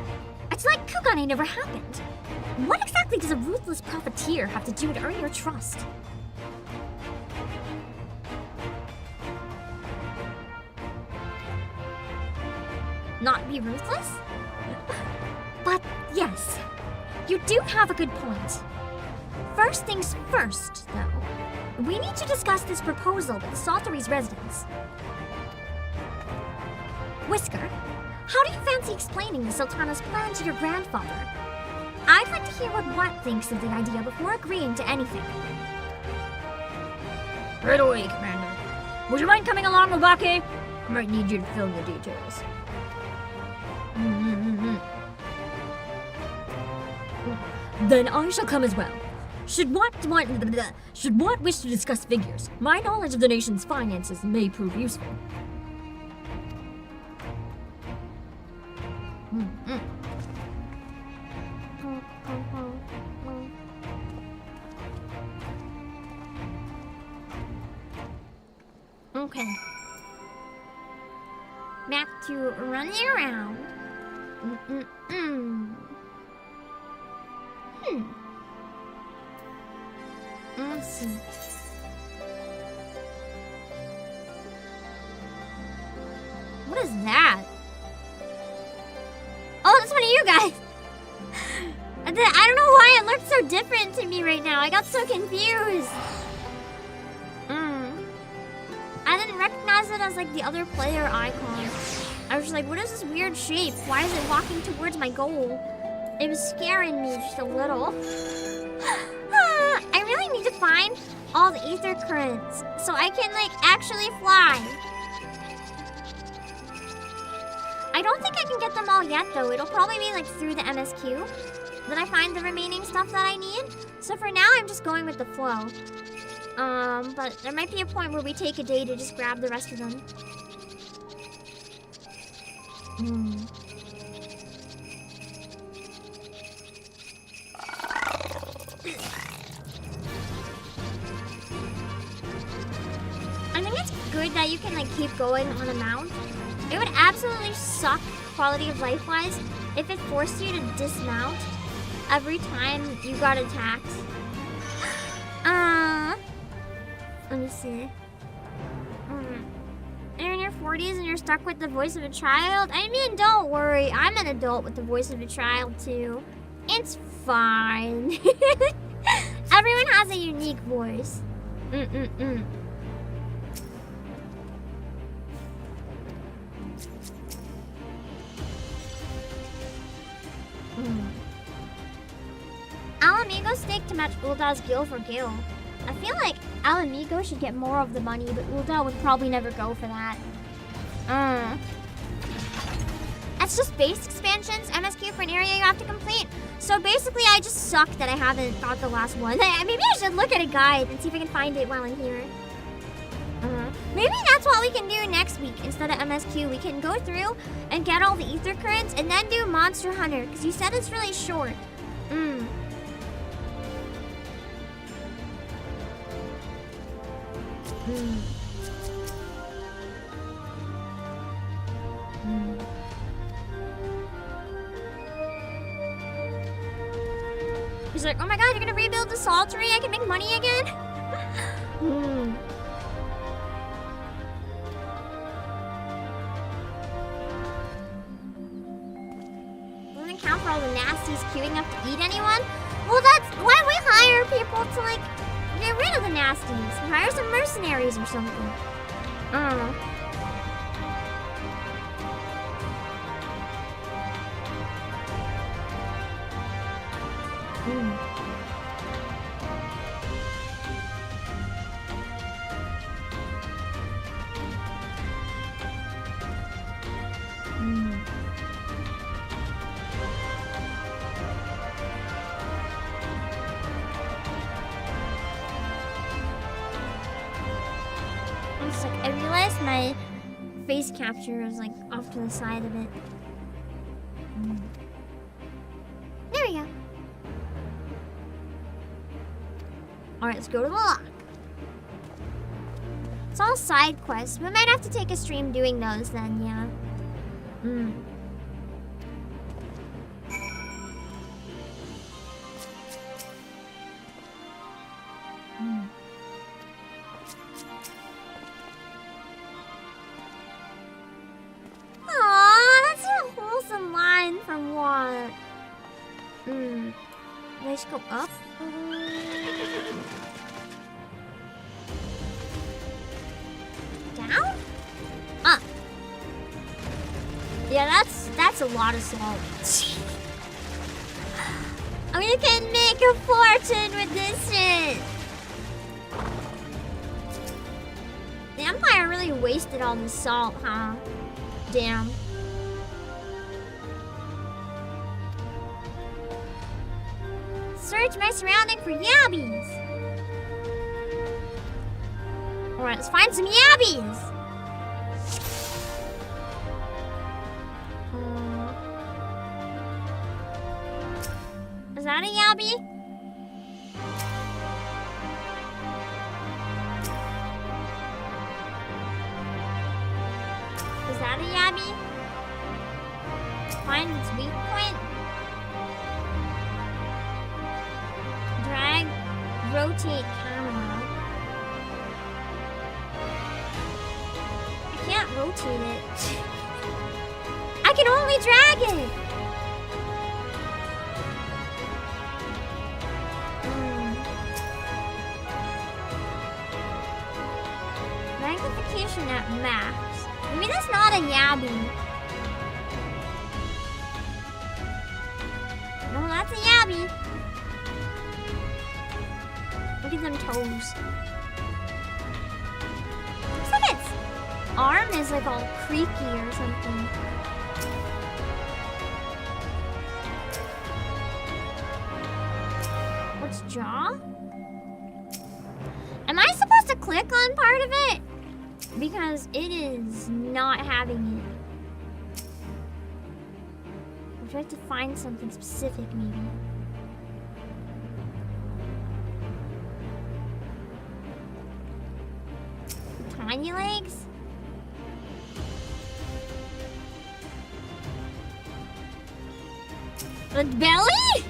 it's like Kugane never happened. What exactly does a ruthless profiteer have to do to earn your trust? Not be ruthless? But yes, you do have a good point. First things first, though. We need to discuss this proposal with the Saltery's residents. Whisker, how do you fancy explaining the Sultana's plan to your grandfather? I'd like to hear what Watt thinks of the idea before agreeing to anything. Right away, Commander. Would you mind coming along, Obake? I might need you to fill in the details. Then I shall come as well. Should Watt wish to discuss figures, my knowledge of the nation's finances may prove useful. Okay. Back to running around. Let's see. What is that? Oh, that's one of you guys. I don't know why it looked so different to me right now. I got so confused. I didn't recognize it as like the other player icon. I was just like, what is this weird shape? Why is it walking towards my goal? It was scaring me just a little. I really need to find all the ether currents so I can like actually fly. I don't think I can get them all yet though. It'll probably be like through the MSQ that I find the remaining stuff that I need. So for now, I'm just going with the flow. But there might be a point where we take a day to just grab the rest of them. you can like keep going on a mount. It would absolutely suck quality of life wise if it forced you to dismount every time you got attacked. Let me see. You're in your 40s and you're stuck with the voice of a child? I mean, don't worry. I'm an adult with the voice of a child, too. It's fine. Everyone has a unique voice. Alamigo stake to match Ulda's gil for gil. I feel like Alamigo should get more of the money, but Ulda would probably never go for that. It's just base expansions, MSQ for an area you have to complete. So basically, I just suck that I haven't got the last one. Maybe I should look at a guide and see if I can find it while I'm here. Maybe that's what we can do next week instead of MSQ. We can go through and get all the ether currents and then do Monster Hunter, because you said it's really short. He's like, oh my god, you're gonna rebuild the Saltery? I can make money again? Doesn't account for all the nasties queuing up to eat anyone? Well, that's why we hire people to, like, get rid of the nasties. Hire some mercenaries or something. I don't know. I realized my face capture is like off to the side of it. There we go. Alright, let's go to the lock. It's all side quests. We might have to take a stream doing those then, yeah. Aww, that's a wholesome line from what? Did I just go up? Down? Up. Yeah, that's a lot of salt. We can make a fortune with this shit. The Empire really wasted all the salt, huh? Damn. Search my surrounding for yabbies. Alright, let's find some yabbies. Is that a yabby? Is that a yabby? Find its weak point. Drag, rotate camera. I can't rotate it. I can only drag it. Magnification at max. Maybe that's not a yabby. No, that's a yabby. Look at them toes. Looks like its arm is like all creaky or something. What's jaw? Am I supposed to click on part of it? Because it is not having it. I'll try to find something specific, maybe. Tiny legs? The belly?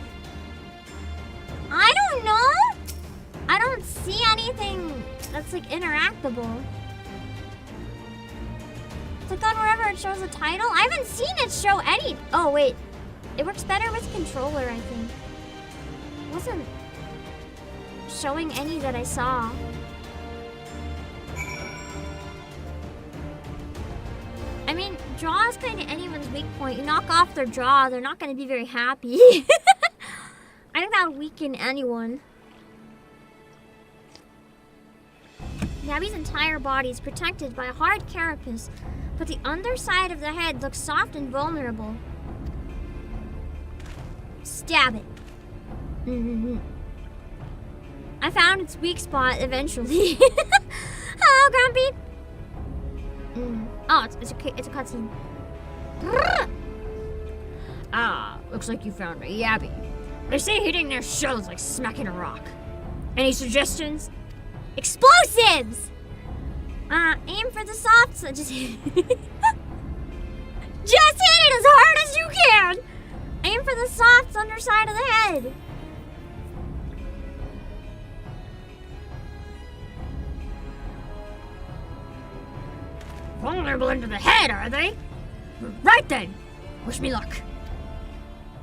I don't know. I don't see anything that's like interactable. Click on wherever it shows a title. I haven't seen it show any. Oh wait, it works better with controller, I think. It wasn't showing any that I saw. I mean, jaw is kind of anyone's weak point. You knock off their jaw, they're not going to be very happy. I think that would weaken anyone. Gabby's entire body is protected by a hard carapace, but the underside of the head looks soft and vulnerable. Stab it. I found its weak spot eventually. Hello, Grumpy. Oh, it's a cutscene. Ah, looks like you found a yabby. They say hitting their shell is like smacking a rock. Any suggestions? Explosives! Aim for the soft side. Just hit it. Just hit it as hard as you can! Aim for the soft underside of the head. Vulnerable into the head, are they? Right then. Wish me luck.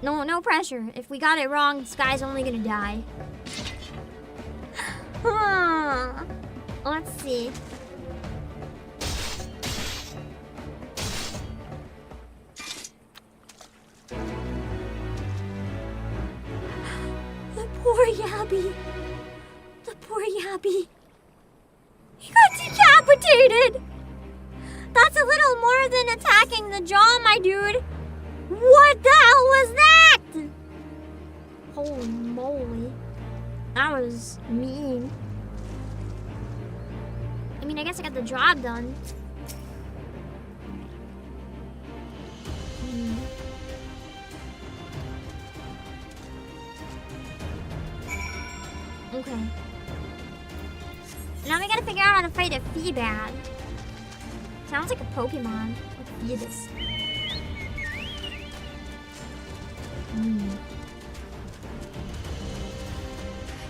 No pressure. If we got it wrong, this guy's only gonna die. Let's see. The poor Yabby. The poor Yabby. He got decapitated. That's a little more than attacking the jaw, my dude. What the hell was that? Holy moly. That was mean. I mean, I guess I got the job done. Okay. Now we gotta figure out how to fight a Feebad. Sounds like a Pokemon. Like Phoebus.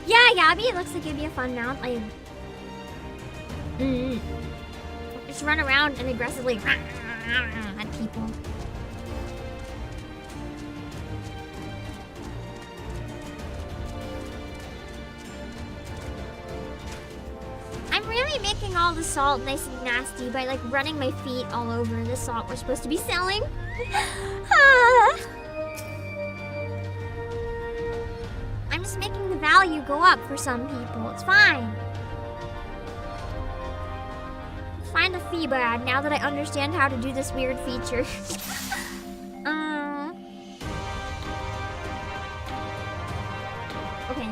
Yeah, Yabby, it looks like it'd be a fun mount. Like, just run around and aggressively at people. I'm really making all the salt nice and nasty by like running my feet all over the salt we're supposed to be selling. I'm just making the value go up for some people. It's fine. Find the Feebad now that I understand how to do this weird feature. Okay.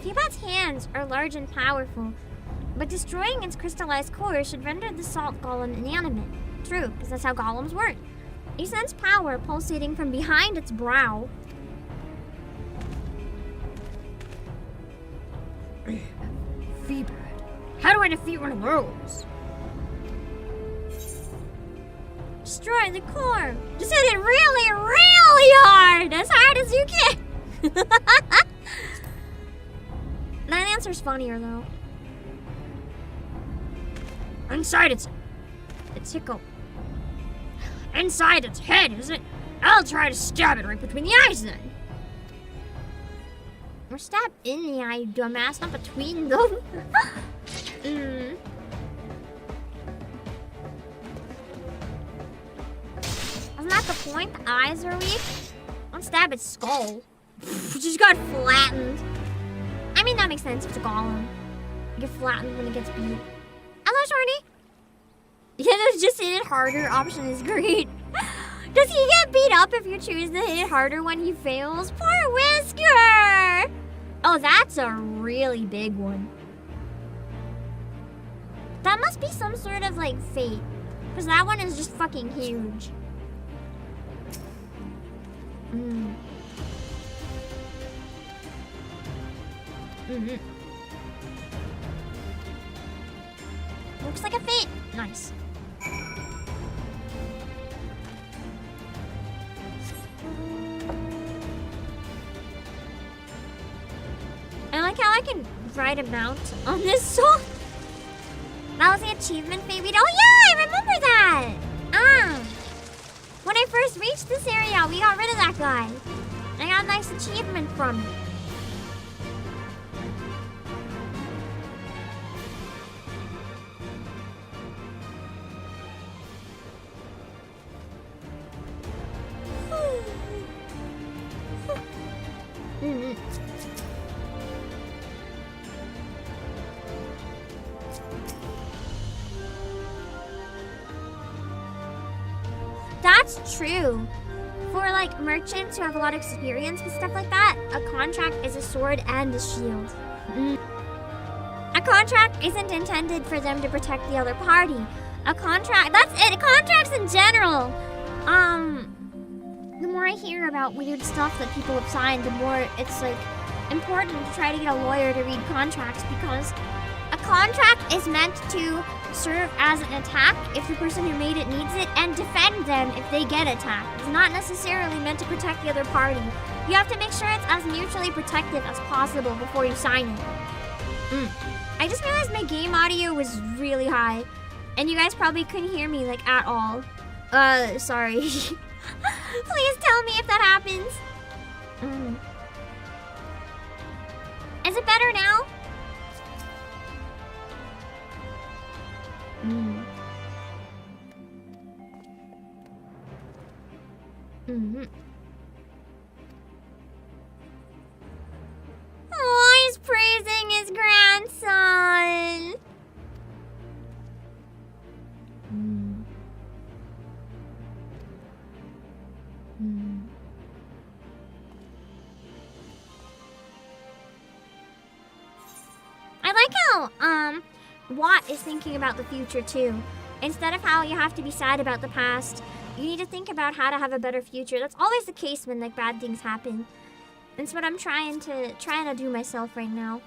Feebad's hands are large and powerful, but destroying its crystallized core should render the salt golem inanimate. True, because that's how golems work. You sense power pulsating from behind its brow. Feebad. How do I defeat one of those? Destroy the core. Just hit it really, really hard! As hard as you can! That answer's funnier, though. Inside its tickle. Inside its head, is it? I'll try to stab it right between the eyes then. Or stab in the eye, dumbass, not between them. Isn't that the point? The eyes are weak? Don't stab its skull. It just got flattened. I mean, that makes sense if it's a golem. You get flattened when it gets beat. Hello, Shorty. Yeah, there's just hit it harder option is great. Does he get beat up if you choose to hit it harder when he fails? Poor Whisker! Oh, that's a really big one. That must be some sort of like fate. Because that one is just fucking huge. Mm. Mm-hmm. Looks like a fate. Nice. I like how I can ride a mount on this song. That was the achievement fate. Oh yeah, I remember that. When I first reached this area, we got rid of that guy. I got a nice achievement from it. That's true. For like merchants who have a lot of experience with stuff like that, a contract is a sword and a shield. A contract isn't intended for them to protect the other party. A contract, that's it. Contracts in general. The more I hear about weird stuff that people have signed, the more it's like important to try to get a lawyer to read contracts, because a contract is meant to serve as an attack if the person who made it needs it, and defend them if they get attacked. It's not necessarily meant to protect the other party. You have to make sure it's as mutually protective as possible before you sign it. I just realized my game audio was really high, and you guys probably couldn't hear me like at all. Sorry. Please tell me if that happens. Is it better now? Oh, he's praising his grandson. I like how Watt is thinking about the future too. Instead of how you have to be sad about the past, you need to think about how to have a better future. That's always the case when like bad things happen. That's what I'm trying to do myself right now.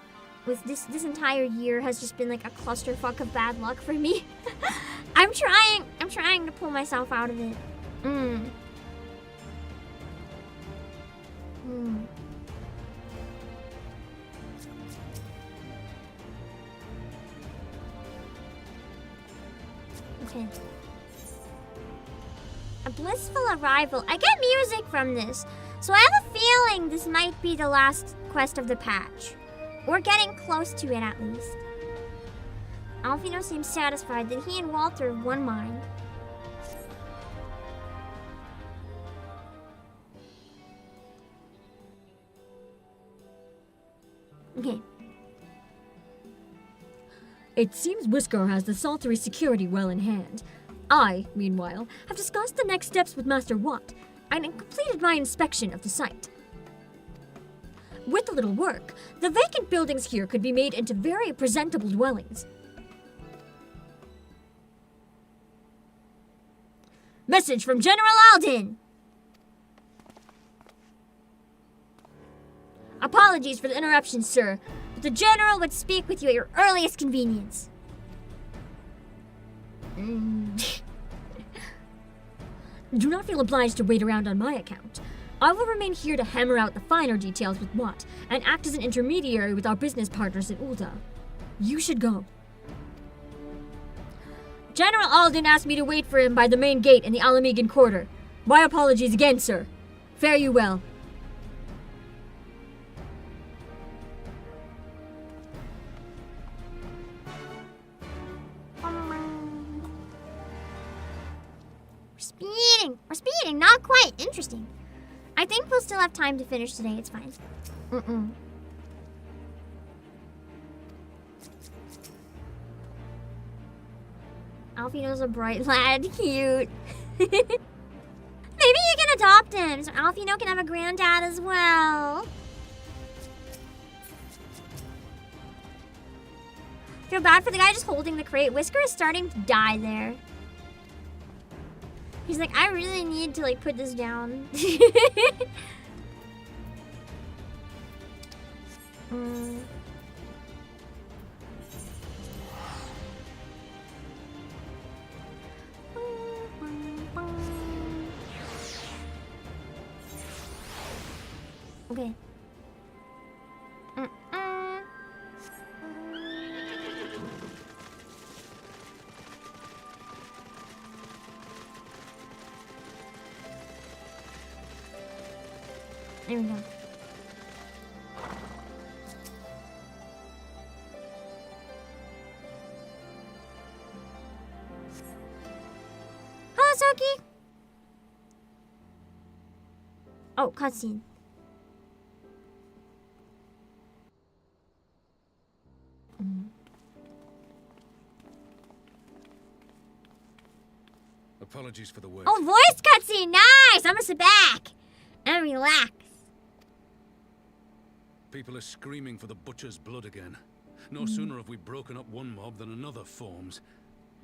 With this entire year has just been like a clusterfuck of bad luck for me. I'm trying to pull myself out of it. Okay. A blissful arrival. I get music from this, so I have a feeling this might be the last quest of the patch. We're getting close to it at least. Alfino seems satisfied that he and Walter have one mind. Okay. It seems Whisker has the Saltery security well in hand. I, meanwhile, have discussed the next steps with Master Watt and completed my inspection of the site. With a little work, the vacant buildings here could be made into very presentable dwellings. Message from General Alden! Apologies for the interruption, sir, but the General would speak with you at your earliest convenience. Do not feel obliged to wait around on my account. I will remain here to hammer out the finer details with Watt and act as an intermediary with our business partners in Ul'dah. You should go. General Alden asked me to wait for him by the main gate in the Alamegan Quarter. My apologies again, sir. Fare you well. We're speeding. Not quite. Interesting. I think we'll still have time to finish today. It's fine. Alfino's a bright lad. Cute. Maybe you can adopt him so Alfino can have a granddad as well. Feel bad for the guy just holding the crate. Whisker is starting to die there. He's like, I really need to like put this down. Okay. There we go. Hello, Soki. Oh, cutscene. Apologies for the wait. Oh, voice cutscene. Nice. I'm gonna sit back and relax. People are screaming for the butcher's blood again. No sooner have we broken up one mob than another forms.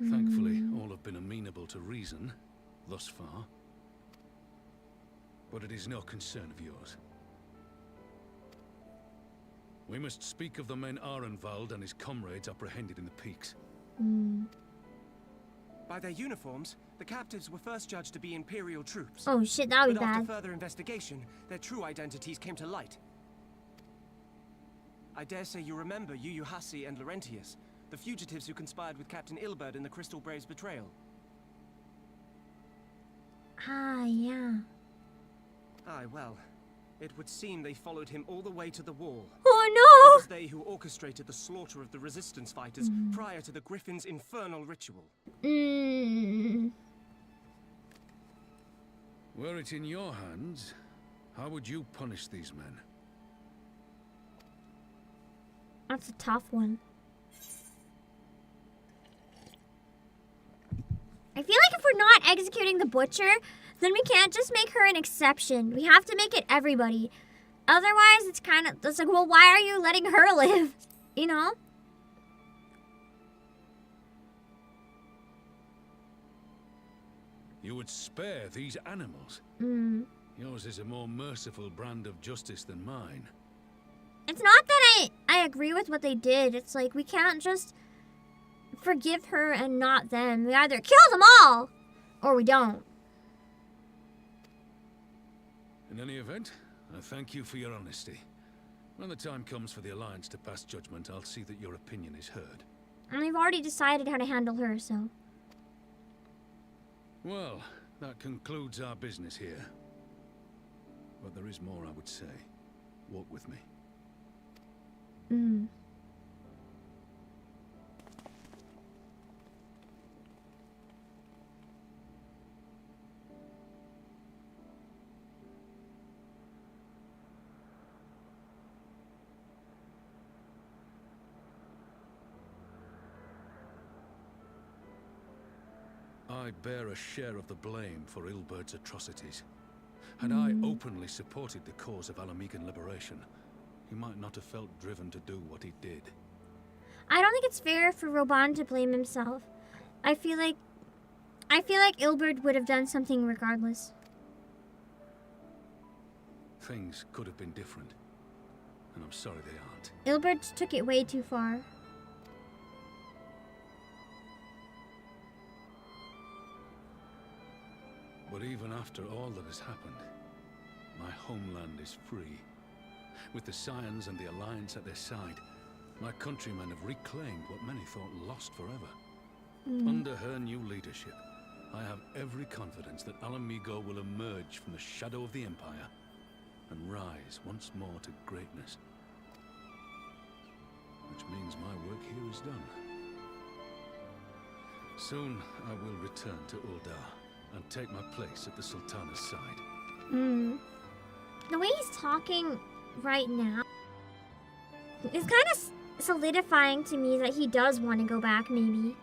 Thankfully, all have been amenable to reason, thus far. But it is no concern of yours. We must speak of the men Arenvald and his comrades apprehended in the peaks. By their uniforms, the captives were first judged to be Imperial troops. Oh shit, that would be But after bad. further investigation, their true identities came to light. I dare say you remember Yuyuhasi and Laurentius, the fugitives who conspired with Captain Ilberd in the Crystal Brave's betrayal. Ah, yeah. Aye, well, it would seem they followed him all the way to the wall. It Oh was they who orchestrated the slaughter of the resistance fighters prior to the Griffin's infernal ritual. no. Were it in your hands, how would you punish these men? That's a tough one. I feel like if we're not executing the butcher, then we can't just make her an exception. We have to make it everybody. Otherwise, it's like, well, why are you letting her live? You know? You would spare these animals. Yours is a more merciful brand of justice than mine. It's not that I agree with what they did. It's like, we can't just forgive her and not them. We either kill them all, or we don't. In any event, I thank you for your honesty. When the time comes for the Alliance to pass judgment, I'll see that your opinion is heard. And we've already decided how to handle her, so. Well, that concludes our business here. But there is more I would say. Walk with me. I bear a share of the blame for Ilberd's atrocities. Had I openly supported the cause of Alamigan liberation, he might not have felt driven to do what he did. I don't think it's fair for Roban to blame himself. I feel like Ilberd would have done something regardless. Things could have been different, and I'm sorry they aren't. Ilberd took it way too far. But even after all that has happened, my homeland is free. With the Scions and the Alliance at their side, my countrymen have reclaimed what many thought lost forever. Under her new leadership, I have every confidence that Alamigo will emerge from the shadow of the Empire and rise once more to greatness. Which means my work here is done. Soon I will return to Uldar and take my place at the Sultana's side. The way he's talking right now is kind of solidifying to me that he does want to go back, maybe.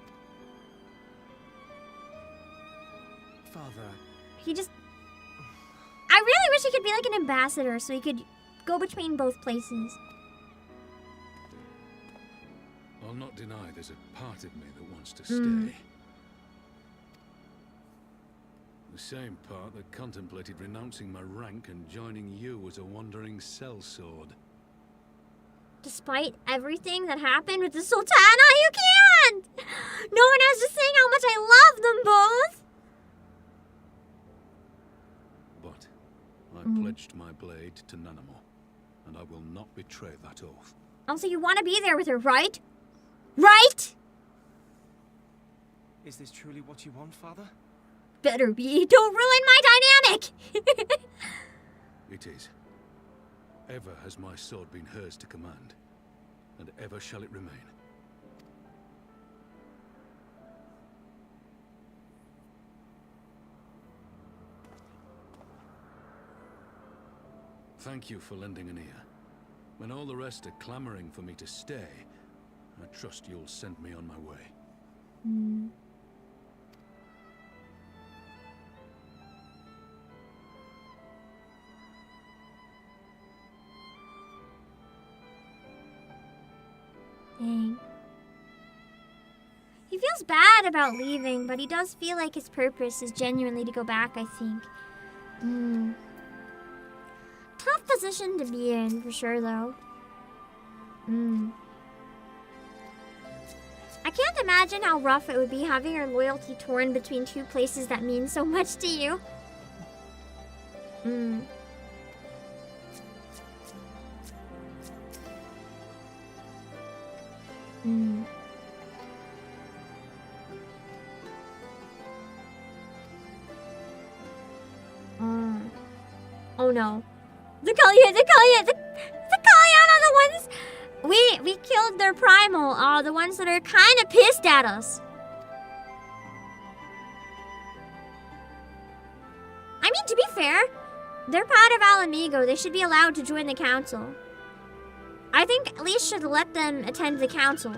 Father. I really wish he could be like an ambassador so he could go between both places. I'll not deny there's a part of me that wants to Mm. stay. The same part that contemplated renouncing my rank and joining you as a wandering sellsword. Despite everything that happened with the Sultana, you can't! No one has to sing how much I love them both! But I pledged my blade to Nanamo, and I will not betray that oath. Also, you want to be there with her, right? Right? Is this truly what you want, Father? Better be. Don't ruin my dynamic! It is. Ever has my sword been hers to command, and ever shall it remain. Thank you for lending an ear. When all the rest are clamoring for me to stay, I trust you'll send me on my way. Dang. He feels bad about leaving, but he does feel like his purpose is genuinely to go back, I think. Tough position to be in, for sure, though. I can't imagine how rough it would be having your loyalty torn between two places that mean so much to you. Oh no. The Kalyana, the ones we killed their Primal, the ones that are kinda pissed at us. I mean, to be fair, they're part of Alamigo. They should be allowed to join the council. I think at least should let them attend the council.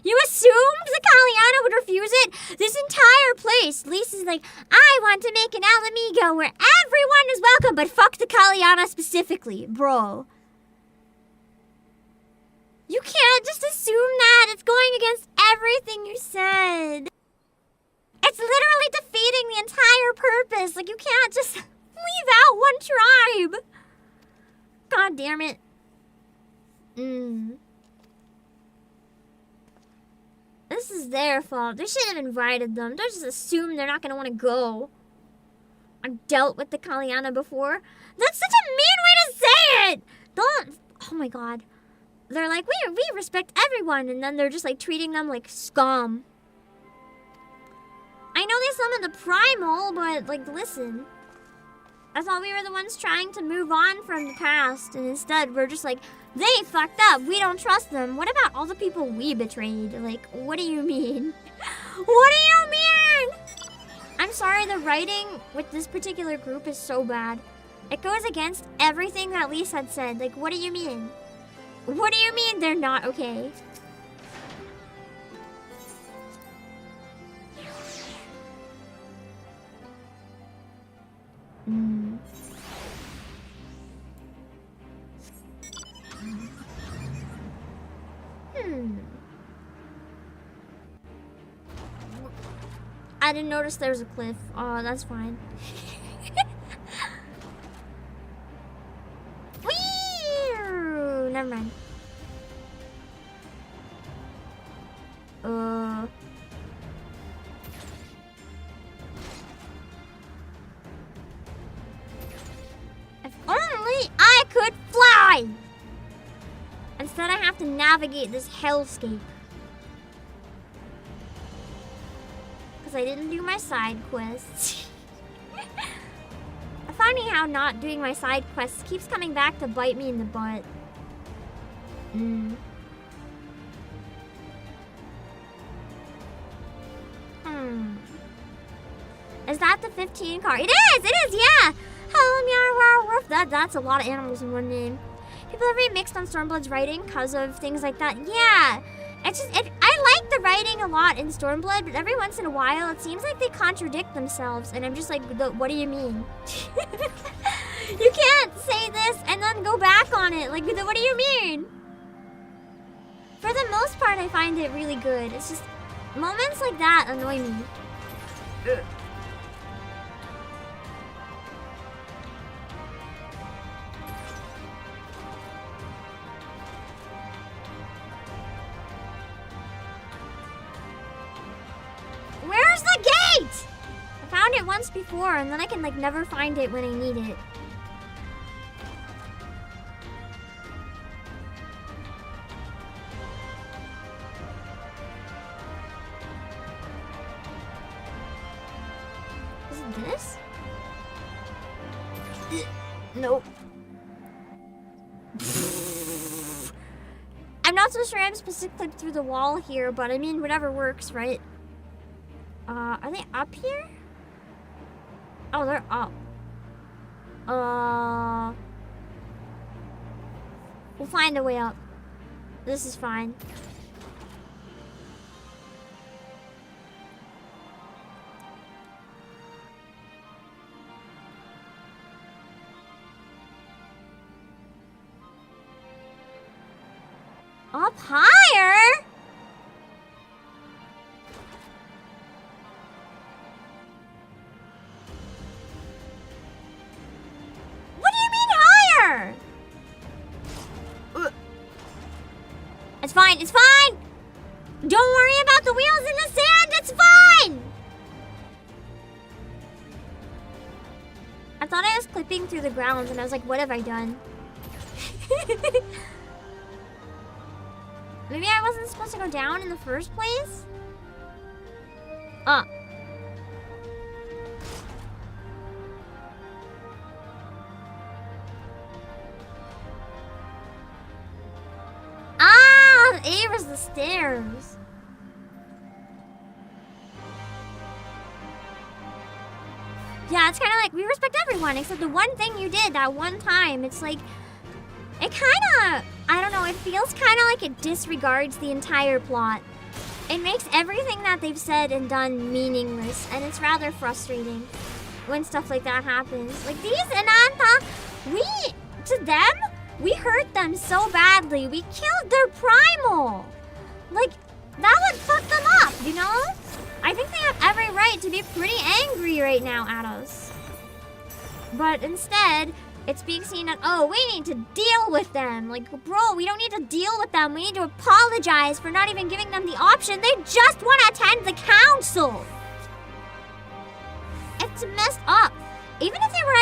You assumed the Kalyana would refuse it? This entire place, Lise is like, I want to make an Alamigo where everyone is welcome, but fuck the Kalyana specifically, bro. You can't just assume that. It's going against everything you said. It's literally defeating the entire purpose. Like, you can't just leave out one tribe. God damn it. This is their fault. They should have invited them. Don't just assume they're not going to want to go. I've dealt with the Kalyana before. That's such a mean way to say it. Don't. Oh my god. They're like, we respect everyone. And then they're just like treating them like scum. I know they summoned the Primal, but like, listen. I thought we were the ones trying to move on from the past. And instead, we're just like, they fucked up. We don't trust them. What about all the people we betrayed? Like, what do you mean? What do you mean? I'm sorry, the writing with this particular group is so bad. It goes against everything that Lise had said. Like, what do you mean? What do you mean they're not okay? I didn't notice there was a cliff. Oh, that's fine. Whee! Never mind. If only I could fly! Instead, I have to navigate this hellscape. I didn't do my side quests. Funny how not doing my side quests keeps coming back to bite me in the butt. Is that the 15 card? It is, yeah! That's a lot of animals in one name. People are very mixed on Stormblood's writing because of things like that. Yeah! It's just, I like the writing a lot in Stormblood, but every once in a while it seems like they contradict themselves, and I'm just like, what do you mean? You can't say this and then go back on it. Like, what do you mean? For the most part, I find it really good. It's just moments like that annoy me. Where's the gate? I found it once before, and then I can like never find it when I need it. Is it this? Nope. I'm not so sure I'm specifically through the wall here, but I mean, whatever works, right? Are they up here? Oh, they're up. We'll find a way up. This is fine. Up higher? What do you mean higher? It's fine, it's fine! Don't worry about the wheels in the sand, it's fine! I thought I was clipping through the ground and I was like, what have I done? Maybe I wasn't supposed to go down in the first place? Ah, A was the stairs. Yeah, it's kind of like, we respect everyone except the one thing you did that one time. It's like, it kind of, I don't know, it feels kind of like it disregards the entire plot. It makes everything that they've said and done meaningless, and it's rather frustrating when stuff like that happens. Like these Ananta, to them, we hurt them so badly. We killed their Primal. Like, that would fuck them up, you know? I think they have every right to be pretty angry right now at us. But instead, it's being seen as, oh, we need to deal with them. Like, bro, we don't need to deal with them. We need to apologize for not even giving them the option. They just want to attend the council. It's messed up. Even if they were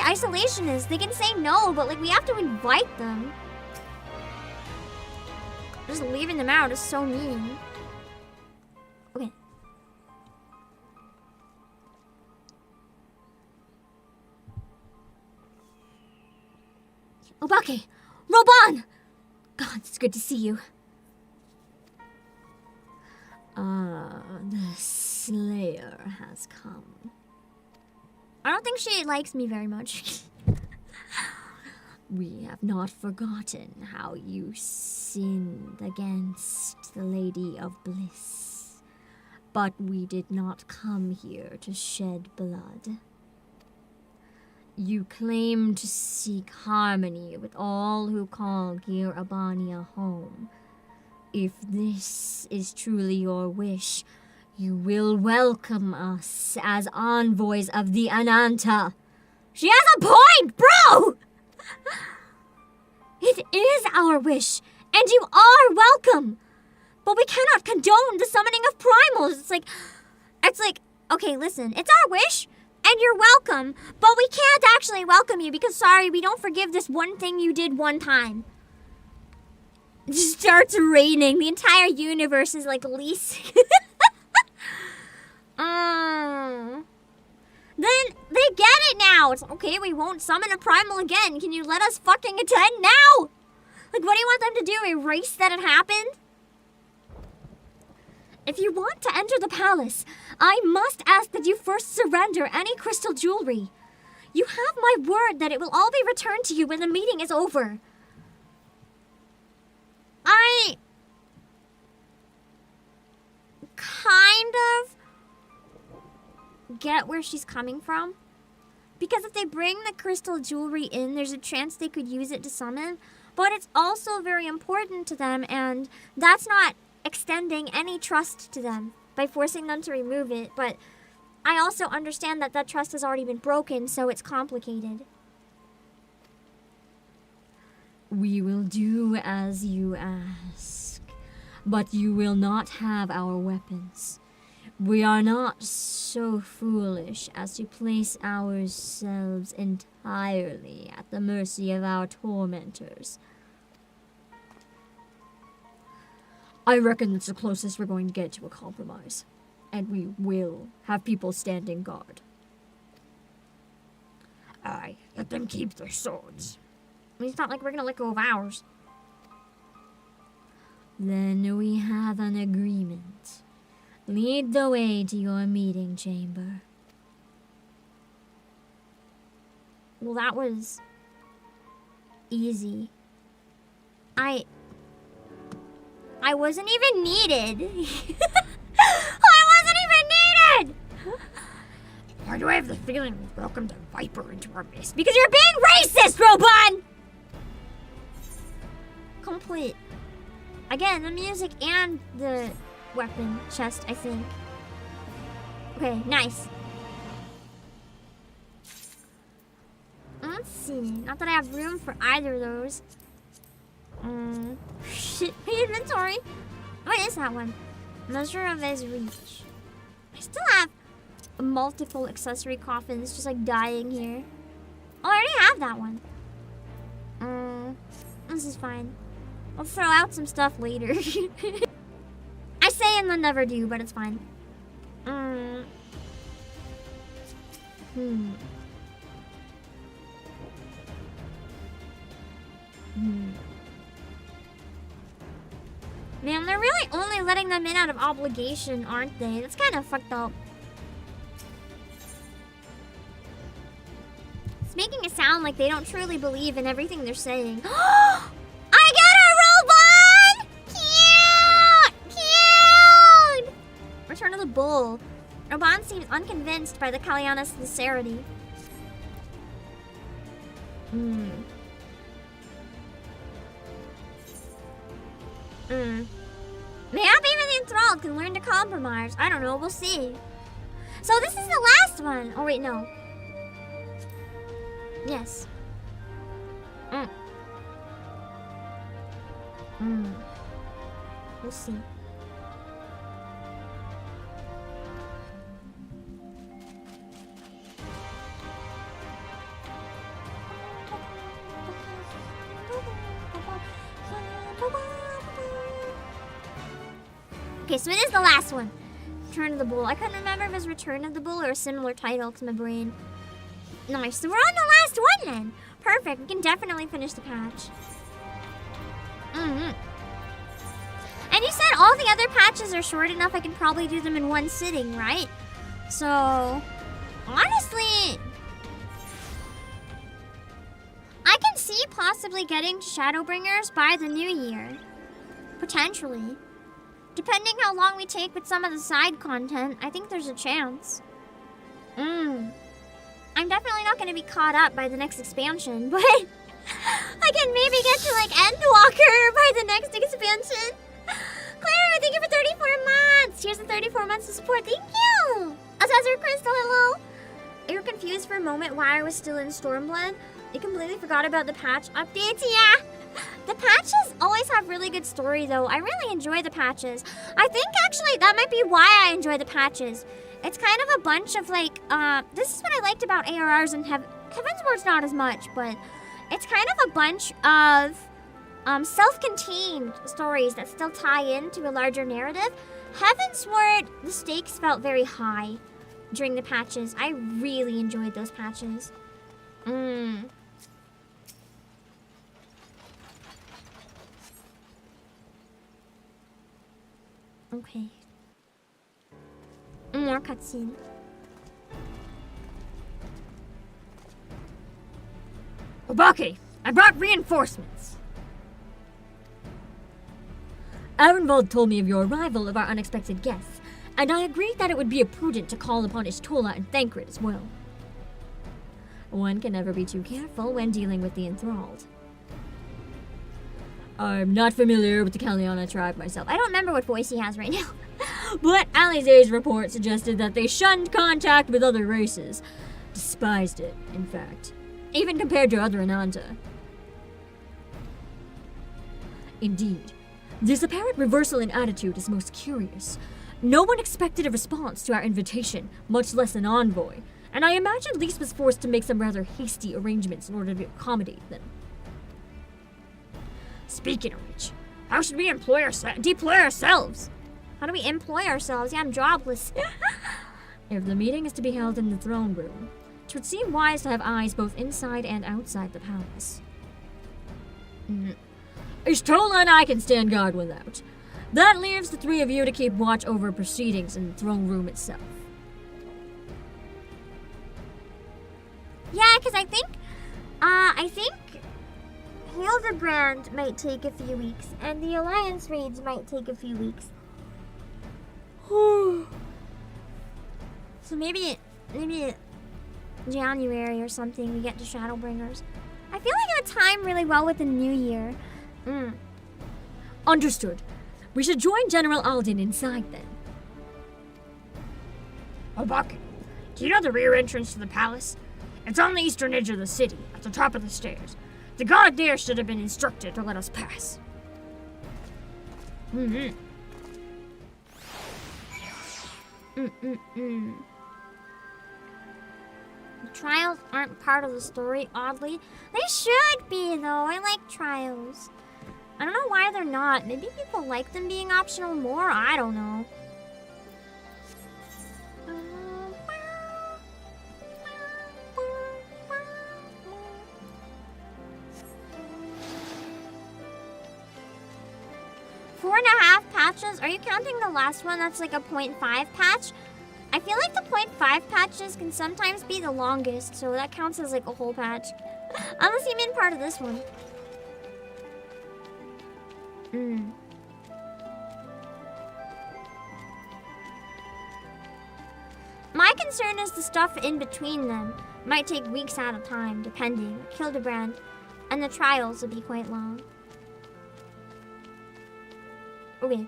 isolationists, they can say no, but like we have to invite them. Just leaving them out is so mean. Okay. Obake! Roban! God, it's good to see you. The Slayer has come. I don't think she likes me very much. We have not forgotten how you sinned against the Lady of Bliss. But we did not come here to shed blood. You claim to seek harmony with all who call Gir Abania home. If this is truly your wish, you will welcome us as envoys of the Ananta. She has a point, bro! It is our wish, and you are welcome. But we cannot condone the summoning of primals. It's like, okay, listen, it's our wish, and you're welcome, but we can't actually welcome you because, sorry, we don't forgive this one thing you did one time. It just starts raining. The entire universe is like leasing. Then they get it now. It's okay, we won't summon a primal again. Can you let us fucking attend now? Like, what do you want them to do? Erase that it happened? If you want to enter the palace, I must ask that you first surrender any crystal jewelry. You have my word that it will all be returned to you when the meeting is over. I kind of get where she's coming from, Because if they bring the crystal jewelry in, there's a chance they could use it to summon. But it's also very important to them, and that's not extending any trust to them by forcing them to remove it. But I also understand that that trust has already been broken, so it's complicated. We will do as you ask, but you will not have our weapons. We are not so foolish as to place ourselves entirely at the mercy of our tormentors. I reckon that's the closest we're going to get to a compromise. And we will have people standing guard. Aye, let them keep their swords. I mean, it's not like we're gonna let go of ours. Then we have an agreement. Lead the way to your meeting chamber. Well, that was easy. I wasn't even needed. I wasn't even needed! Why do I have the feeling we've welcomed a viper into our midst? Because you're being racist, Robon! Complete. Again, the music and the weapon chest, I think. Okay, nice. Let's see. Not that I have room for either of those. Shit, my inventory. What is that one? Measure of his reach. I still have multiple accessory coffins just like dying here. Oh, I already have that one. This is fine. I'll throw out some stuff later. I say and then never do, but it's fine. Man, they're really only letting them in out of obligation, aren't they? That's kind of fucked up. It's making it sound like they don't truly believe in everything they're saying. I got a Robon! Cute! Cute! Return of the Bull. Robon seems unconvinced by the Kaliana's sincerity. Maybe even the enthralled can learn to compromise. I don't know, we'll see. So this is the last one. Oh wait, no. Yes. We'll see. Okay, so it is the last one. Return of the Bull. I couldn't remember if it was Return of the Bull or a similar title to my brain. Nice. So we're on the last one then. Perfect. We can definitely finish the patch. And you said all the other patches are short enough I can probably do them in one sitting, right? So, honestly, I can see possibly getting to Shadowbringers by the new year. Potentially. Depending how long we take with some of the side content, I think there's a chance. I'm definitely not going to be caught up by the next expansion, but I can maybe get to like Endwalker by the next expansion. Claire, thank you for 34 months. Here's the 34 months of support. Thank you. Assessor Crystal, hello. You were confused for a moment why I was still in Stormblood. You completely forgot about the patch updates. Yeah. The patches always have really good story, though. I really enjoy the patches. I think, actually, that might be why I enjoy the patches. It's kind of a bunch of, like, this is what I liked about ARRs and Heavensward's not as much, but it's kind of a bunch of self-contained stories that still tie into a larger narrative. Heavensward, the stakes felt very high during the patches. I really enjoyed those patches. Okay. More cutscene. Obake, I brought reinforcements. Arenvald told me of your arrival of our unexpected guests, and I agreed that it would be prudent to call upon Ishtola and Thancred as well. One can never be too careful when dealing with the enthralled. I'm not familiar with the Kaliana tribe myself. I don't remember what voice he has right now. But Alize's report suggested that they shunned contact with other races. Despised it, in fact. Even compared to other Ananta. Indeed. This apparent reversal in attitude is most curious. No one expected a response to our invitation, much less an envoy, and I imagine Lise was forced to make some rather hasty arrangements in order to accommodate them. Speaking of which, how should we deploy ourselves? How do we employ ourselves? Yeah, I'm jobless. If the meeting is to be held in the throne room, it would seem wise to have eyes both inside and outside the palace. Ishtola and I can stand guard without. That leaves the three of you to keep watch over proceedings in the throne room itself. Yeah, because I think Hildebrand might take a few weeks, and the Alliance raids might take a few weeks. So maybe January or something we get to Shadowbringers. I feel like it would time really well with the new year. Understood. We should join General Alden inside then. Obake, do you know the rear entrance to the palace? It's on the eastern edge of the city, at the top of the stairs. The guard there should have been instructed to let us pass. The trials aren't part of the story, oddly. They should be, though. I like trials. I don't know why they're not. Maybe people like them being optional more. I don't know. Four and a half patches? Are you counting the last one that's like a 0.5 patch? I feel like the 0.5 patches can sometimes be the longest, so that counts as like a whole patch. Unless you mean part of this one. My concern is the stuff in between them might take weeks at a time, depending. Hildebrand and the trials would be quite long. Okay.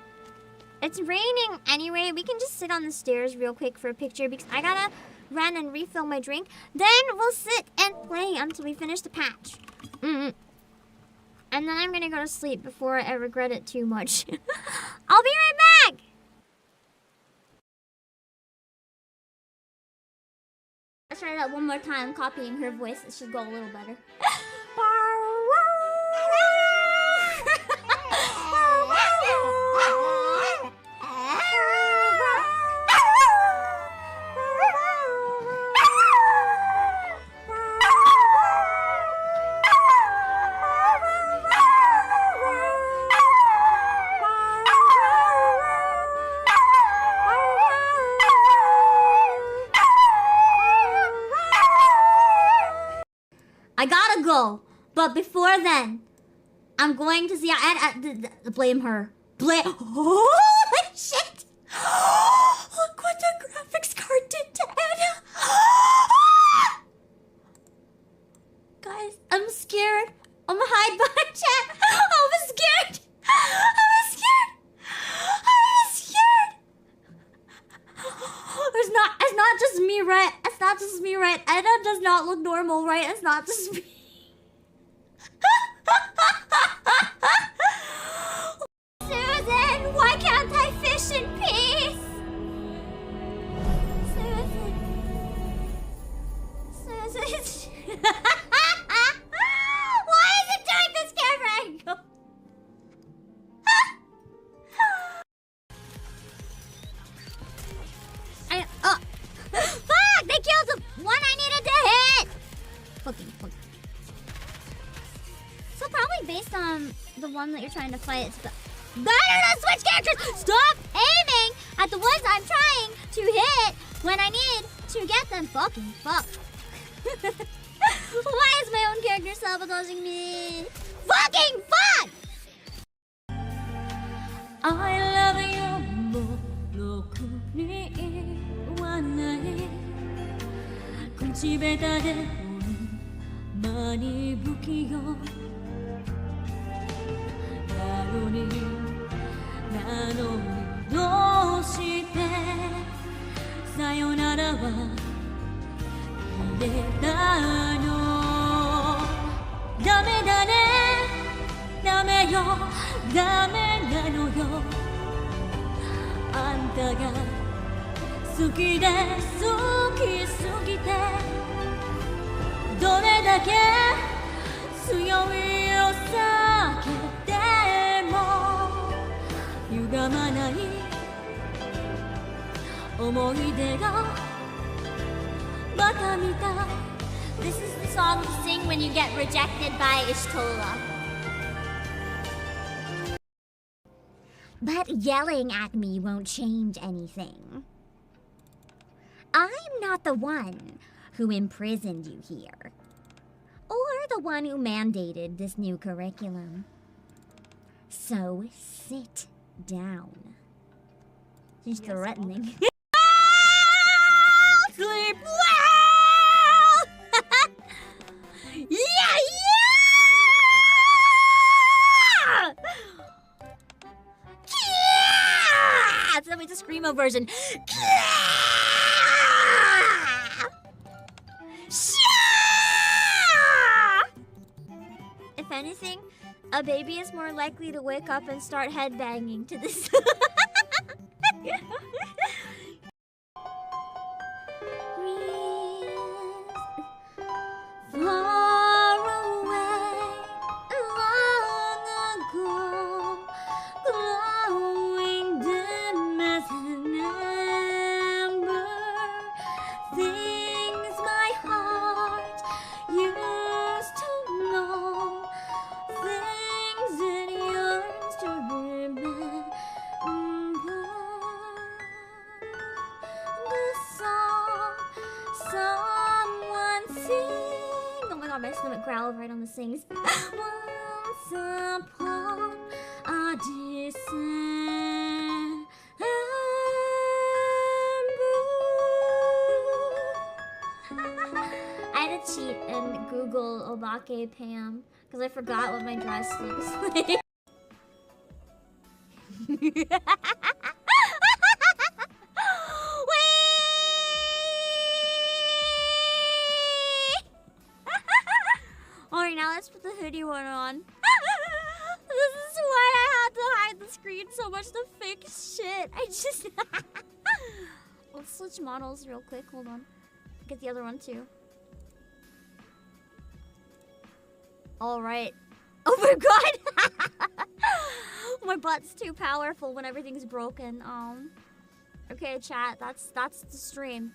It's raining anyway. We can just sit on the stairs real quick for a picture because I gotta run and refill my drink. Then we'll sit and play until we finish the patch. And then I'm gonna go to sleep before I regret it too much. I'll be right back! Let's try that one more time, copying her voice. It should go a little better. I gotta go, but before then, I'm going to see. Blame her. Holy shit! Look what the graphics card did to Anna. Guys, I'm scared. I'm gonna hide behind chat. I'm scared. I'm scared. It's not just me, right? It's not just me, right? Anna does not look normal, right? It's not just me. Susan, why can't I fish in peace? Susan. Why is it doing this camera angle? Fuck! They killed the one I needed to hit! Fucking. So probably based on the one that you're trying to fight, it's the... Better to switch characters! Stop aiming at the ones I'm trying to hit when I need to get them. Fucking fuck. Why is my own character sabotaging me? Fucking fuck! I love you. に不器用なのにどうしてさよならは言えたのダメだねダメよダメなのよあんたが好きで好きすぎてどれだけ強いを避けても歪まない思い出がバカみたい This is the song to sing when you get rejected by Ishtola. But yelling at me won't change anything. I'm not the one who imprisoned you here, or the one who mandated this new curriculum. So sit down. She's threatening. Sleep well! Yeah! So it's a screamo version. If anything, a baby is more likely to wake up and start headbanging to this. Far away, long ago, glowing dim as an ember, things my heart used to know, things it yearns to remember. The song someone sing. Oh my god, my stomach growled right on the sings. Once upon a December. I had to cheat and Google Obake Pam because I forgot what my dress looks like. Alright, now let's put the hoodie one on. This is why I had to hide the screen so much to fix shit. I just... Let's switch models real quick. Hold on. Get the other one too. Alright. Oh my god! My butt's too powerful when everything's broken. Okay, chat. That's the stream.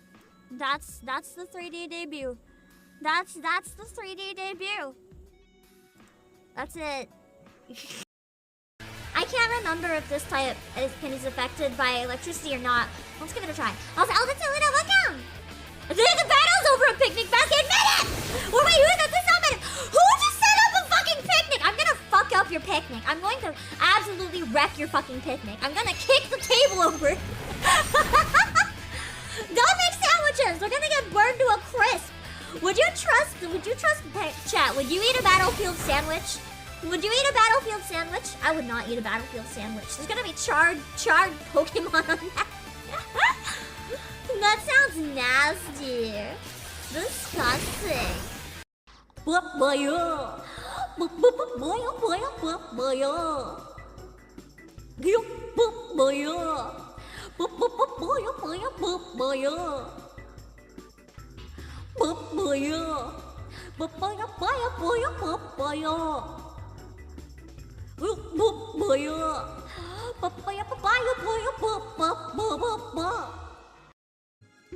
That's the 3D debut. That's the 3D debut. That's it. I can't remember if this type is affected by electricity or not. Let's give it a try. That's a little welcome. The battle's over a picnic basket. Admit it! Or wait, who is this summon? Who just set up a fucking picnic? I'm gonna fuck up your picnic. I'm going to absolutely wreck your fucking picnic. I'm gonna kick the table over. Don't make sandwiches. They're gonna get burned to a crisp. Would you trust chat? Would you eat a battlefield sandwich? Would you eat a battlefield sandwich? I would not eat a battlefield sandwich. There's gonna be charred Pokemon on that. That sounds nasty. Disgusting.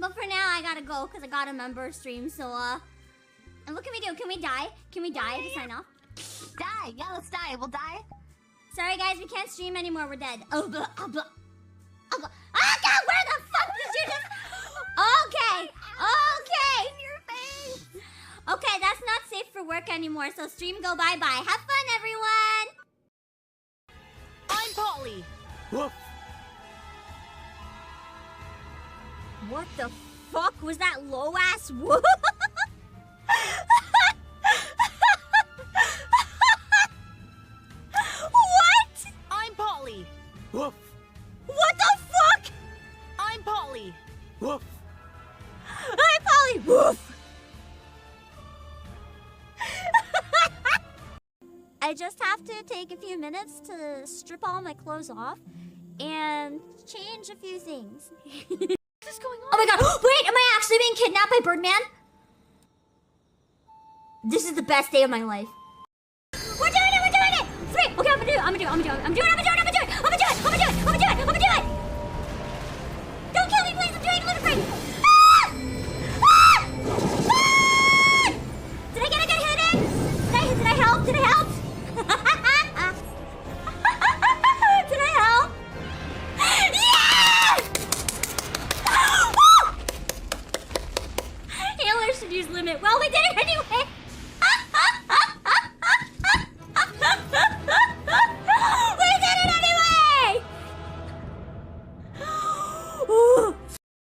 But for now, I gotta go because I got a member stream. So, and what can we do? Can we die? Can we die to sign off? Die! Yeah, let's die. We'll die. Sorry, guys, we can't stream anymore. We're dead. Oh, blah, oh, blah. Oh, blah. Oh, God, where the fuck did you just... Okay, okay. In your face. Okay, that's not safe for work anymore, so stream go bye-bye. Have fun, everyone. I'm Polly. Woof. What the fuck was that low-ass whoop? I just have to take a few minutes to strip all my clothes off and change a few things. What's going on? Oh my god, wait, am I actually being kidnapped by Birdman? This is the best day of my life. We're doing it, we're doing it! 3, okay, I'm gonna do it, I'm gonna do it, I'm gonna do it, I'm gonna do it, I'm gonna do it, I'm gonna do it, I'm gonna do it, I'm gonna do it, I'm gonna do it, I'm gonna do it! Don't kill me, please, I'm doing a little break. Ah! Ah! Ah! Did I get a good hit in? Did I help? Did I help? Did I help? Yeah! Healer should use limit. Well, we did it anyway. We did it anyway.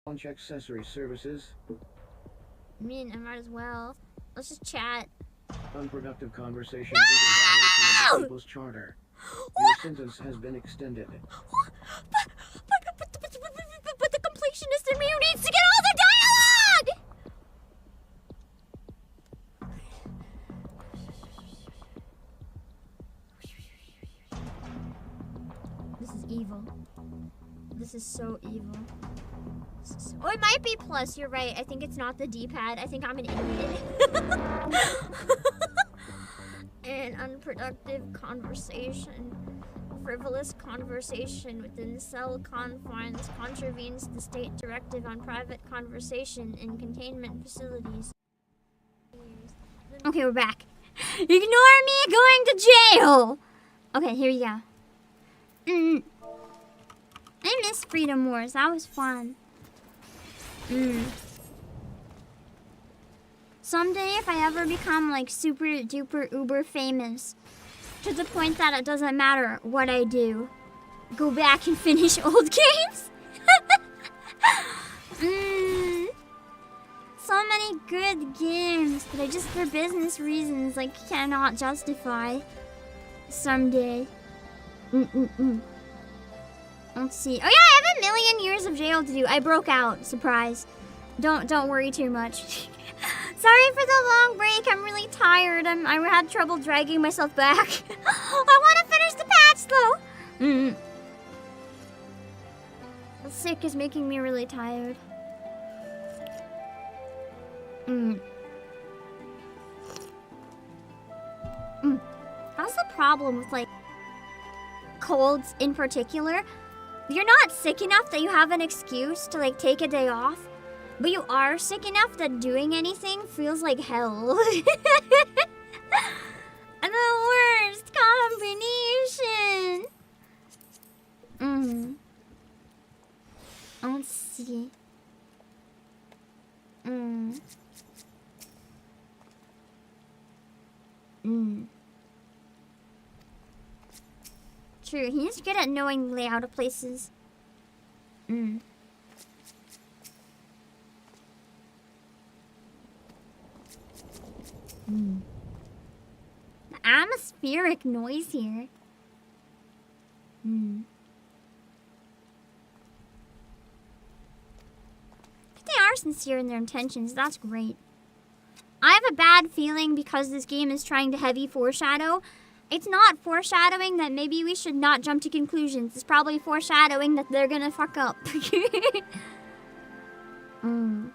Launch accessory services. I mean, I might as well. Let's just chat. Unproductive conversation is a violation of the people's charter. Your sentence has been extended. But the completionist in me who needs to get all the dialogue! This is evil. This is so evil. Oh, it might be plus. You're right. I think it's not the D-pad. I think I'm an idiot. An unproductive conversation. Frivolous conversation within cell confines contravenes the state directive on private conversation in containment facilities. Okay, we're back. Ignore me going to jail! Okay, here we go. I miss Freedom Wars. That was fun. Someday, if I ever become like super duper uber famous, to the point that it doesn't matter what I do, go back and finish old games. So many good games that I just, for business reasons, like cannot justify. Someday. Let's see. Oh yeah, I have a million years of jail to do. I broke out. Surprise. Don't worry too much. Sorry for the long break. I'm really tired. I had trouble dragging myself back. I want to finish the patch though. Sick is making me really tired. That's the problem with like colds in particular. You're not sick enough that you have an excuse to like take a day off, but you are sick enough that doing anything feels like hell. And the worst combination. Let's see. True, he's good at knowing the layout of places. The atmospheric noise here. They are sincere in their intentions. That's great. I have a bad feeling because this game is trying to heavy foreshadow. It's not foreshadowing that maybe we should not jump to conclusions. It's probably foreshadowing that they're gonna fuck up. Alright,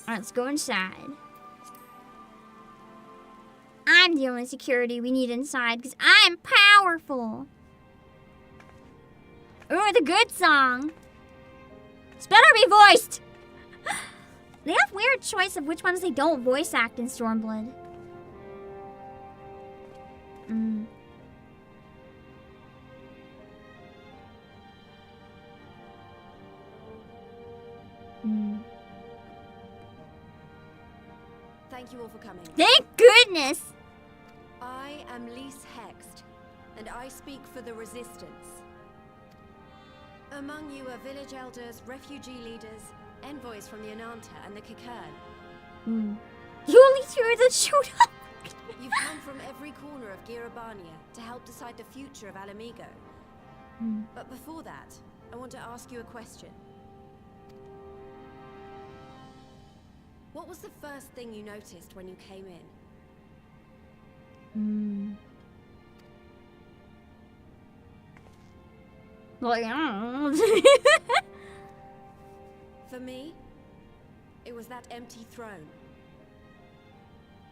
let's go inside. I'm the only security we need inside because I'm powerful. Ooh, the good song. It's better be voiced. They have weird choice of which ones they don't voice act in Stormblood. Thank you all for coming. Thank goodness! I am Lise Hext, and I speak for the Resistance. Among you are village elders, refugee leaders, envoys from the Ananta and the Kikern. You only two that showed up! You've come from every corner of Girabania to help decide the future of Alamigo. But before that, I want to ask you a question. What was the first thing you noticed when you came in? Like, I don't know. For me, it was that empty throne.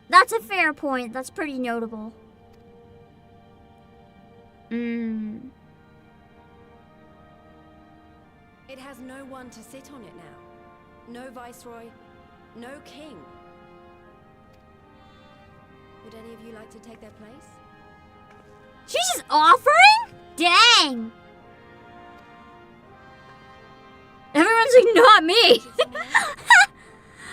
That's a fair point. That's pretty notable. It has no one to sit on it now. No viceroy, no king. Would any of you like to take their place? She's just offering? Dang. Everyone's like, not me.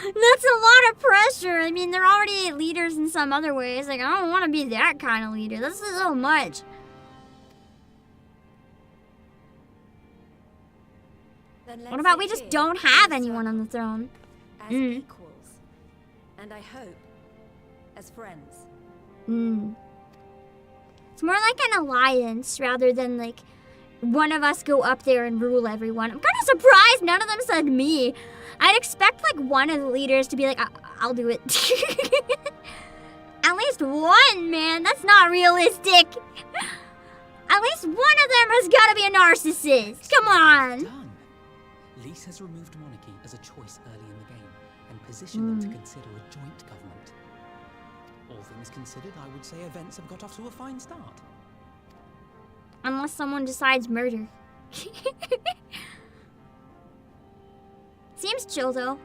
That's a lot of pressure. I mean, they're already leaders in some other ways. Like, I don't want to be that kind of leader. That's so much. What about we just don't have anyone on the throne? As equals. And I hope, as friends. It's more like an alliance rather than like one of us go up there and rule everyone. I'm kind of surprised none of them said me. I'd expect like one of the leaders to be like, I'll do it. At least one, man. That's not realistic. At least one of them has got to be a narcissist. Come on. Done. Lys has removed monarchy as a choice early in the game and positioned them to consider a joint government. All things considered, I would say events have got off to a fine start. Unless someone decides murder. Seems chill though.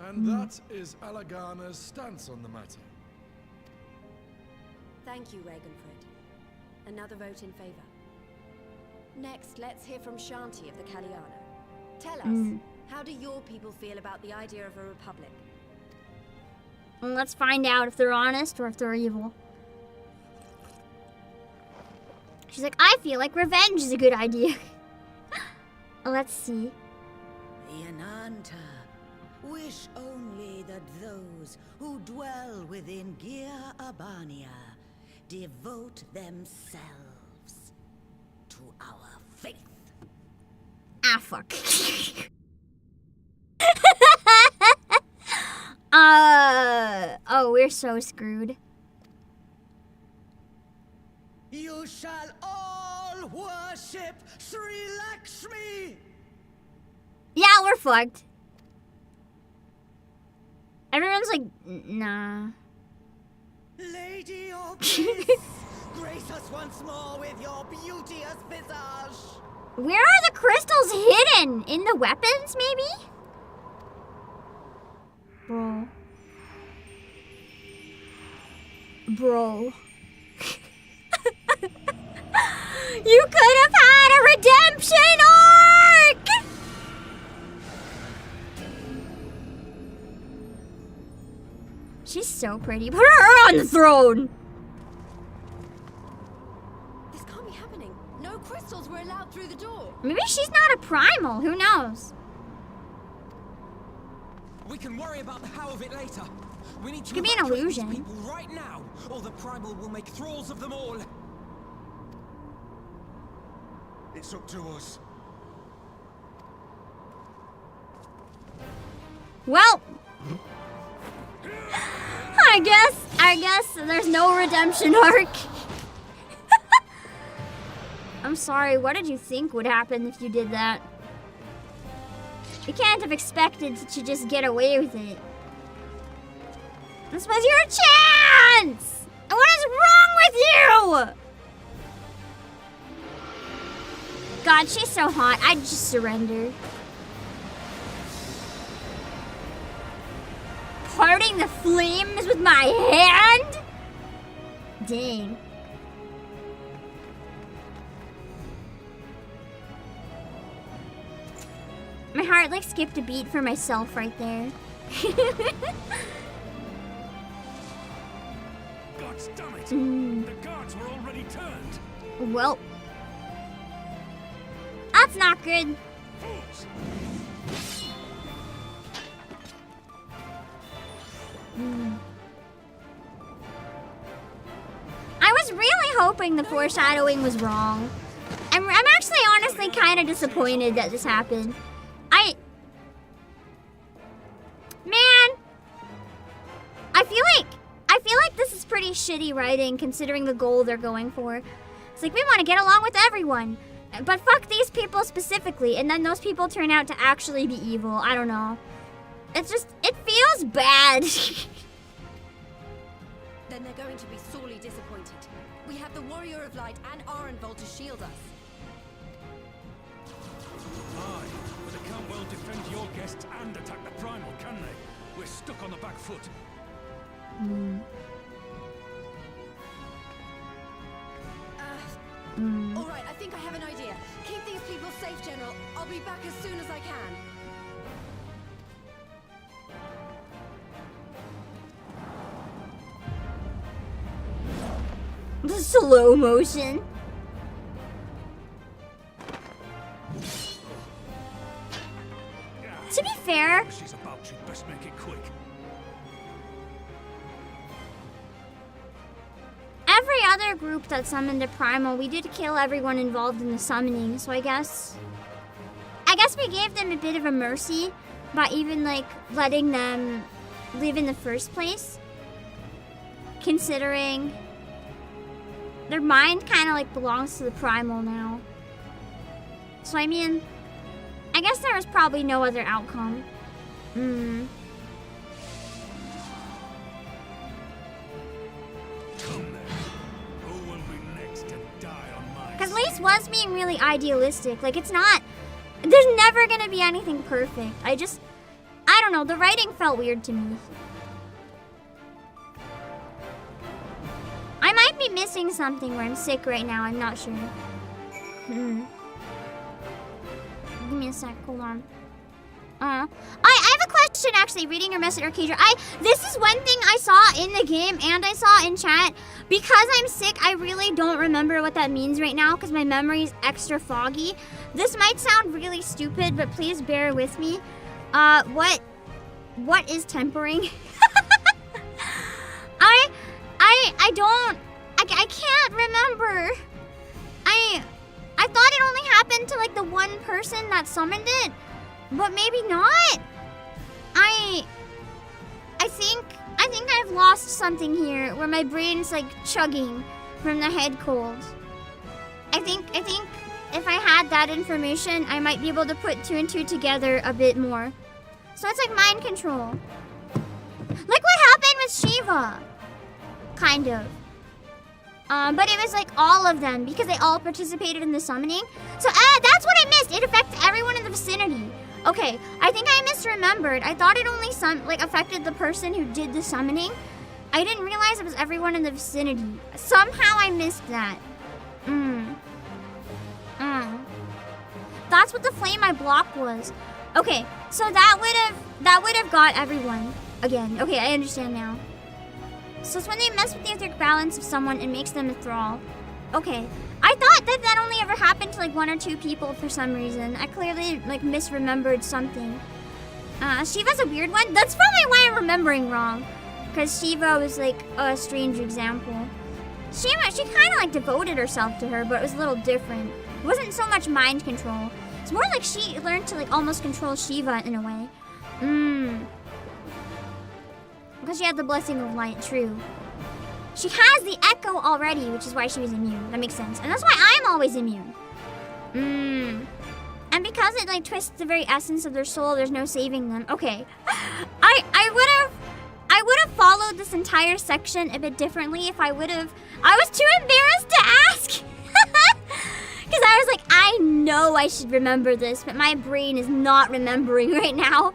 And that is Alagana's stance on the matter. Thank you, Ragenfrid. Another vote in favor. Next, let's hear from Shanti of the Kaliana. Tell us, how do your people feel about the idea of a republic? Well, let's find out if they're honest or if they're evil. She's like, I feel like revenge is a good idea. Let's see. The Ananta wish only that those who dwell within Gir Abania devote themselves to our faith. Ah, fuck. Oh, we're so screwed. You shall all worship Sri Lakshmi! Yeah, we're fucked. Everyone's like, nah. Lady Obake, grace us once more with your beauteous visage. Where are the crystals hidden? In the weapons, maybe? Bro. You could have had a redemption arc! She's so pretty. Put her on the throne! This can't be happening. No crystals were allowed through the door. Maybe she's not a primal. Who knows? We can worry about the how of it later. We need to could be an evacuate these illusion. people right now, or the Primal will make thralls of them all. It's up to us. Well, I guess there's no redemption arc. I'm sorry, what did you think would happen if you did that? You can't have expected to just get away with it. This was your chance! And what is wrong with you? God, she's so hot. I'd just surrender. Parting the flames with my hand? Dang. My heart like skipped a beat for myself right there. God damn it! The guards were already turned. Well, that's not good. Fools! I was really hoping the foreshadowing was wrong. I'm actually honestly kind of disappointed that this happened. Man, I feel like this is pretty shitty writing considering the goal they're going for. It's like, we want to get along with everyone. But fuck these people specifically, and then those people turn out to actually be evil. I don't know. It's just, it feels bad. Then they're going to be sorely disappointed. We have the Warrior of Light and Arenvold to shield us. Aye, but they can't well defend your guests and attack the Primal, can they? We're stuck on the back foot. All right, I think I have an idea. Keep these people safe, General. I'll be back as soon as I can. The slow motion. To be fair, She's about you. Best make it quick. every other group that summoned a Primal, we did kill everyone involved in the summoning, so I guess we gave them a bit of a mercy by even, like, letting them live in the first place. Considering their mind kind of, like, belongs to the Primal now. So, I mean, I guess there was probably no other outcome. Because Lise was being really idealistic. Like, it's not... There's never gonna be anything perfect. I don't know. The writing felt weird to me. I might be missing something where I'm sick right now. I'm not sure. Give me a sec. Hold on. I have a question, actually, reading your message, Arcadia. This is one thing I saw in the game and I saw in chat. Because I'm sick, I really don't remember what that means right now because my memory is extra foggy. This might sound really stupid, but please bear with me. What is tempering? I can't remember. I thought it only happened to, like, the one person that summoned it. But maybe not. I think I've lost something here where my brain's like chugging from the head cold. I think if I had that information, I might be able to put 2 and 2 together a bit more. So it's like mind control. Like what happened with Shiva. Kind of. But it was like all of them because they all participated in the summoning. So that's what I missed. It affects everyone in the vicinity. Okay, I think I misremembered. I thought it only affected the person who did the summoning. I didn't realize it was everyone in the vicinity. Somehow I missed that. That's what the flame I blocked was. Okay, so that would have got everyone again. Okay, I understand now. So it's when they mess with the etheric balance of someone, it makes them a thrall. Okay. I thought that only ever happened to like 1 or 2 people for some reason. I clearly like misremembered something. Shiva's a weird one. That's probably why I'm remembering wrong. Because Shiva was like a strange example. She kind of like devoted herself to her, but it was a little different. It wasn't so much mind control. It's more like she learned to like almost control Shiva in a way. Because she had the blessing of light, true. She has the echo already, which is why she was immune. That makes sense. And that's why I'm always immune. And because it like twists the very essence of their soul, there's no saving them. Okay. I would have followed this entire section a bit differently if I was too embarrassed to ask. Because I was like, I know I should remember this, but my brain is not remembering right now.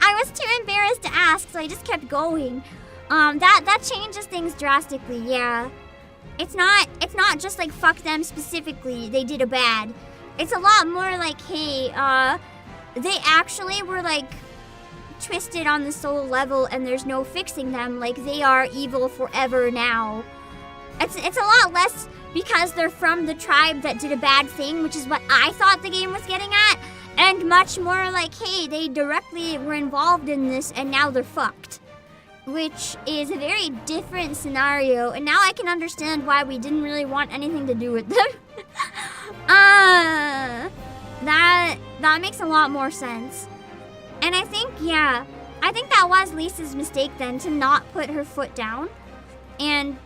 I was too embarrassed to ask, so I just kept going. That changes things drastically, yeah. It's not just like fuck them specifically, they did a bad. It's a lot more like, hey, they actually were like twisted on the soul level and there's no fixing them, like they are evil forever now. It's a lot less because they're from the tribe that did a bad thing, which is what I thought the game was getting at, and much more like, hey, they directly were involved in this and now they're fucked. Which is a very different scenario, and now I can understand why we didn't really want anything to do with them. That makes a lot more sense. And I think that was Lisa's mistake then, to not put her foot down and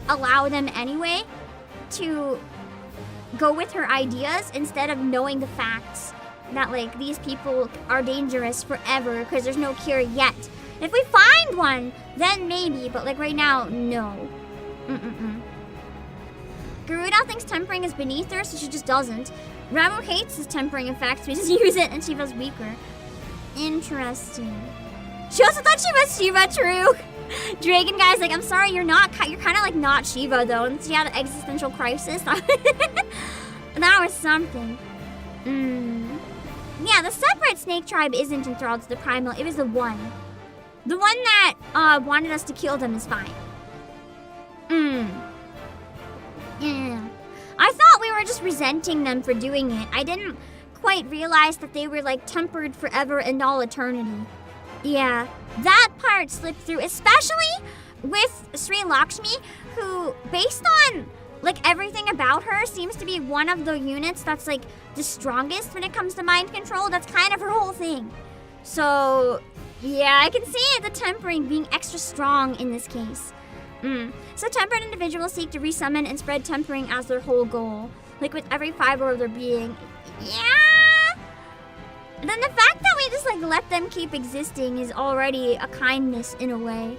allow them anyway to go with her ideas instead of knowing the facts that like these people are dangerous forever because there's no cure yet. If we find one, then maybe, but like right now, no. Garuda thinks tempering is beneath her, so she just doesn't. Ramu hates his tempering effects, we just use it and she feels weaker. Interesting. She also thought she was Shiva, true. Dragon guy's like, I'm sorry, you're not, you're kind of like not Shiva though. And she had an existential crisis. That was something. Yeah, the separate snake tribe isn't enthralled to the primal. It was the one. The one that wanted us to kill them is fine. Yeah. I thought we were just resenting them for doing it. I didn't quite realize that they were like tempered forever and all eternity. Yeah, that part slipped through, especially with Sri Lakshmi, who, based on like everything about her, seems to be one of the units that's like the strongest when it comes to mind control. That's kind of her whole thing. So yeah, I can see it, the tempering being extra strong in this case. So tempered individuals seek to resummon and spread tempering as their whole goal, like with every fiber of their being. Yeah. And then the fact that we just like let them keep existing is already a kindness in a way.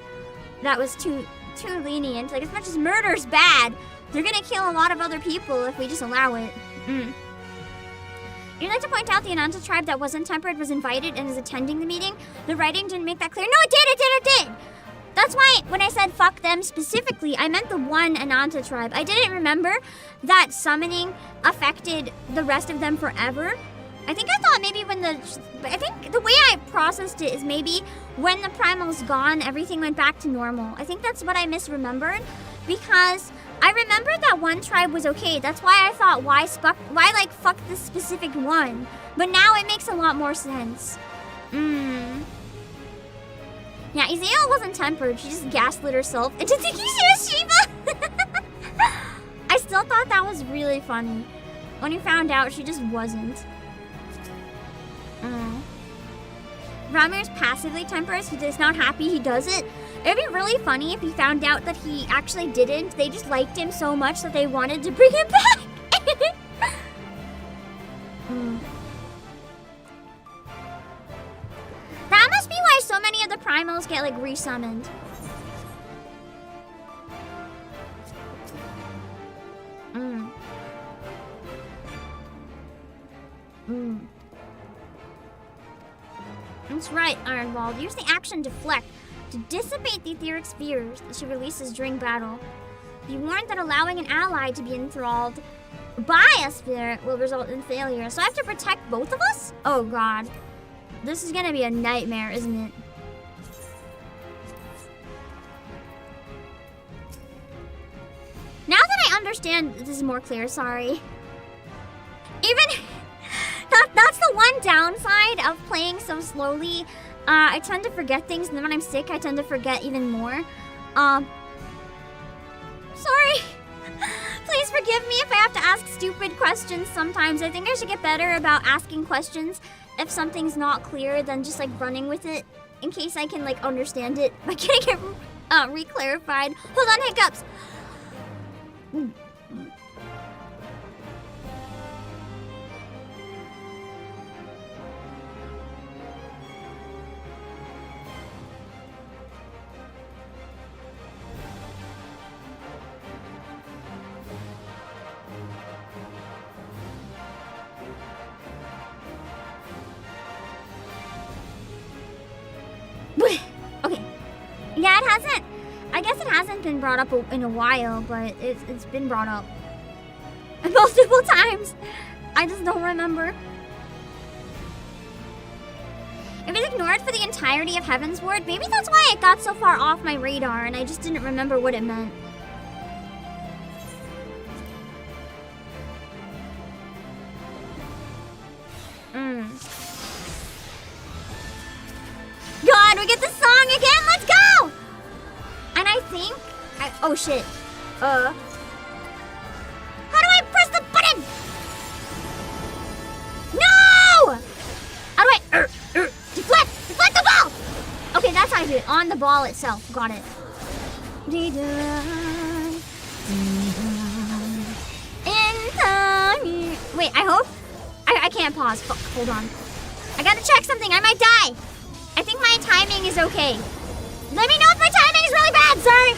That was too lenient. Like as much as murder's bad, they're gonna kill a lot of other people if we just allow it. You'd like to point out the Ananta tribe that wasn't tempered was invited and is attending the meeting. The writing didn't make that clear. No, it did. That's why when I said fuck them specifically, I meant the one Ananta tribe. I didn't remember that summoning affected the rest of them forever. I think I thought maybe I think the way I processed it is maybe when the primal's gone, everything went back to normal. I think that's what I misremembered because I remembered that one tribe was okay. That's why I thought why fuck this specific one. But now it makes a lot more sense. Yeah, Ezekiel wasn't tempered. She just gaslit herself into thinking she was Shiva. I still thought that was really funny. When you found out, she just wasn't. Ramir's passively tempered. He's not happy he does it. It'd be really funny if he found out that he actually didn't. They just liked him so much that they wanted to bring him back. That must be why so many of the primals get like resummoned. That's right, Ironwald. Use the action Deflect to dissipate the etheric spheres that she releases during battle. Be warned that allowing an ally to be enthralled by a spirit will result in failure. So I have to protect both of us? Oh god. This is gonna be a nightmare, isn't it? Now that I understand, this is more clear, sorry. Even... That's the one downside of playing so slowly. I tend to forget things, and then when I'm sick, I tend to forget even more. Sorry. Please forgive me if I have to ask stupid questions sometimes. I think I should get better about asking questions if something's not clear than just like running with it in case I can like understand it by getting it re-clarified. Hold on, hiccups. Okay. Yeah, it hasn't. I guess it hasn't been brought up in a while, but it's been brought up multiple times. I just don't remember. If it's ignored for the entirety of Heaven's Ward, maybe that's why it got so far off my radar and I just didn't remember what it meant. God, we get the song again! Let's go! And I think... oh shit. How do I press the button? No! How do I... deflect! Deflect the ball! Okay, that's how I do it. On the ball itself. Got it. Into Wait, I hope. I can't pause. Fuck, hold on. I gotta check something. I might die. I think my timing is okay. Let me know if my timing is really bad. Sorry.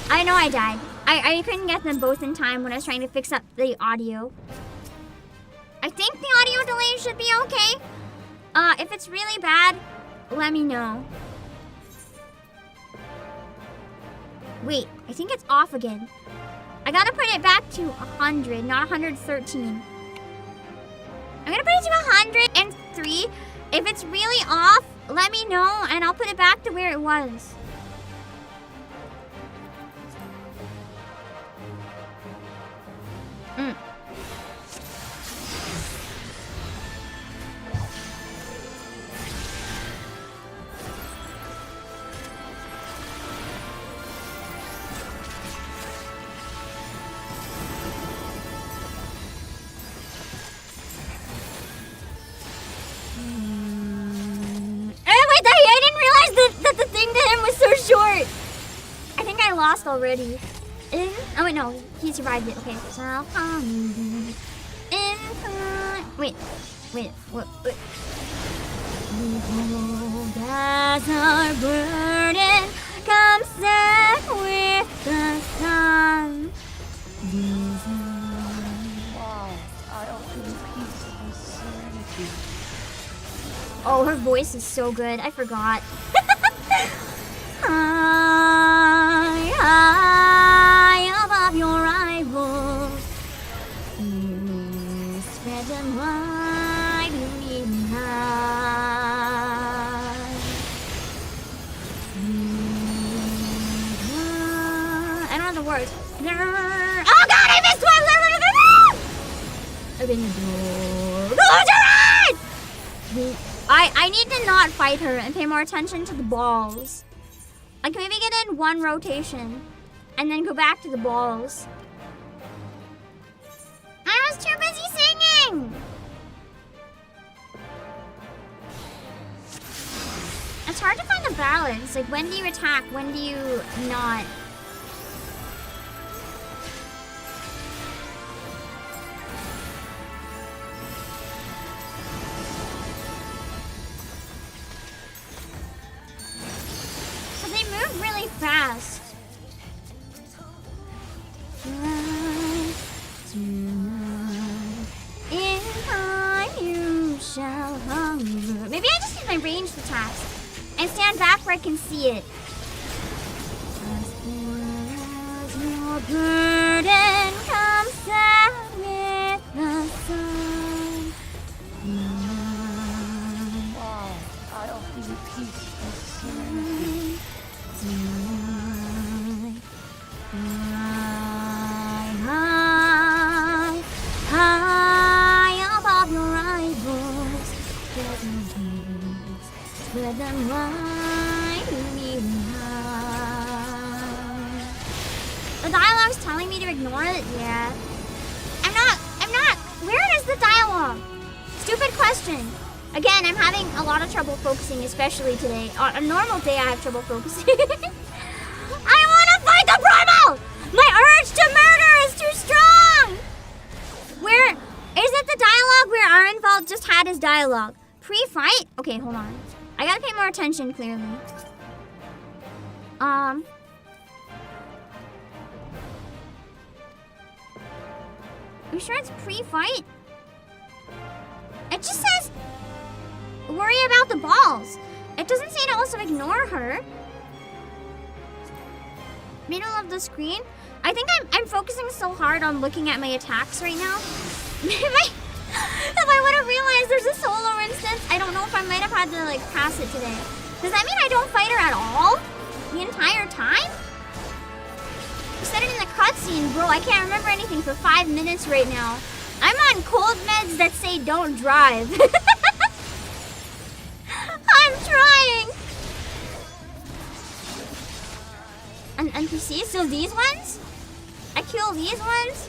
I know I died. I couldn't get them both in time when I was trying to fix up the audio. I think the audio delay should be okay. If it's really bad, let me know. Wait, I think it's off again. I gotta put it back to 100, not 113. I'm gonna put it to 103. If it's really off, let me know and I'll put it back to where it was. Lost already. Oh wait, no, he survived it. Okay, so I'll come in. Wait, what? Behold, as our burden comes set with the sun. Wow, I offer you peace and serenity. Oh, her voice is so good. I forgot. High above your rivals, spread them wide behind. I don't know the words. Oh God, I missed one! Open the door. Close your eyes! I need to not fight her and pay more attention to the balls. I can maybe get in one rotation and then go back to the balls. I was too busy singing! It's hard to find the balance. Like, when do you attack? When do you not? Really fast. In time you shall hunger. Maybe I just need my ranged attacks and stand back where I can see it. As your burden comes set with the sun. Wow, I offer you peace and serenity. High above your rivals, spread them wide behind. The dialogue's telling me to ignore it. Yeah, I'm not. Where is the dialogue? Stupid question. Again, I'm having a lot of trouble focusing, especially today. On a normal day, I have trouble focusing. I want to fight the Primal! My urge to murder is too strong! Where is it the dialogue where Arenvald just had his dialogue? Pre-fight? Okay, hold on. I gotta pay more attention, clearly. You sure it's pre-fight? It just says worry about the balls. It doesn't say to also ignore her. Middle of the screen. I think I'm focusing so hard on looking at my attacks right now. If I would have realized there's a solo instance, I don't know if I might have had to like pass it today. Does that mean I don't fight her at all? The entire time? You said it in the cutscene, bro. I can't remember anything for 5 minutes right now. I'm on cold meds that say don't drive. I'm trying. An NPC? So these ones? I kill these ones?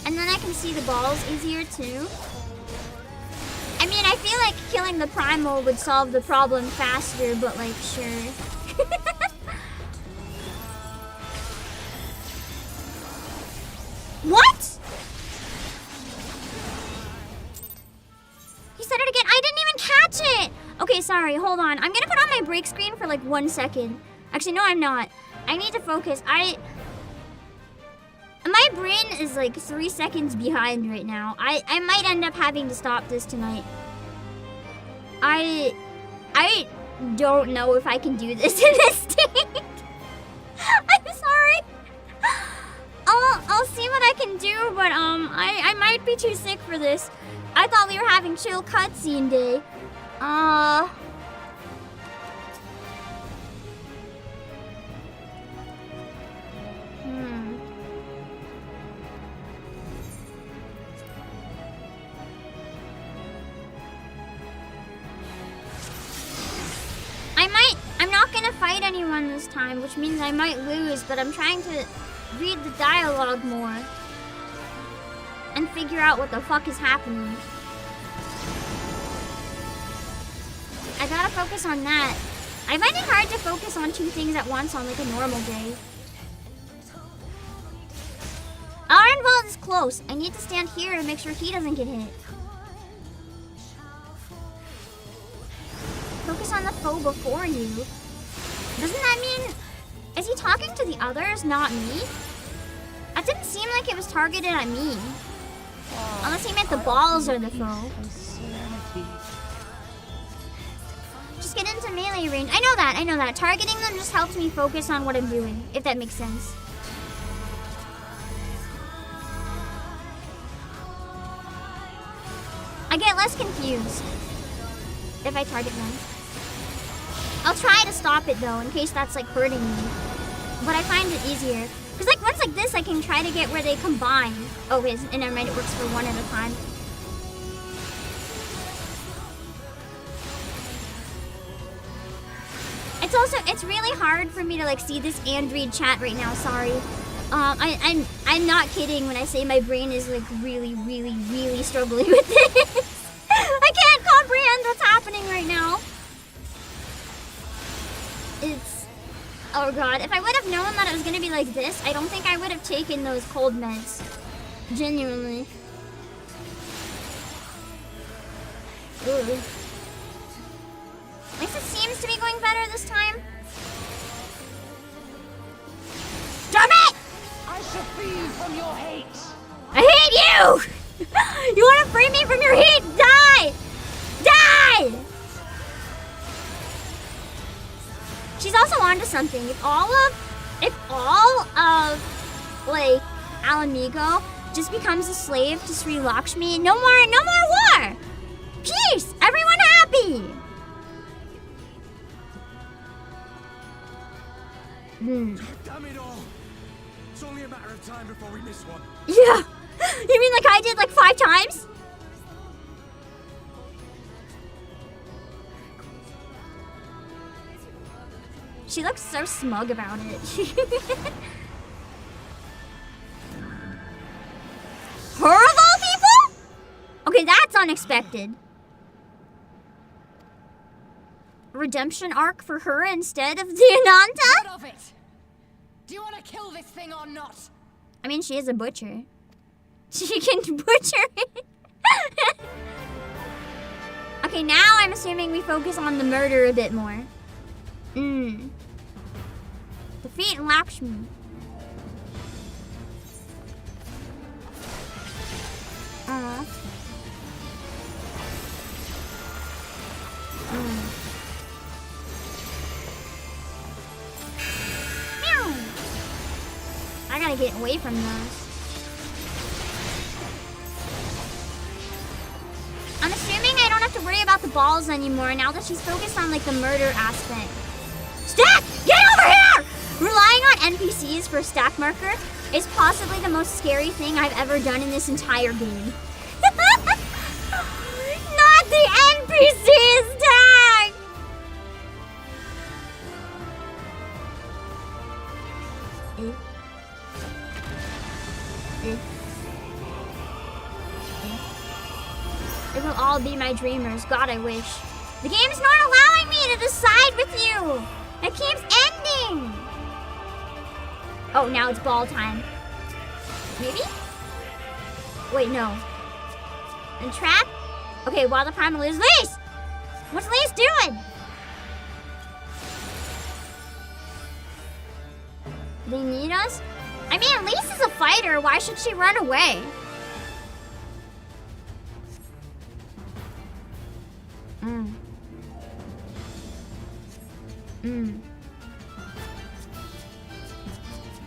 And then I can see the balls easier too. I mean, I feel like killing the Primal would solve the problem faster, but like, sure. What? He said it again. I didn't even catch it. Okay, sorry. Hold on. I'm gonna put on my break screen for like 1 second. Actually, no, I'm not. I need to focus. My brain is like 3 seconds behind right now. I might end up having to stop this tonight. I don't know if I can do this in this state. I'm sorry. I'll see what I can do, but I might be too sick for this. I thought we were having chill cutscene day. I'm not gonna fight anyone this time, which means I might lose, but I'm trying to read the dialogue more and figure out what the fuck is happening. I gotta focus on that. I find it hard to focus on 2 things at once on like a normal day. Ironvolt is close. I need to stand here to make sure he doesn't get hit. Focus on the foe before you. Doesn't that mean... Is he talking to the others, not me? That didn't seem like it was targeted at me. Unless he meant the balls or the foe. Just get into melee range. I know that. Targeting them just helps me focus on what I'm doing, if that makes sense. I get less confused if I target them. I'll try to stop it though, in case that's like hurting me. But I find it easier. Because like once like this, I can try to get where they combine. Oh, wait, and never mind, it works for one at a time. It's really hard for me to like see this and read chat right now, sorry. I'm not kidding when I say my brain is like really struggling with this. I can't comprehend what's happening right now. It's... Oh god, if I would have known that it was gonna be like this, I don't think I would have taken those cold meds. Genuinely. Ugh. At least it seems to be going better this time. Stop it! I shall free you from your hate. I hate you! You wanna free me from your hate? Die! Die! She's also onto something. If all of like Alamigo just becomes a slave to Sri Lakshmi, no more war! Peace! Everyone happy! Damn it all! It's only a matter of time before we miss one. Yeah! You mean like I did like 5 times? She looks so smug about it. Her of all people? Okay, that's unexpected. Redemption arc for her instead of the Ananta? What of it? Do you want to kill this thing or not? I mean, she is a butcher. She can butcher it. Okay, now I'm assuming we focus on the murder a bit more. Defeat Lakshmi. I gotta get away from those. I'm assuming I don't have to worry about the balls anymore now that she's focused on like the murder aspect. Stack! Get over here! Relying on NPCs for stack marker is possibly the most scary thing I've ever done in this entire game. Not the NPCs, Stack! They will all be my dreamers. God, I wish. The game's not allowing me to decide with you. It keeps ending. Oh, now it's ball time. Maybe? Wait, no. Entrap? Okay, while the Primal is Lise! What's Lise doing? They need us? I mean, Lise is a fighter. Why should she run away?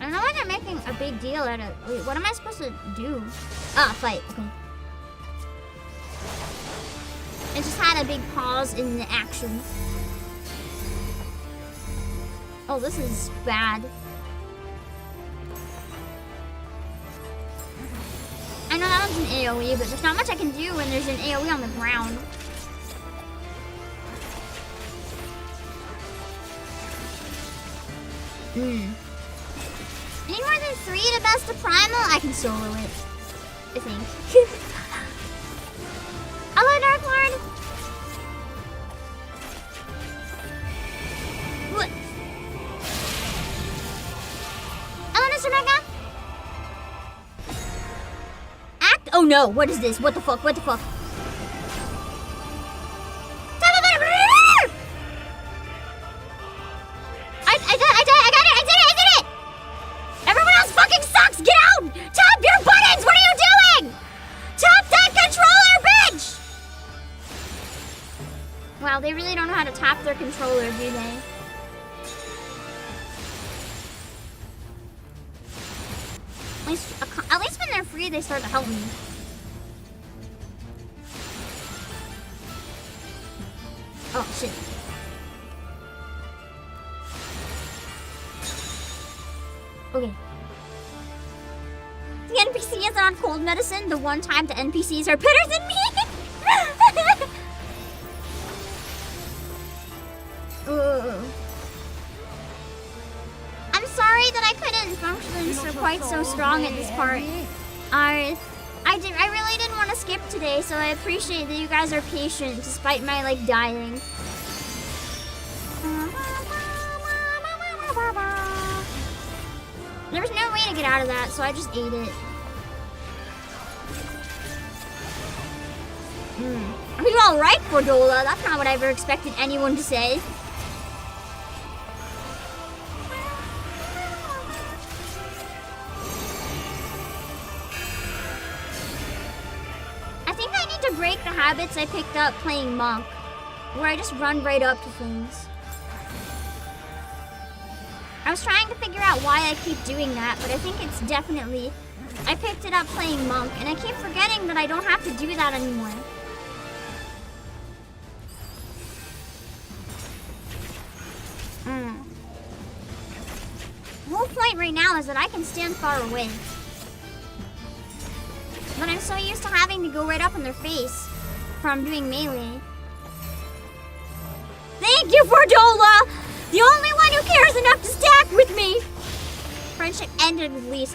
I don't know why they're making a big deal out of. Wait, what am I supposed to do? Ah, fight. Okay. I just had a big pause in the action. Oh, this is bad. I know that one's an AoE, but there's not much I can do when there's an AoE on the ground. Any more than 3 to best of Primal? I can solo it. I think. Hello, Dark Lord! What? Hello, Mr. Mega! Act? Oh no, what is this? What the fuck? What the fuck? Wow, they really don't know how to tap their controller, do they? At least when they're free, they start to help me. Oh, shit. Okay. The NPC is on cold medicine the one time the NPCs are better than me. I'm sorry that I couldn't function quite so strong at this part. I really didn't want to skip today, so I appreciate that you guys are patient despite my like dying. There was no way to get out of that, so I just ate it. Are you alright, Cordola? That's not what I ever expected anyone to say. I think I need to break the habits I picked up playing Monk, where I just run right up to things. I was trying to figure out why I keep doing that, but I think it's definitely... I picked it up playing Monk, and I keep forgetting that I don't have to do that anymore. The whole point right now is that I can stand far away. But I'm so used to having to go right up in their face from doing melee. Thank you, Fordola! The only one who cares enough to stack with me! Friendship ended with Lise.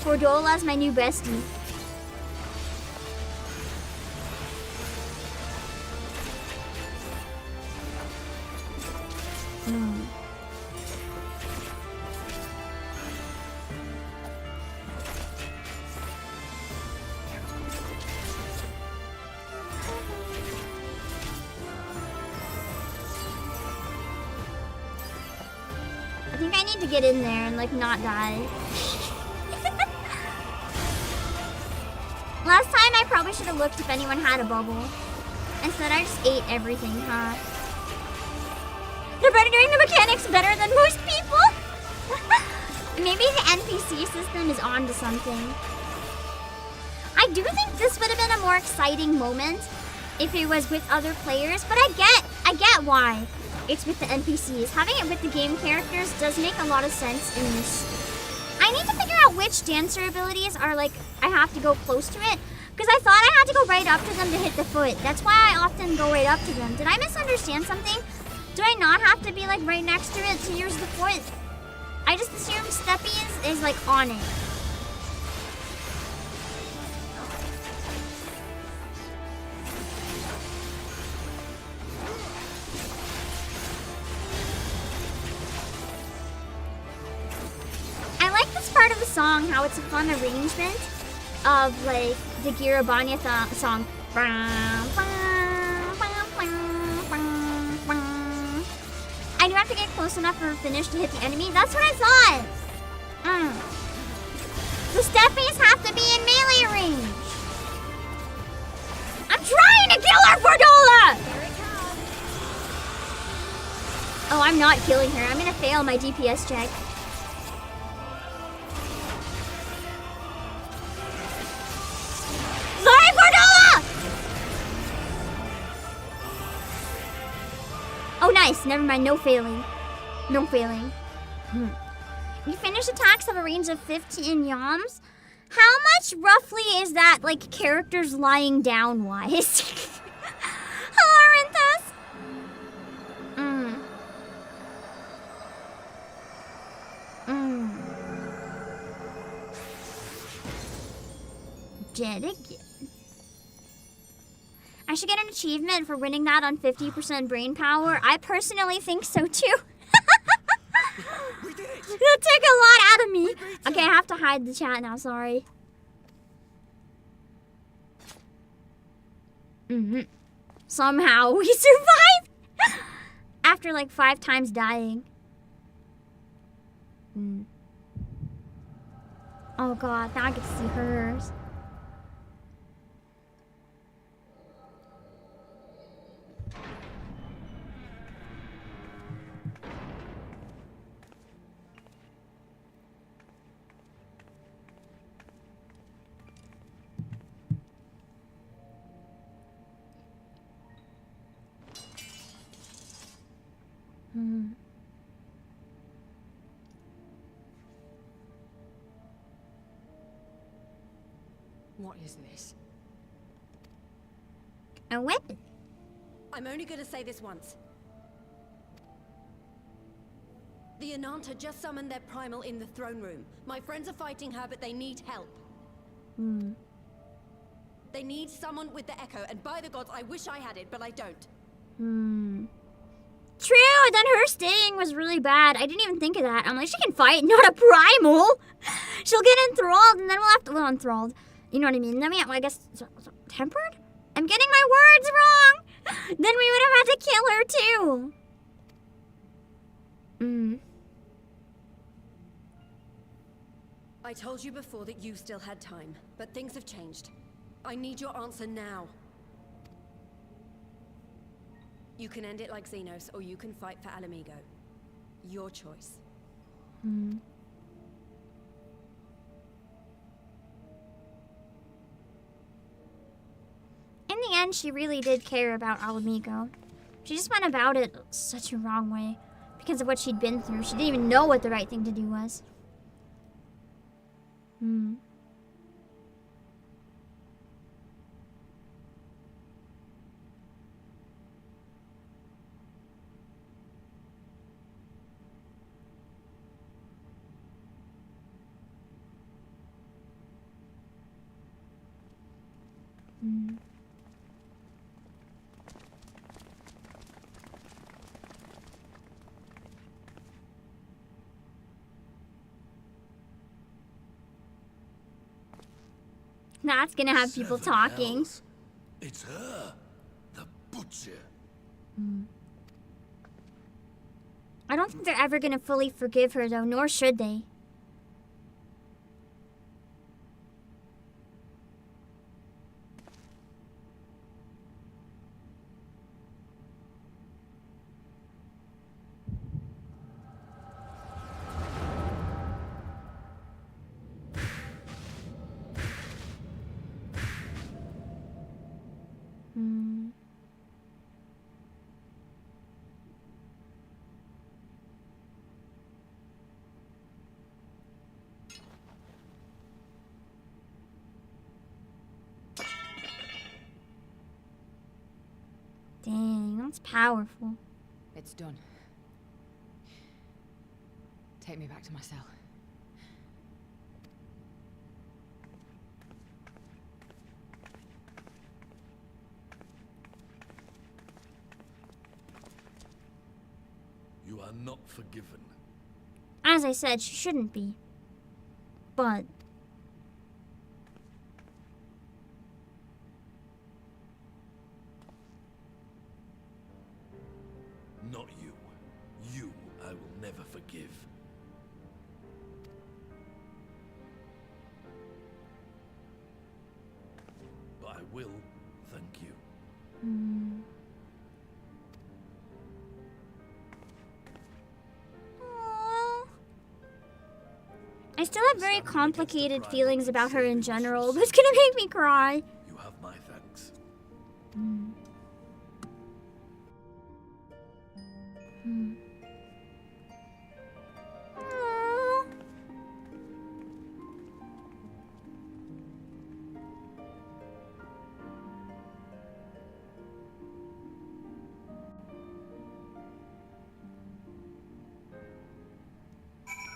Fordola's my new bestie. I think I need to get in there and like not die. Last time I probably should have looked if anyone had a bubble. Instead I just ate everything, huh? They're better doing the mechanics better than most people! Maybe the NPC system is on to something. I do think this would have been a more exciting moment if it was with other players, but I get why it's with the NPCs. Having it with the game characters does make a lot of sense in this. I need to figure out which dancer abilities are like, I have to go close to it. Because I thought I had to go right up to them to hit the foot. That's why I often go right up to them. Did I misunderstand something? Do I not have to be like right next to it to use the foot? I just assumed Steppy is like on it. part of the song how it's a fun arrangement of like the Girabanya song. I do have to get close enough for finish to hit the enemy. That's what I thought. The steppies have to be in melee range. I'm trying to kill her, Fordola! Oh, I'm not killing her. I'm gonna fail my DPS check. Sorry, Fordola! Oh, nice. Never mind. No failing. No failing. You finish attacks have a range of 15 yams. How much roughly is that, like, characters lying down wise? Hello, Rinthos. Dead again. I should get an achievement for winning that on 50% brain power. I personally think so too. That took a lot out of me. Okay, I have to hide the chat now, sorry. Somehow we survived after like 5 times dying. Oh god, now I get to see hers. What is this? A weapon. I'm only gonna say this once. The Ananta just summoned their Primal in the throne room. My friends are fighting her, but they need help. They need someone with the Echo, and by the gods, I wish I had it, but I don't. True, then her staying was really bad. I didn't even think of that. I'm like, she can fight, not a Primal. She'll get enthralled, and then we'll have to, well, enthralled. You know what I mean? Then we have, I guess, tempered? I'm getting my words wrong. Then we would have had to kill her too. I told you before that you still had time, but things have changed. I need your answer now. You can end it like Xenos, or you can fight for Alamigo. Your choice. In the end, she really did care about Alamigo. She just went about it such a wrong way because of what she'd been through. She didn't even know what the right thing to do was. That's gonna have people talking. It's her, the butcher. I don't think they're ever gonna fully forgive her though, nor should they. Dang, that's powerful. It's done. Take me back to my cell. You are not forgiven. As I said, she shouldn't be. but... Not you. You I will never forgive. But I will thank you. Aww. I still have very complicated feelings about her in general, but it's gonna make me cry. You have my thanks. Aww.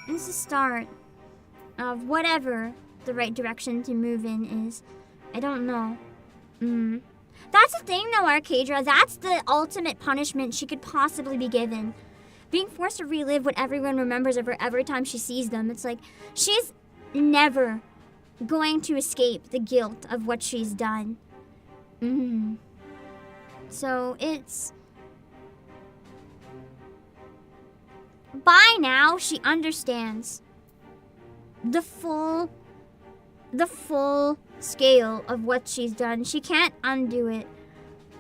This is the start of whatever the right direction to move in is. I don't know. That's the thing though, Arcadra. That's the ultimate punishment she could possibly be given. Being forced to relive what everyone remembers of her every time she sees them. It's like, she's never going to escape the guilt of what she's done. So it's... By now, she understands the full scale of what she's done. She can't undo it.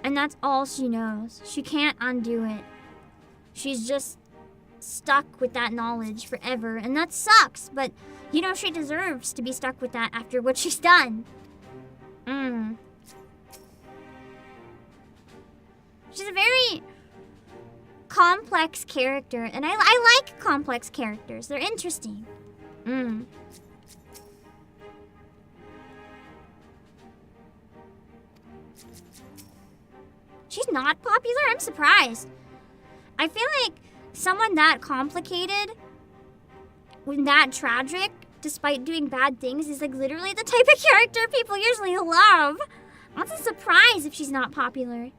And that's all she knows. She can't undo it. She's just stuck with that knowledge forever. And that sucks, but you know she deserves to be stuck with that after what she's done. She's a very complex character, and I like complex characters. They're interesting. She's not popular? I'm surprised. I feel like someone that complicated, when that tragic, despite doing bad things, is like literally the type of character people usually love. That's a surprise if she's not popular.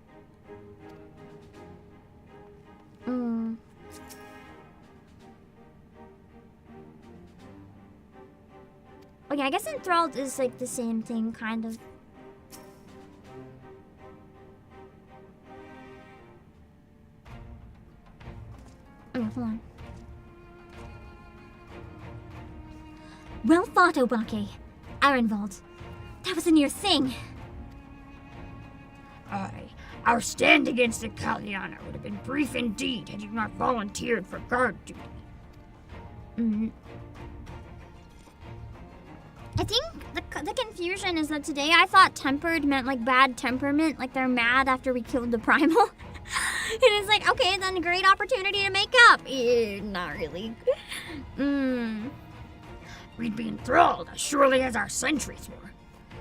Okay, I guess Enthralled is like the same thing, kind of. Okay, hold on. Well fought, Obake. Arenvald. That was a near thing. Our stand against the Kaliana would have been brief indeed had you not volunteered for guard duty. I think the confusion is that today I thought tempered meant like bad temperament, like they're mad after we killed the Primal. And it's like, okay, then a great opportunity to make up. Not really. We'd be enthralled as surely as our sentries were.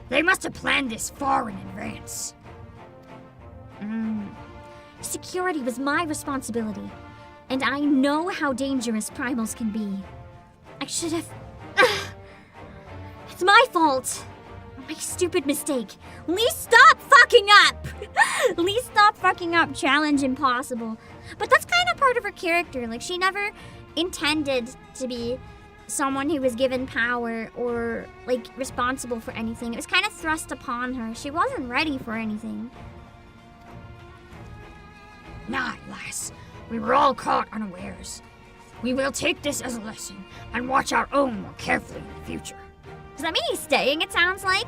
They must have planned this far in advance. Security was my responsibility, and I know how dangerous primals can be. I should have... It's my fault. My stupid mistake. Lee, stop fucking up! Lee, stop fucking up. Challenge impossible. But that's kind of part of her character. Like, she never intended to be someone who was given power or, like, responsible for anything. It was kind of thrust upon her. She wasn't ready for anything. Nay, lass. We were all caught unawares. We will take this as a lesson and watch our own more carefully in the future. Does that mean he's staying, it sounds like?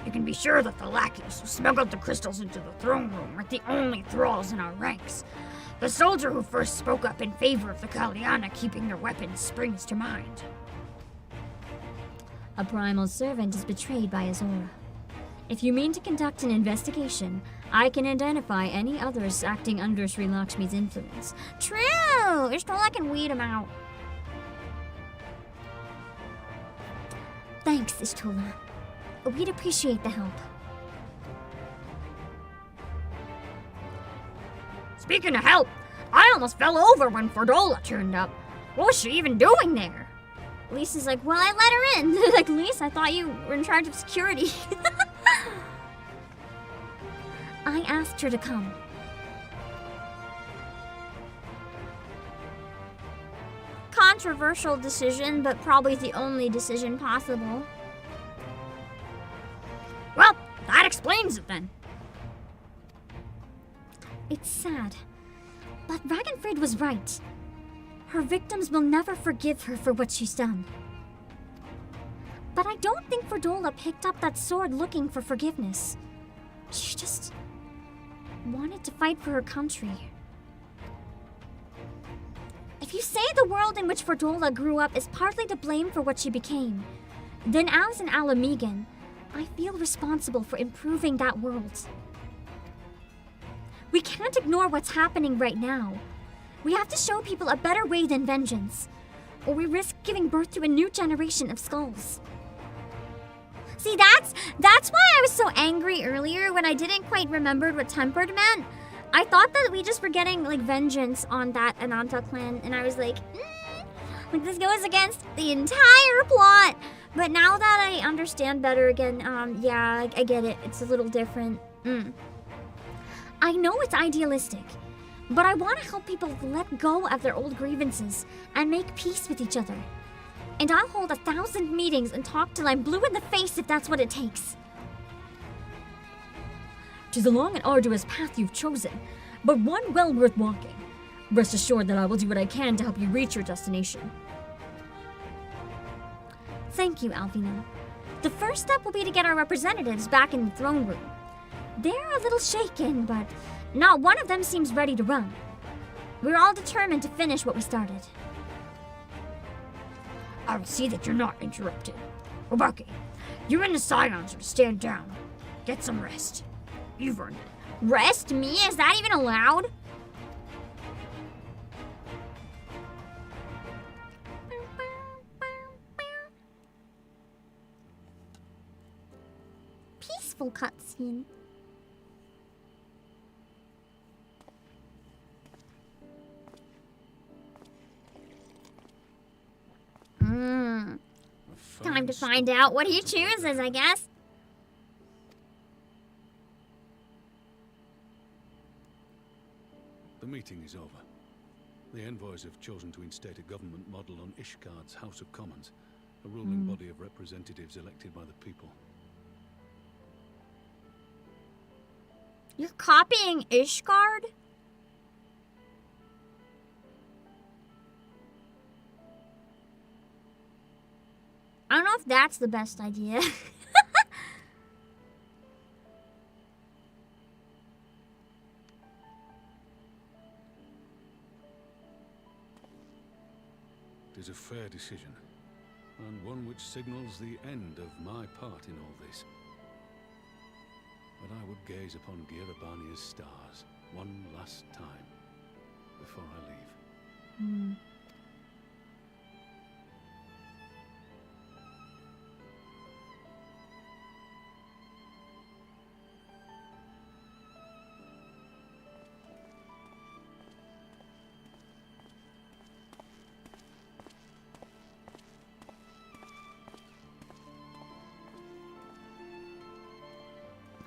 You can be sure that the lackeys who smuggled the crystals into the throne room aren't the only thralls in our ranks. The soldier who first spoke up in favor of the Kaliana keeping their weapons springs to mind. A primal servant is betrayed by his aura. If you mean to conduct an investigation, I can identify any others acting under Sri Lakshmi's influence. True! You're still I can weed them out. Thanks, Ishtola. We'd appreciate the help. Speaking of help, I almost fell over when Fordola turned up. What was she even doing there? Lisa's like, well, I let her in. They're like, Lisa, I thought you were in charge of security. I asked her to come. controversial decision, but probably the only decision possible. Well, that explains it then. It's sad, but Ragnfrid was right. Her victims will never forgive her for what she's done. But I don't think Verdola picked up that sword looking for forgiveness. She just wanted to fight for her country. If you say the world in which Verdola grew up is partly to blame for what she became, then as an Alamegan, I feel responsible for improving that world. We can't ignore what's happening right now. We have to show people a better way than vengeance, or we risk giving birth to a new generation of skulls. See, that's why I was so angry earlier when I didn't quite remember what tempered meant. I thought that we just were getting, like, vengeance on that Ananta clan, and I was like, like, this goes against the entire plot. But now that I understand better again, yeah, I get it. It's a little different. I know it's idealistic, but I want to help people let go of their old grievances and make peace with each other. And I'll hold 1,000 meetings and talk till I'm blue in the face if that's what it takes. 'Tis a long and arduous path you've chosen, but one well worth walking. Rest assured that I will do what I can to help you reach your destination. Thank you, Alvina. The first step will be to get our representatives back in the throne room. They're a little shaken, but not one of them seems ready to run. We're all determined to finish what we started. I will see that you're not interrupted. Obake, you and the Scions are to stand down. Get some rest. You've earned it. Rest me? Is that even allowed? Peaceful cutscene. Time to find out what he chooses, I guess. The meeting is over. The envoys have chosen to instate a government model on Ishgard's House of Commons, a ruling body of representatives elected by the people. You're copying Ishgard? I don't know if that's the best idea. It is a fair decision, and one which signals the end of my part in all this. But I would gaze upon Girabania's stars one last time before I leave.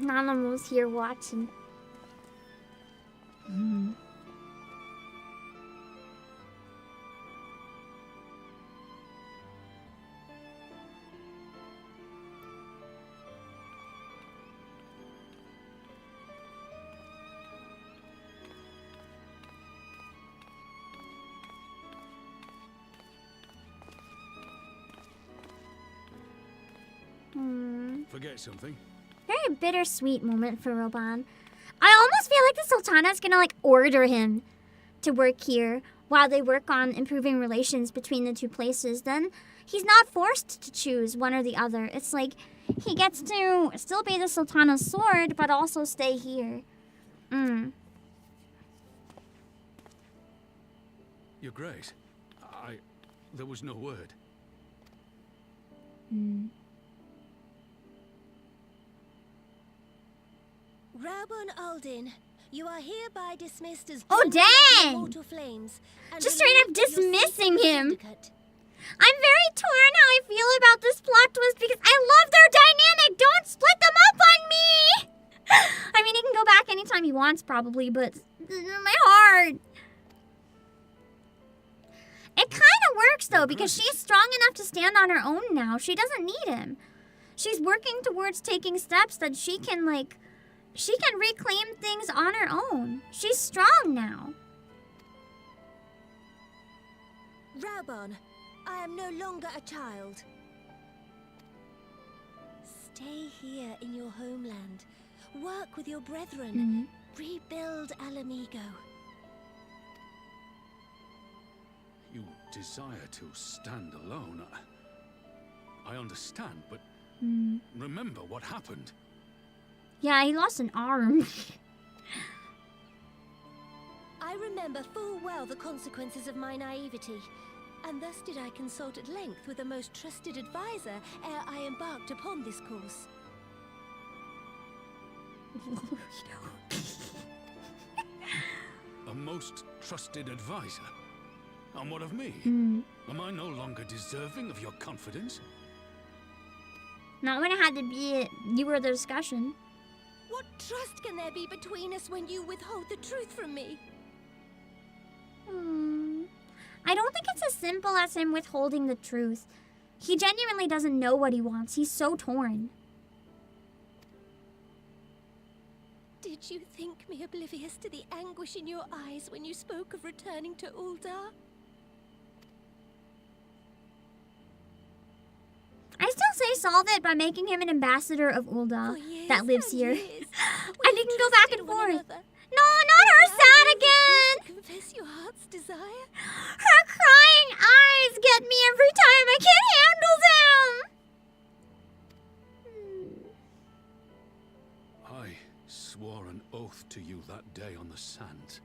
Nanamo's here watching. Forget something? Very bittersweet moment for Roban. I almost feel like the Sultana's gonna like order him to work here while they work on improving relations between the two places. Then he's not forced to choose one or the other. It's like he gets to still be the Sultana's sword, but also stay here. Your Grace, there was no word. Raubun Aldin, you are hereby dismissed as Oh, General of the dang! Immortal Flames. And Just straight up relieved of your dismissing sacred him. syndicate. I'm very torn how I feel about this plot twist because I love their dynamic. Don't split them up on me. I mean, he can go back anytime he wants, probably, but my heart. It kind it works though, because she's strong enough to stand on her own now. She doesn't need him. She's working towards taking steps that she can reclaim things on her own. She's strong now. Raubon, I am no longer a child. Stay here in your homeland. Work with your brethren. Rebuild Alamigo. You desire to stand alone. I understand, but remember what happened. Yeah, he lost an arm. I remember full well the consequences of my naivety, and thus did I consult at length with a most trusted advisor ere I embarked upon this course. A most trusted advisor? And what of me? Am I no longer deserving of your confidence? Not when it had to be you were the discussion. What trust can there be between us when you withhold the truth from me? I don't think it's as simple as him withholding the truth. He genuinely doesn't know what he wants. He's so torn. Did you think me oblivious to the anguish in your eyes when you spoke of returning to Ul'dah? I still say solve it by making him an ambassador of Ul'dah that lives here. And he can go back and forth. No, not her sad again! Confess your heart's desire? Her crying eyes get me every time. I can't handle them! I swore an oath to you that day on the sands.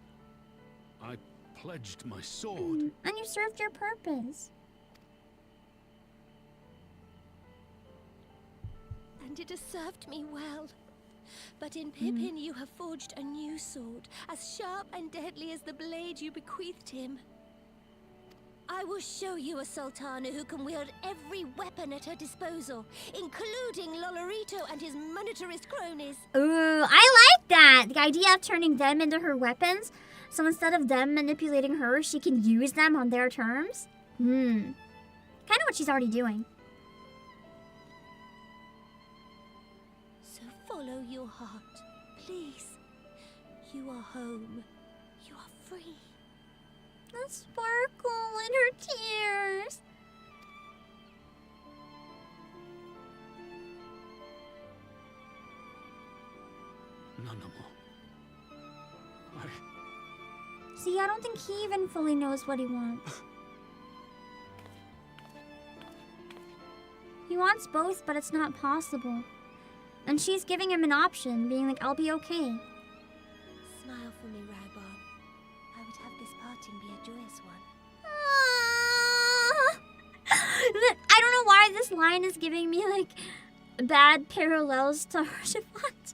I pledged my sword. And you served your purpose. And it has served me well. But in Pippin you have forged a new sword, as sharp and deadly as the blade you bequeathed him. I will show you a Sultana who can wield every weapon at her disposal, including Lolorito and his monetarist cronies. Ooh, I like that! The idea of turning them into her weapons, so instead of them manipulating her, she can use them on their terms? Kind of what she's already doing. Follow your heart, please. You are home. You are free. The sparkle in her tears. No more. See, I don't think he even fully knows what he wants. He wants both, but it's not possible. And she's giving him an option, being like, I'll be okay. Smile for me, Raubon. I would have this parting be a joyous one. I don't know why this line is giving me, like, bad parallels to Archibald.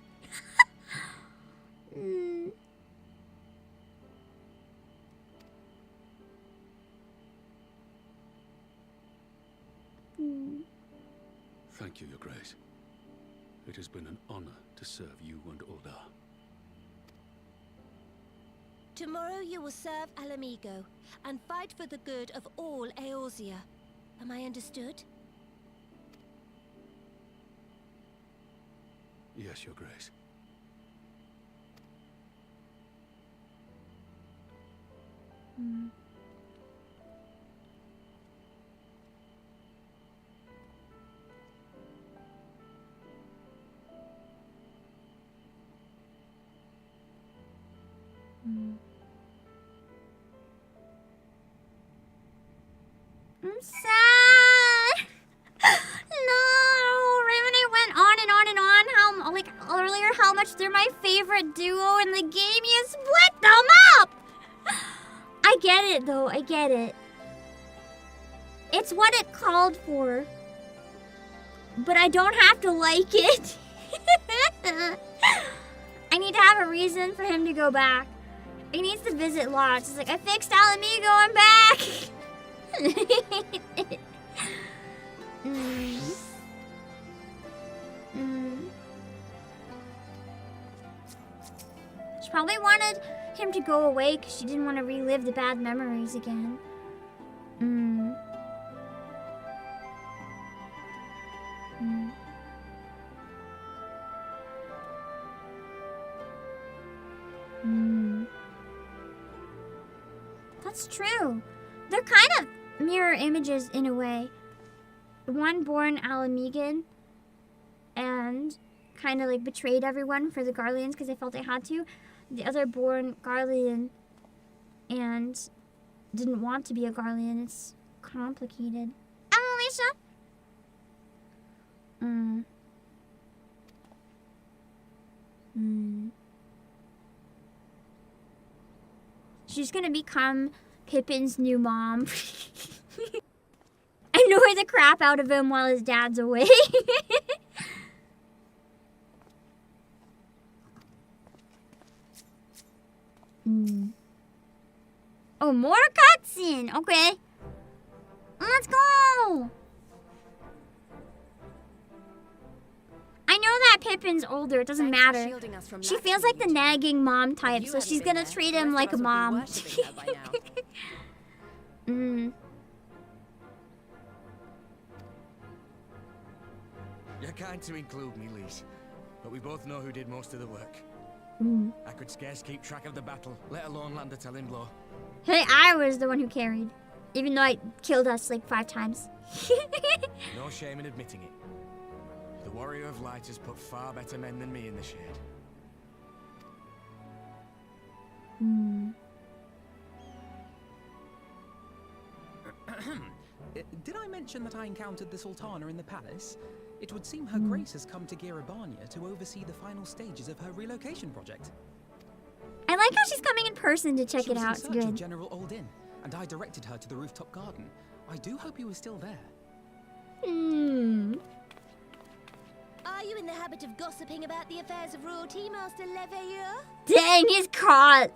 Thank you, Your Grace. It has been an honor to serve you and Ul'dah. Tomorrow you will serve Alamigo and fight for the good of all Eorzea. Am I understood? Yes, Your Grace. I'm sad. No, Raven went on and on and on. How, like earlier, how much they're my favorite duo in the game. You split them up. I get it, though. I get it. It's what it called for. But I don't have to like it. I need to have a reason for him to go back. He needs to visit lots. It's like, I fixed Alamigo, I'm back. She probably wanted him to go away because she didn't want to relive the bad memories again. Mm. Mm. Mm. That's true. They're kind of mirror images in a way. One born Alamegan and kind of like betrayed everyone for the Garleans because they felt they had to. The other born Garlean and didn't want to be a Garlean. It's complicated. Oh, Alicia. Mm. Mm. She's gonna become Pippin's new mom. Annoy the crap out of him while his dad's away. Mm. Oh, more cutscene. Okay. Let's go. I know that Pippin's older. It doesn't matter. She feels like the nagging mom type, so she's gonna treat him like a mom. Mm. You're kind to include me, Lise, but we both know who did most of the work. Mm. I could scarce keep track of the battle, let alone land a telling blow. Hey, I was the one who carried, even though I killed us like 5 times. No shame in admitting it. The Warrior of Light has put far better men than me in the shade. Mm. Did I mention that I encountered the Sultana in the palace? It would seem Her Grace has come to Girabania to oversee the final stages of her relocation project. I like how she's coming in person to check She it was out. in It's search good. of General Oldin, and I directed her to the rooftop garden. I do hope he was still there. Hmm. Are you in the habit of gossiping about the affairs of royalty, Master Leveilleur? Dang, he's caught.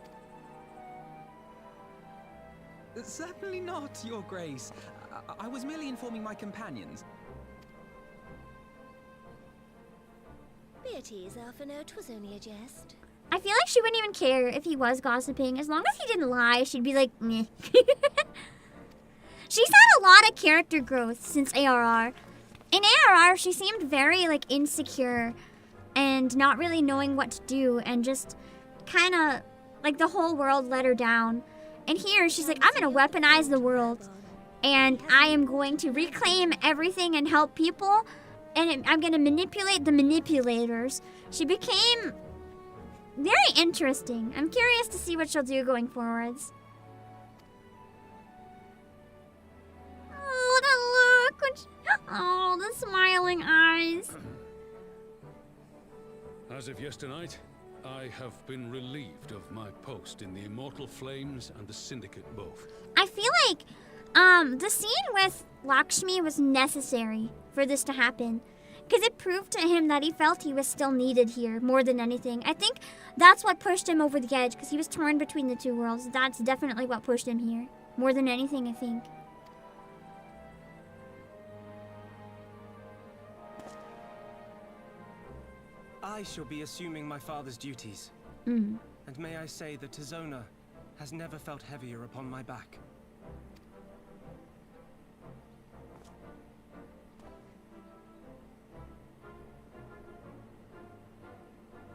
Certainly not, Your Grace. I was merely informing my companions. Beatrice Alphino, 'twas only a jest. I feel like she wouldn't even care if he was gossiping. As long as he didn't lie, she'd be like, meh. She's had a lot of character growth since ARR. In ARR, she seemed very, like, insecure and not really knowing what to do and just kind of, like, the whole world let her down. And here, she's like, I'm going to weaponize the world and I am going to reclaim everything and help people and I'm going to manipulate the manipulators. She became very interesting. I'm curious to see what she'll do going forwards. Oh, the look. Oh, the smiling eyes. As of yesternight, I have been relieved of my post in the Immortal Flames and the Syndicate both. I feel like the scene with Lakshmi was necessary for this to happen. Because it proved to him that he felt he was still needed here more than anything. I think that's what pushed him over the edge, because he was torn between the two worlds. That's definitely what pushed him here. More than anything, I think. I shall be assuming my father's duties. Mm. And may I say that Tizona has never felt heavier upon my back.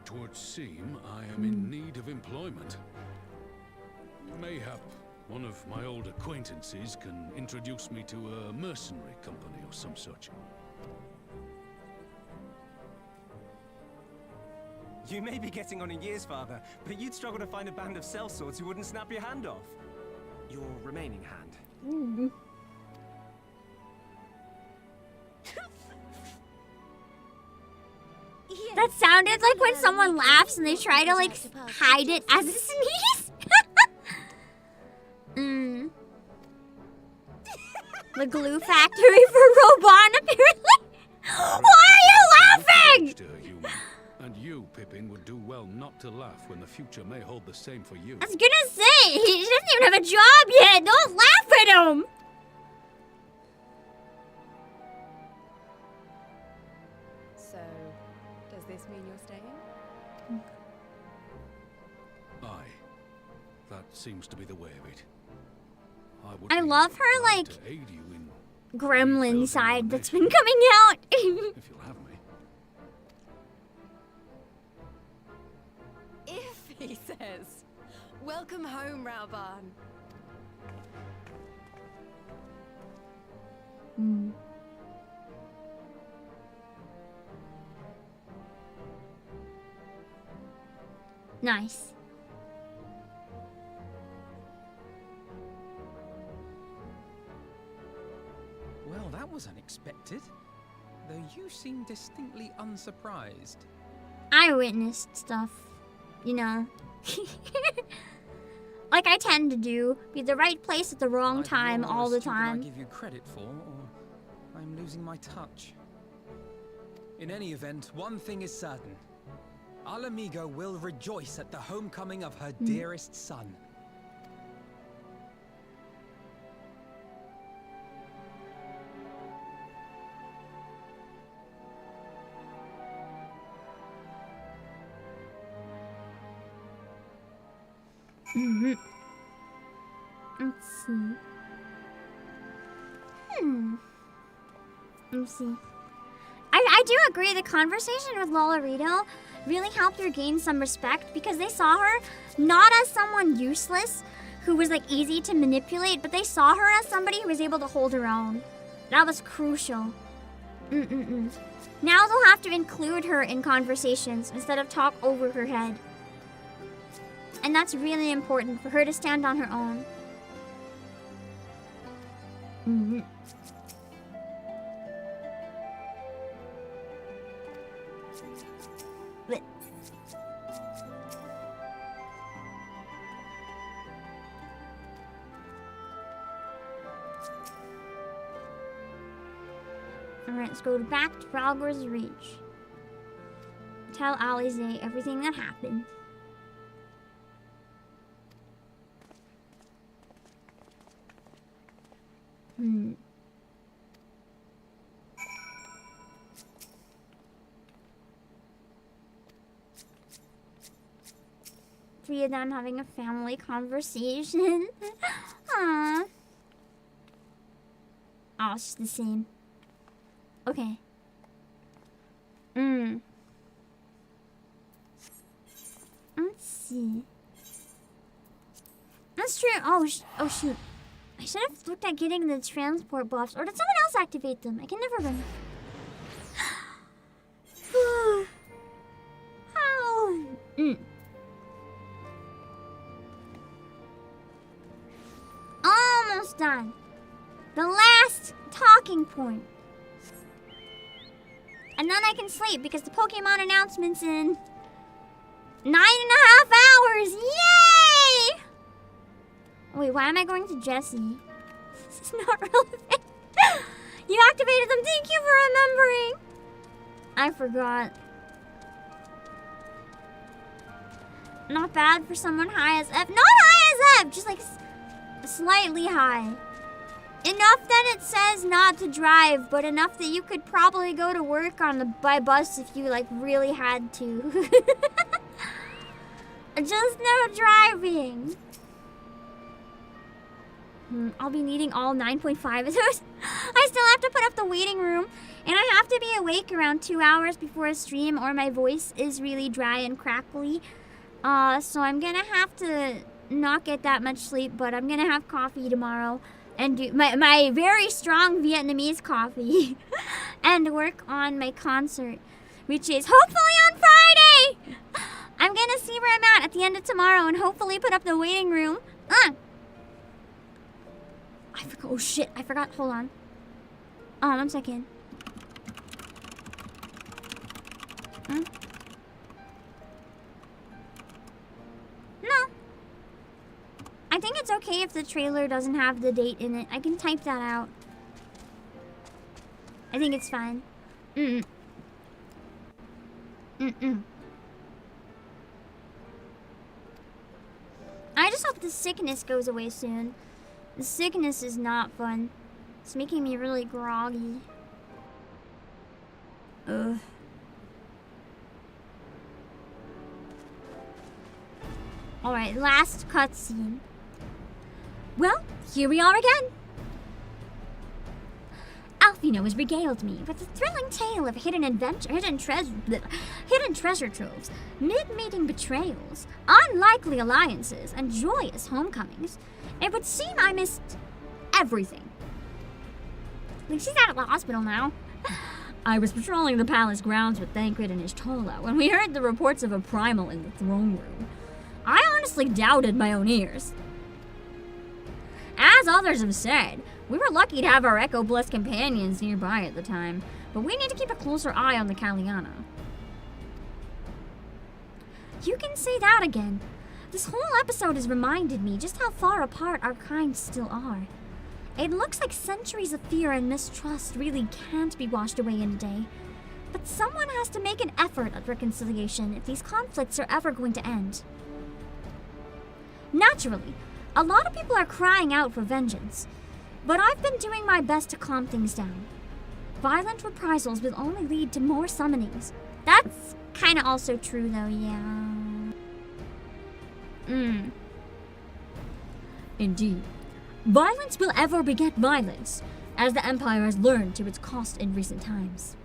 Twould seem I am in need of employment. Mayhap one of my old acquaintances can introduce me to a mercenary company or some such. You may be getting on in years, father, but you'd struggle to find a band of sellswords who wouldn't snap your hand off. Your remaining hand. Mm. That sounded like when someone laughs and they try to like hide it as a sneeze. Mm. The glue factory for Roban, apparently. Why are you laughing? And you, Pippin, would do well not to laugh when the future may hold the same for you. I was gonna say, he doesn't even have a job yet. Don't laugh at him. So, does this mean you're staying? Aye. That seems to be the way of it. would I be love her, glad like, to aid you in, gremlin side that's been coming out. if you'll have me. If, he says. Welcome home, Rauban. Nice. Well, that was unexpected. Though you seem distinctly unsurprised. I witnessed stuff, you know. Like I tend to do. Be the right place at the wrong time all the time. I give you credit for, or I'm losing my touch. In any event, one thing is certain. Alamigo will rejoice at the homecoming of her dearest son. Let's see. Let's see. I do agree the conversation with Lolorito really helped her gain some respect because they saw her not as someone useless who was like easy to manipulate, but they saw her as somebody who was able to hold her own. That was crucial. Now they'll have to include her in conversations instead of talk over her head. And that's really important for her to stand on her own. Alright, let's go back to Ralgor's Reach. Tell Alize everything that happened. Three of them having a family conversation. Aww. Oh, it's just the same. Okay. Let's see. That's true. Oh shoot. I should have looked at getting the transport buffs. Or did someone else activate them? I can never remember. Ow. Almost done. The last talking point. And then I can sleep because the Pokemon announcement's in 9.5 hours. Yay! Wait, why am I going to Jessie? This is not relevant. You activated them. Thank you for remembering. I forgot. Not bad for someone high as F. Not high as F, just like slightly high. Enough that it says not to drive, but enough that you could probably go to work by bus if you like really had to. Just no driving. I'll be needing all 9.5 of those. I still have to put up the waiting room, and I have to be awake around 2 hours before a stream or my voice is really dry and crackly. So I'm gonna have to not get that much sleep, but I'm gonna have coffee tomorrow and do my very strong Vietnamese coffee and work on my concert, which is hopefully on Friday. I'm gonna see where I'm at the end of tomorrow and hopefully put up the waiting room. I forgot. Oh shit, I forgot. Hold on. 1 second. No. I think it's okay if the trailer doesn't have the date in it. I can type that out. I think it's fine. I just hope the sickness goes away soon. The sickness is not fun. It's making me really groggy. Ugh. Alright, last cutscene. Well, here we are again. Alfino has regaled me with a thrilling tale of hidden treasure troves, mid-meeting betrayals, unlikely alliances, and joyous homecomings. It would seem I missed everything. Like, she's out of the hospital now. I was patrolling the palace grounds with Thancred and Ishtola when we heard the reports of a Primal in the throne room. I honestly doubted my own ears. As others have said, we were lucky to have our Echo-blessed companions nearby at the time, but we need to keep a closer eye on the Kaliana. You can say that again. This whole episode has reminded me just how far apart our kinds still are. It looks like centuries of fear and mistrust really can't be washed away in a day. But someone has to make an effort at reconciliation if these conflicts are ever going to end. Naturally, a lot of people are crying out for vengeance, but I've been doing my best to calm things down. Violent reprisals will only lead to more summonings. That's kinda also true though, yeah. Indeed. Violence will ever beget violence, as the Empire has learned to its cost in recent times.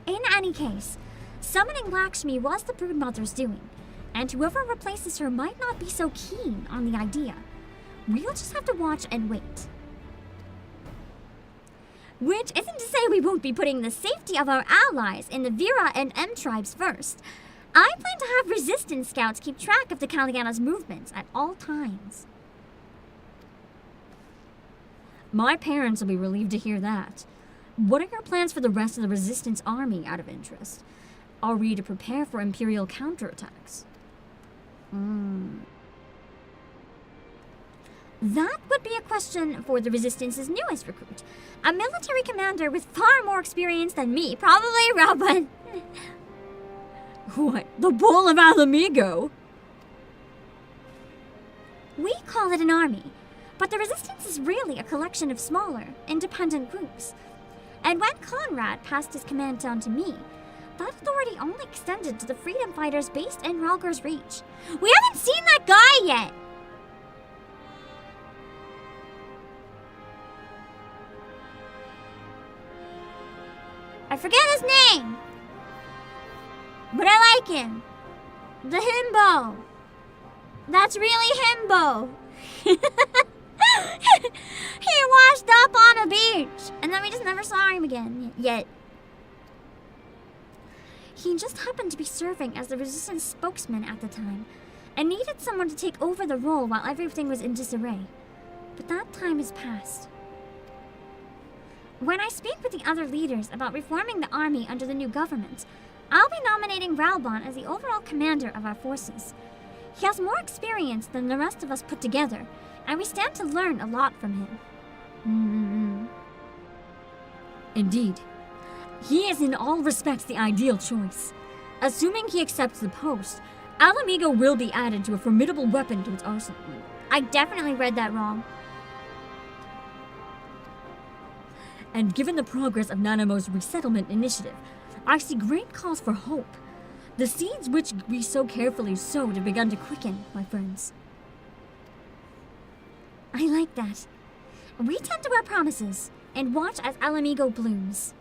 In any case, summoning Lakshmi was the Broodmother's doing, and whoever replaces her might not be so keen on the idea. We'll just have to watch and wait. Which isn't to say we won't be putting the safety of our allies in the Vera and M tribes first. I plan to have resistance scouts keep track of the Kaliana's movements at all times. My parents will be relieved to hear that. What are your plans for the rest of the resistance army, out of interest? Are we to prepare for Imperial counterattacks? That would be a question for the Resistance's newest recruit. A military commander with far more experience than me, probably Robin. What? The Bull of Alamigo? We call it an army, but the Resistance is really a collection of smaller, independent groups. And when Conrad passed his command down to me, that authority only extended to the freedom fighters based in Ralger's Reach. We haven't seen that guy yet! I forget his name! But I like him. The himbo. That's really himbo. He washed up on a beach, and then we just never saw him again, yet. He just happened to be serving as the Resistance spokesman at the time, and needed someone to take over the role while everything was in disarray. But that time has passed. When I speak with the other leaders about reforming the army under the new government, I'll be nominating Ralbon as the overall commander of our forces. He has more experience than the rest of us put together, and we stand to learn a lot from him. Indeed. He is in all respects the ideal choice. Assuming he accepts the post, Alamigo will be added to a formidable weapon to its arsenal. I definitely read that wrong. And given the progress of Nanamo's resettlement initiative, I see great cause for hope. The seeds which we so carefully sowed have begun to quicken, my friends. I like that. We tend to our promises and watch as Alamigo blooms.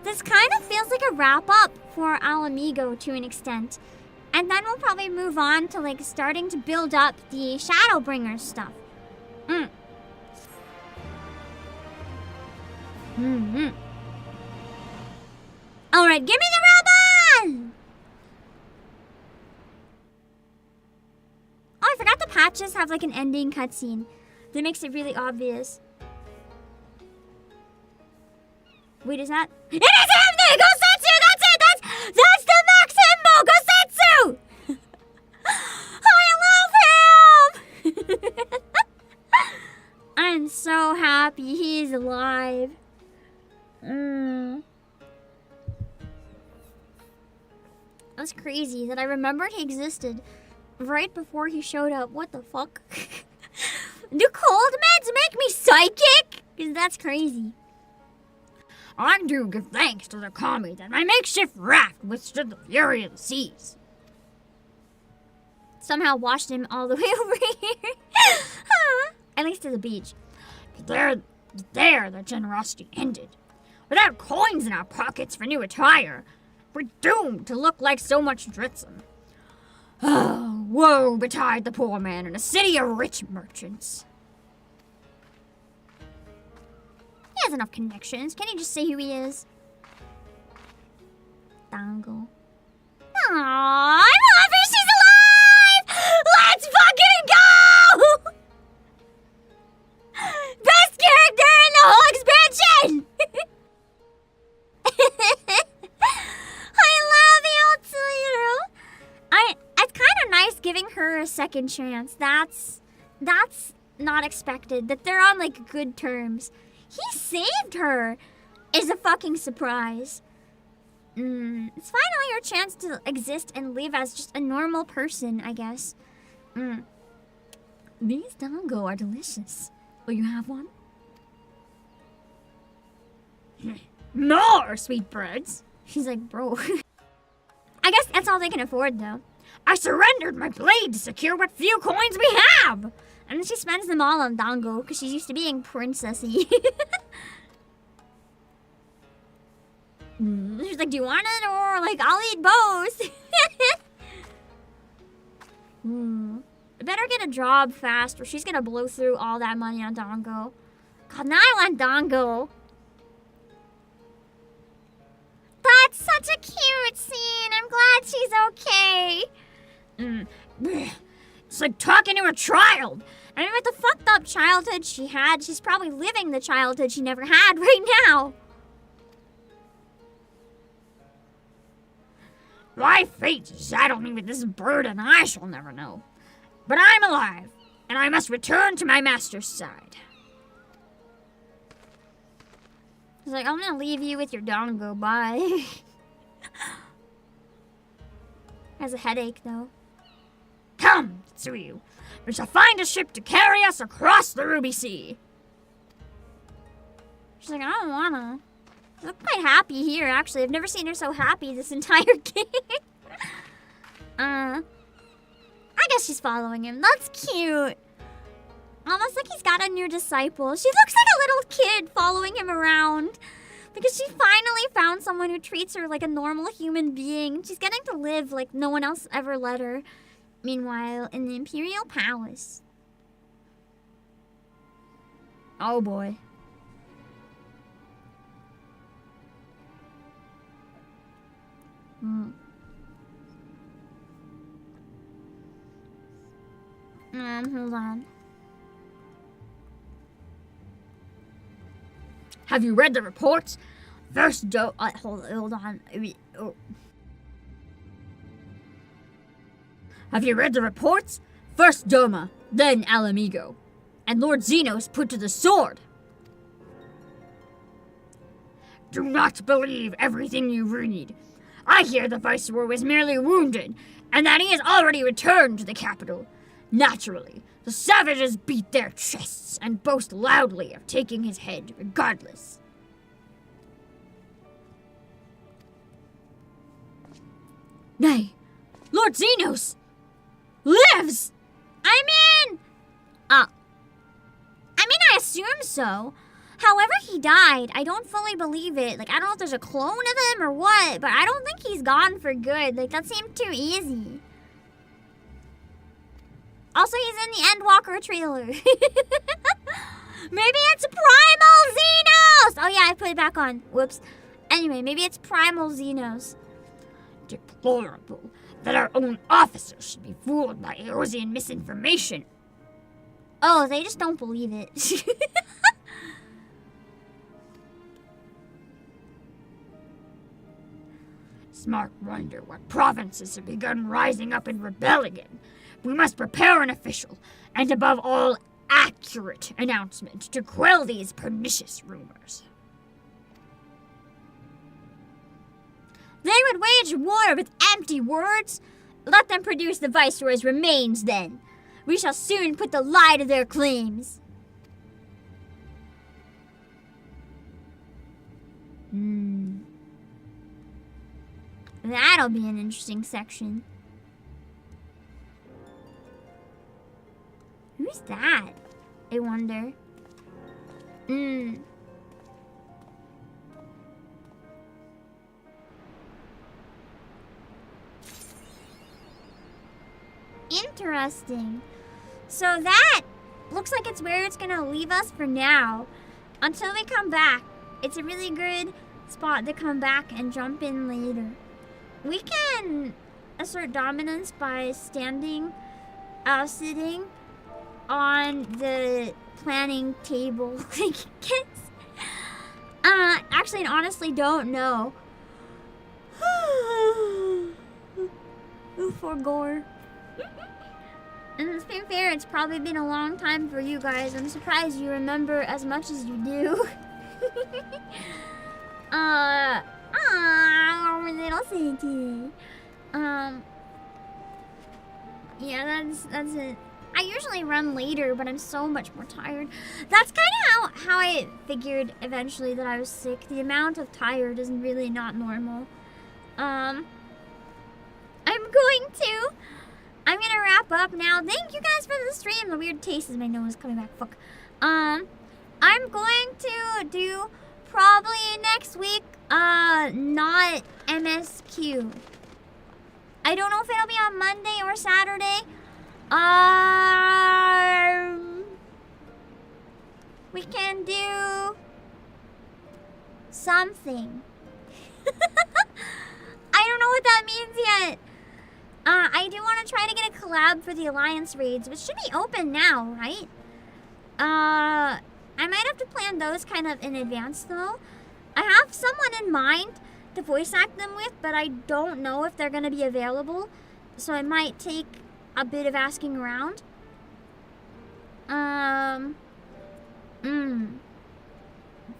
This kind of feels like a wrap-up for Alamigo to an extent. And then we'll probably move on to like starting to build up the Shadowbringer stuff. Alright, give me the Ralbon! Oh, I forgot the patches have like an ending cutscene that makes it really obvious. Wait, is that? It is him there! Gosetsu! That's it! That's the Max Himbo! Gosetsu! I love him! I'm so happy he's alive. That's crazy that I remembered he existed right before he showed up. What the fuck? Do cold meds make me psychic? 'Cause that's crazy. I do give thanks to the kami that my makeshift raft withstood the fury of the seas. somehow washed him all the way over here. At least to the beach. But there the generosity ended. Without coins in our pockets for new attire, we're doomed to look like so much Dritzham. Oh, woe betide the poor man in a city of rich merchants. He has enough connections. Can he just say who he is? Dango. Aww, I'm happy she's alive! Let's fucking go! Best character in the whole expansion! I love you, Tsuru. It's kind of nice giving her a second chance. That's not expected. That they're on like good terms. He saved her. Is a fucking surprise. It's finally her chance to exist and live as just a normal person, I guess. These dango are delicious. Will you have one? More sweetbreads. She's like, bro. I guess that's all they can afford, though. I surrendered my blade to secure what few coins we have. And then she spends them all on dango because she's used to being princessy. She's like, do you want it? Or like, I'll eat both. I better get a job fast or she's gonna blow through all that money on dango. God, now I want dango. That's such a cute scene. I'm glad she's okay. It's like talking to a child. I mean, with the fucked up childhood she had, she's probably living the childhood she never had right now. My fate saddled me with this burden I shall never know. But I'm alive, and I must return to my master's side. He's like, I'm gonna leave you with your dango, bye. Has a headache, though. Come, Tsuyu. We shall find a ship to carry us across the Ruby Sea. She's like, I don't wanna. I look quite happy here, actually. I've never seen her so happy this entire game. I guess she's following him. That's cute. Almost like he's got a new disciple. She looks like a little kid following him around. Because she finally found someone who treats her like a normal human being. She's getting to live like no one else ever let her. Meanwhile, in the Imperial Palace. Oh boy. Hold on. Have you read the reports? First hold on. Have you read the reports? First Doma, then Alamigo, and Lord Xenos put to the sword. Do not believe everything you read. I hear the Viceroy was merely wounded, and that he has already returned to the capital. Naturally, the savages beat their chests and boast loudly of taking his head regardless. Nay, Lord Xenos lives! I assume so. However he died, I don't fully believe it. Like, I don't know if there's a clone of him or what, but I don't think he's gone for good. Like, that seemed too easy. Also, he's in the Endwalker trailer. Maybe it's Primal Xenos! Oh yeah, I put it back on. Whoops. Anyway, maybe it's Primal Xenos. Deplorable that our own officers should be fooled by Eosian misinformation. Oh, they just don't believe it. Smart wonder what provinces have begun rising up in rebellion. We must prepare an official, and above all, accurate announcement to quell these pernicious rumors. They would wage war with empty words? Let them produce the Viceroy's remains, then. We shall soon put the lie to their claims. That'll be an interesting section. Who's that? I wonder. Interesting. So that looks like it's where it's gonna leave us for now. Until we come back. It's a really good spot to come back and jump in later. We can assert dominance by sitting on the planning table. I guess. Actually, I honestly don't know. Ooh, for gore. And to be fair, it's probably been a long time for you guys. I'm surprised you remember as much as you do. Little Sadie. Yeah, that's it. I usually run later, but I'm so much more tired. That's kind of how I figured eventually that I was sick. The amount of tired is really not normal. I'm gonna wrap up now. Thank you guys for the stream. The weird taste is my nose coming back. Fuck. I'm going to do probably next week, not MSQ. I don't know if it'll be on Monday or Saturday. We can do something. I don't know what that means yet. I do want to try to get a collab for the Alliance raids, which should be open now, right? I might have to plan those kind of in advance, though. I have someone in mind to voice act them with, but I don't know if they're going to be available. So it might take a bit of asking around.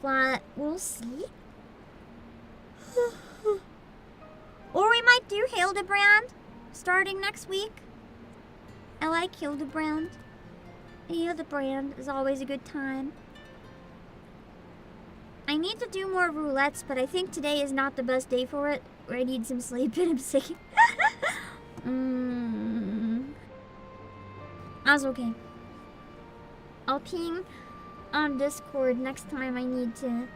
But we'll see. Or we might do Hildebrand starting next week. I like Hildebrand. Hildebrand is always a good time. I need to do more roulettes, but I think today is not the best day for it. Or I need some sleep and I'm sick. That's okay. I'll ping on Discord next time I need to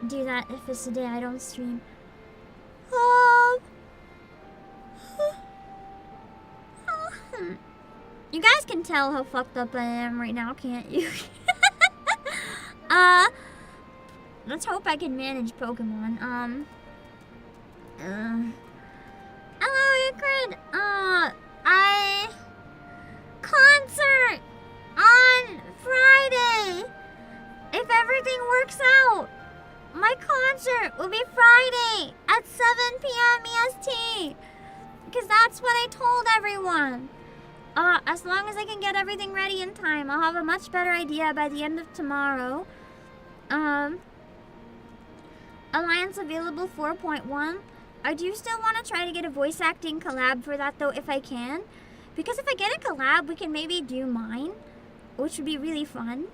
do that if it's the day I don't stream. You guys can tell how fucked up I am right now, can't you? Let's hope I can manage Pokemon. Hello, Euclid. Concert on Friday. If everything works out, my concert will be Friday at 7 p.m. EST. Because that's what I told everyone. As long as I can get everything ready in time, I'll have a much better idea by the end of tomorrow. Alliance available 4.1. I do still want to try to get a voice acting collab for that, though, if I can. Because if I get a collab, we can maybe do mine, which would be really fun.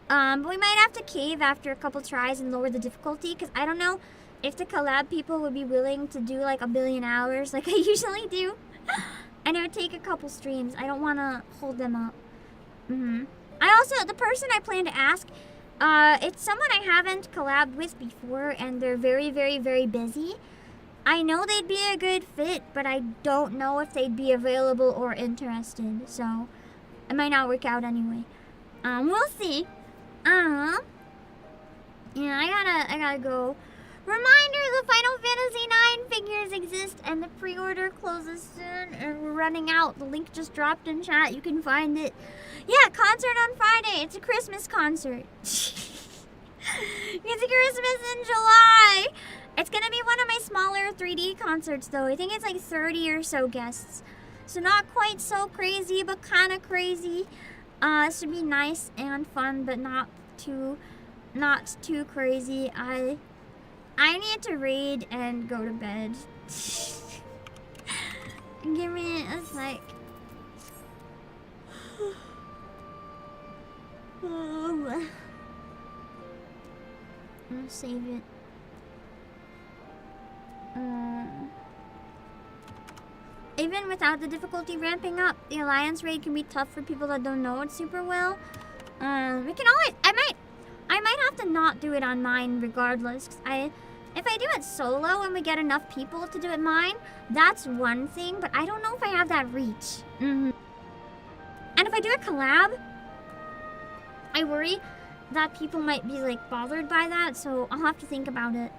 But we might have to cave after a couple tries and lower the difficulty, because I don't know if the collab people would be willing to do like 1 billion hours like I usually do. And it would take a couple streams. I don't want to hold them up. I also, the person I plan to ask, it's someone I haven't collabed with before, and they're very, very, very busy. I know they'd be a good fit, but I don't know if they'd be available or interested, so it might not work out anyway. We'll see. Yeah, I gotta go. Reminder, the Final Fantasy IX figures exist and the pre-order closes soon and we're running out. The link just dropped in chat. You can find it. Yeah, concert on Friday. It's a Christmas concert. It's a Christmas in July. It's gonna be one of my smaller 3D concerts though. I think it's like 30 or so guests. So not quite so crazy, but kind of crazy. It should be nice and fun, but not too crazy. I need to read and go to bed. Give me a sec. I'll save it. even without the difficulty ramping up, the Alliance raid can be tough for people that don't know it super well. We can always, I might have to not do it on mine regardless. 'Cause if I do it solo and we get enough people to do it mine, that's one thing, but I don't know if I have that reach. And if I do a collab, I worry that people might be like bothered by that, so I'll have to think about it.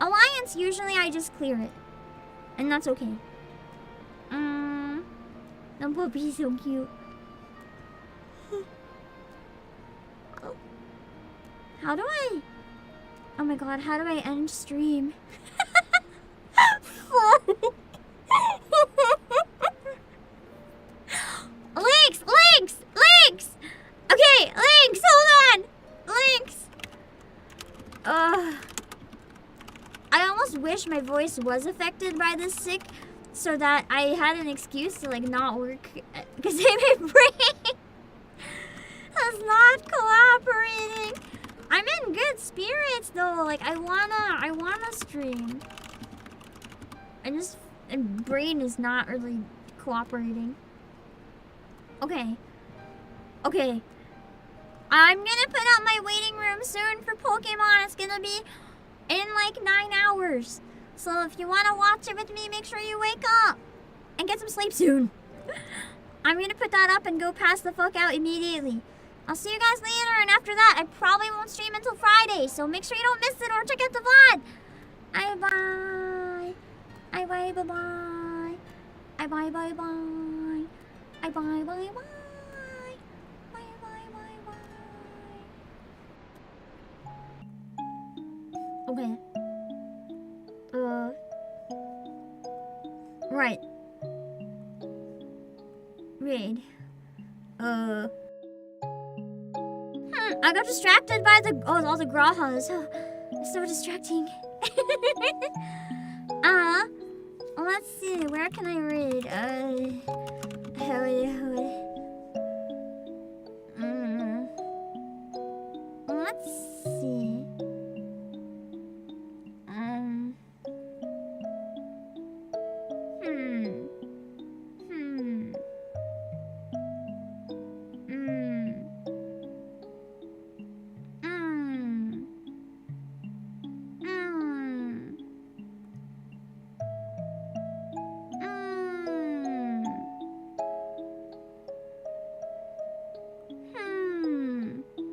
Alliance, usually I just clear it, and that's okay. The puppy's so cute. How do I? Oh my god, how do I end stream? Links! Okay, links, hold on! Links! I almost wish my voice was affected by this sick so that I had an excuse to like not work, because my brain is not cooperating. I'm in good spirits though, like I wanna stream. My brain is not really cooperating. Okay. I'm gonna put up my waiting room soon for Pokemon. It's gonna be in like 9 hours. So if you wanna watch it with me, make sure you wake up and get some sleep soon. I'm gonna put that up and go pass the fuck out immediately. I'll see you guys later, and after that, I probably won't stream until Friday, so make sure you don't miss it or check out the VOD. Bye-bye. Bye-bye. Bye-bye-bye. Bye-bye-bye-bye. Okay. Right. Raid. I got distracted by all the grahas. It's so distracting. Let's see, where can I raid? Let's see.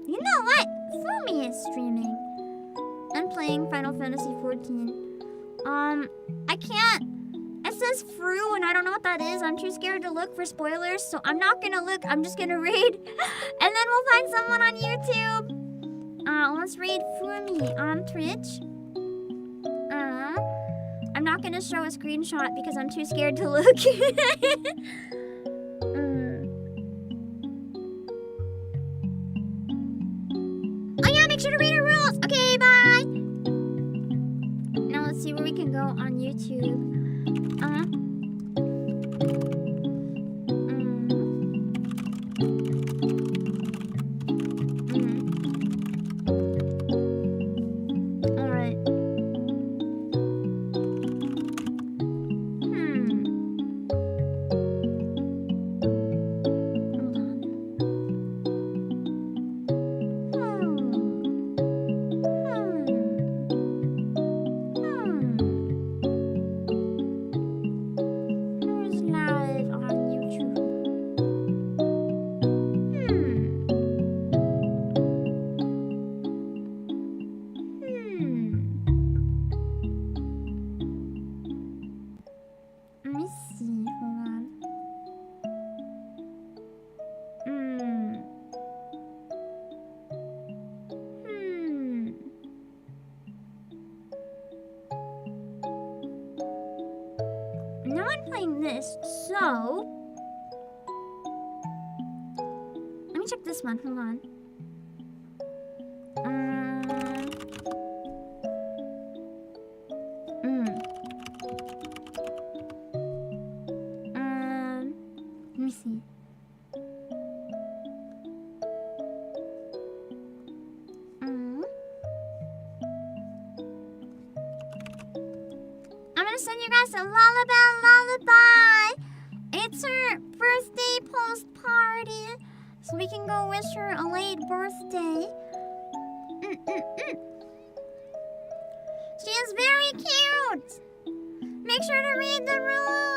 You know what? Fumi is streaming. I'm playing Final Fantasy XIV. I can't. It says Fru, and I don't know what that is. I'm too scared to look for spoilers, so I'm not gonna look. I'm just gonna raid, and then we'll find someone on YouTube. Let's raid Fumi on Twitch. I'm not gonna show a screenshot because I'm too scared to look. Oh yeah, make sure to read our rules. Okay, bye. Now let's see where we can go on YouTube. Alright. Who's live on YouTube? Let me see. Hold on. No one playing this, so let me check this one. Hold on. Let me see. I'm gonna send you guys a lullaby. It's her birthday post party, so we can go wish her a late birthday. She is very cute. Make sure to read the rules.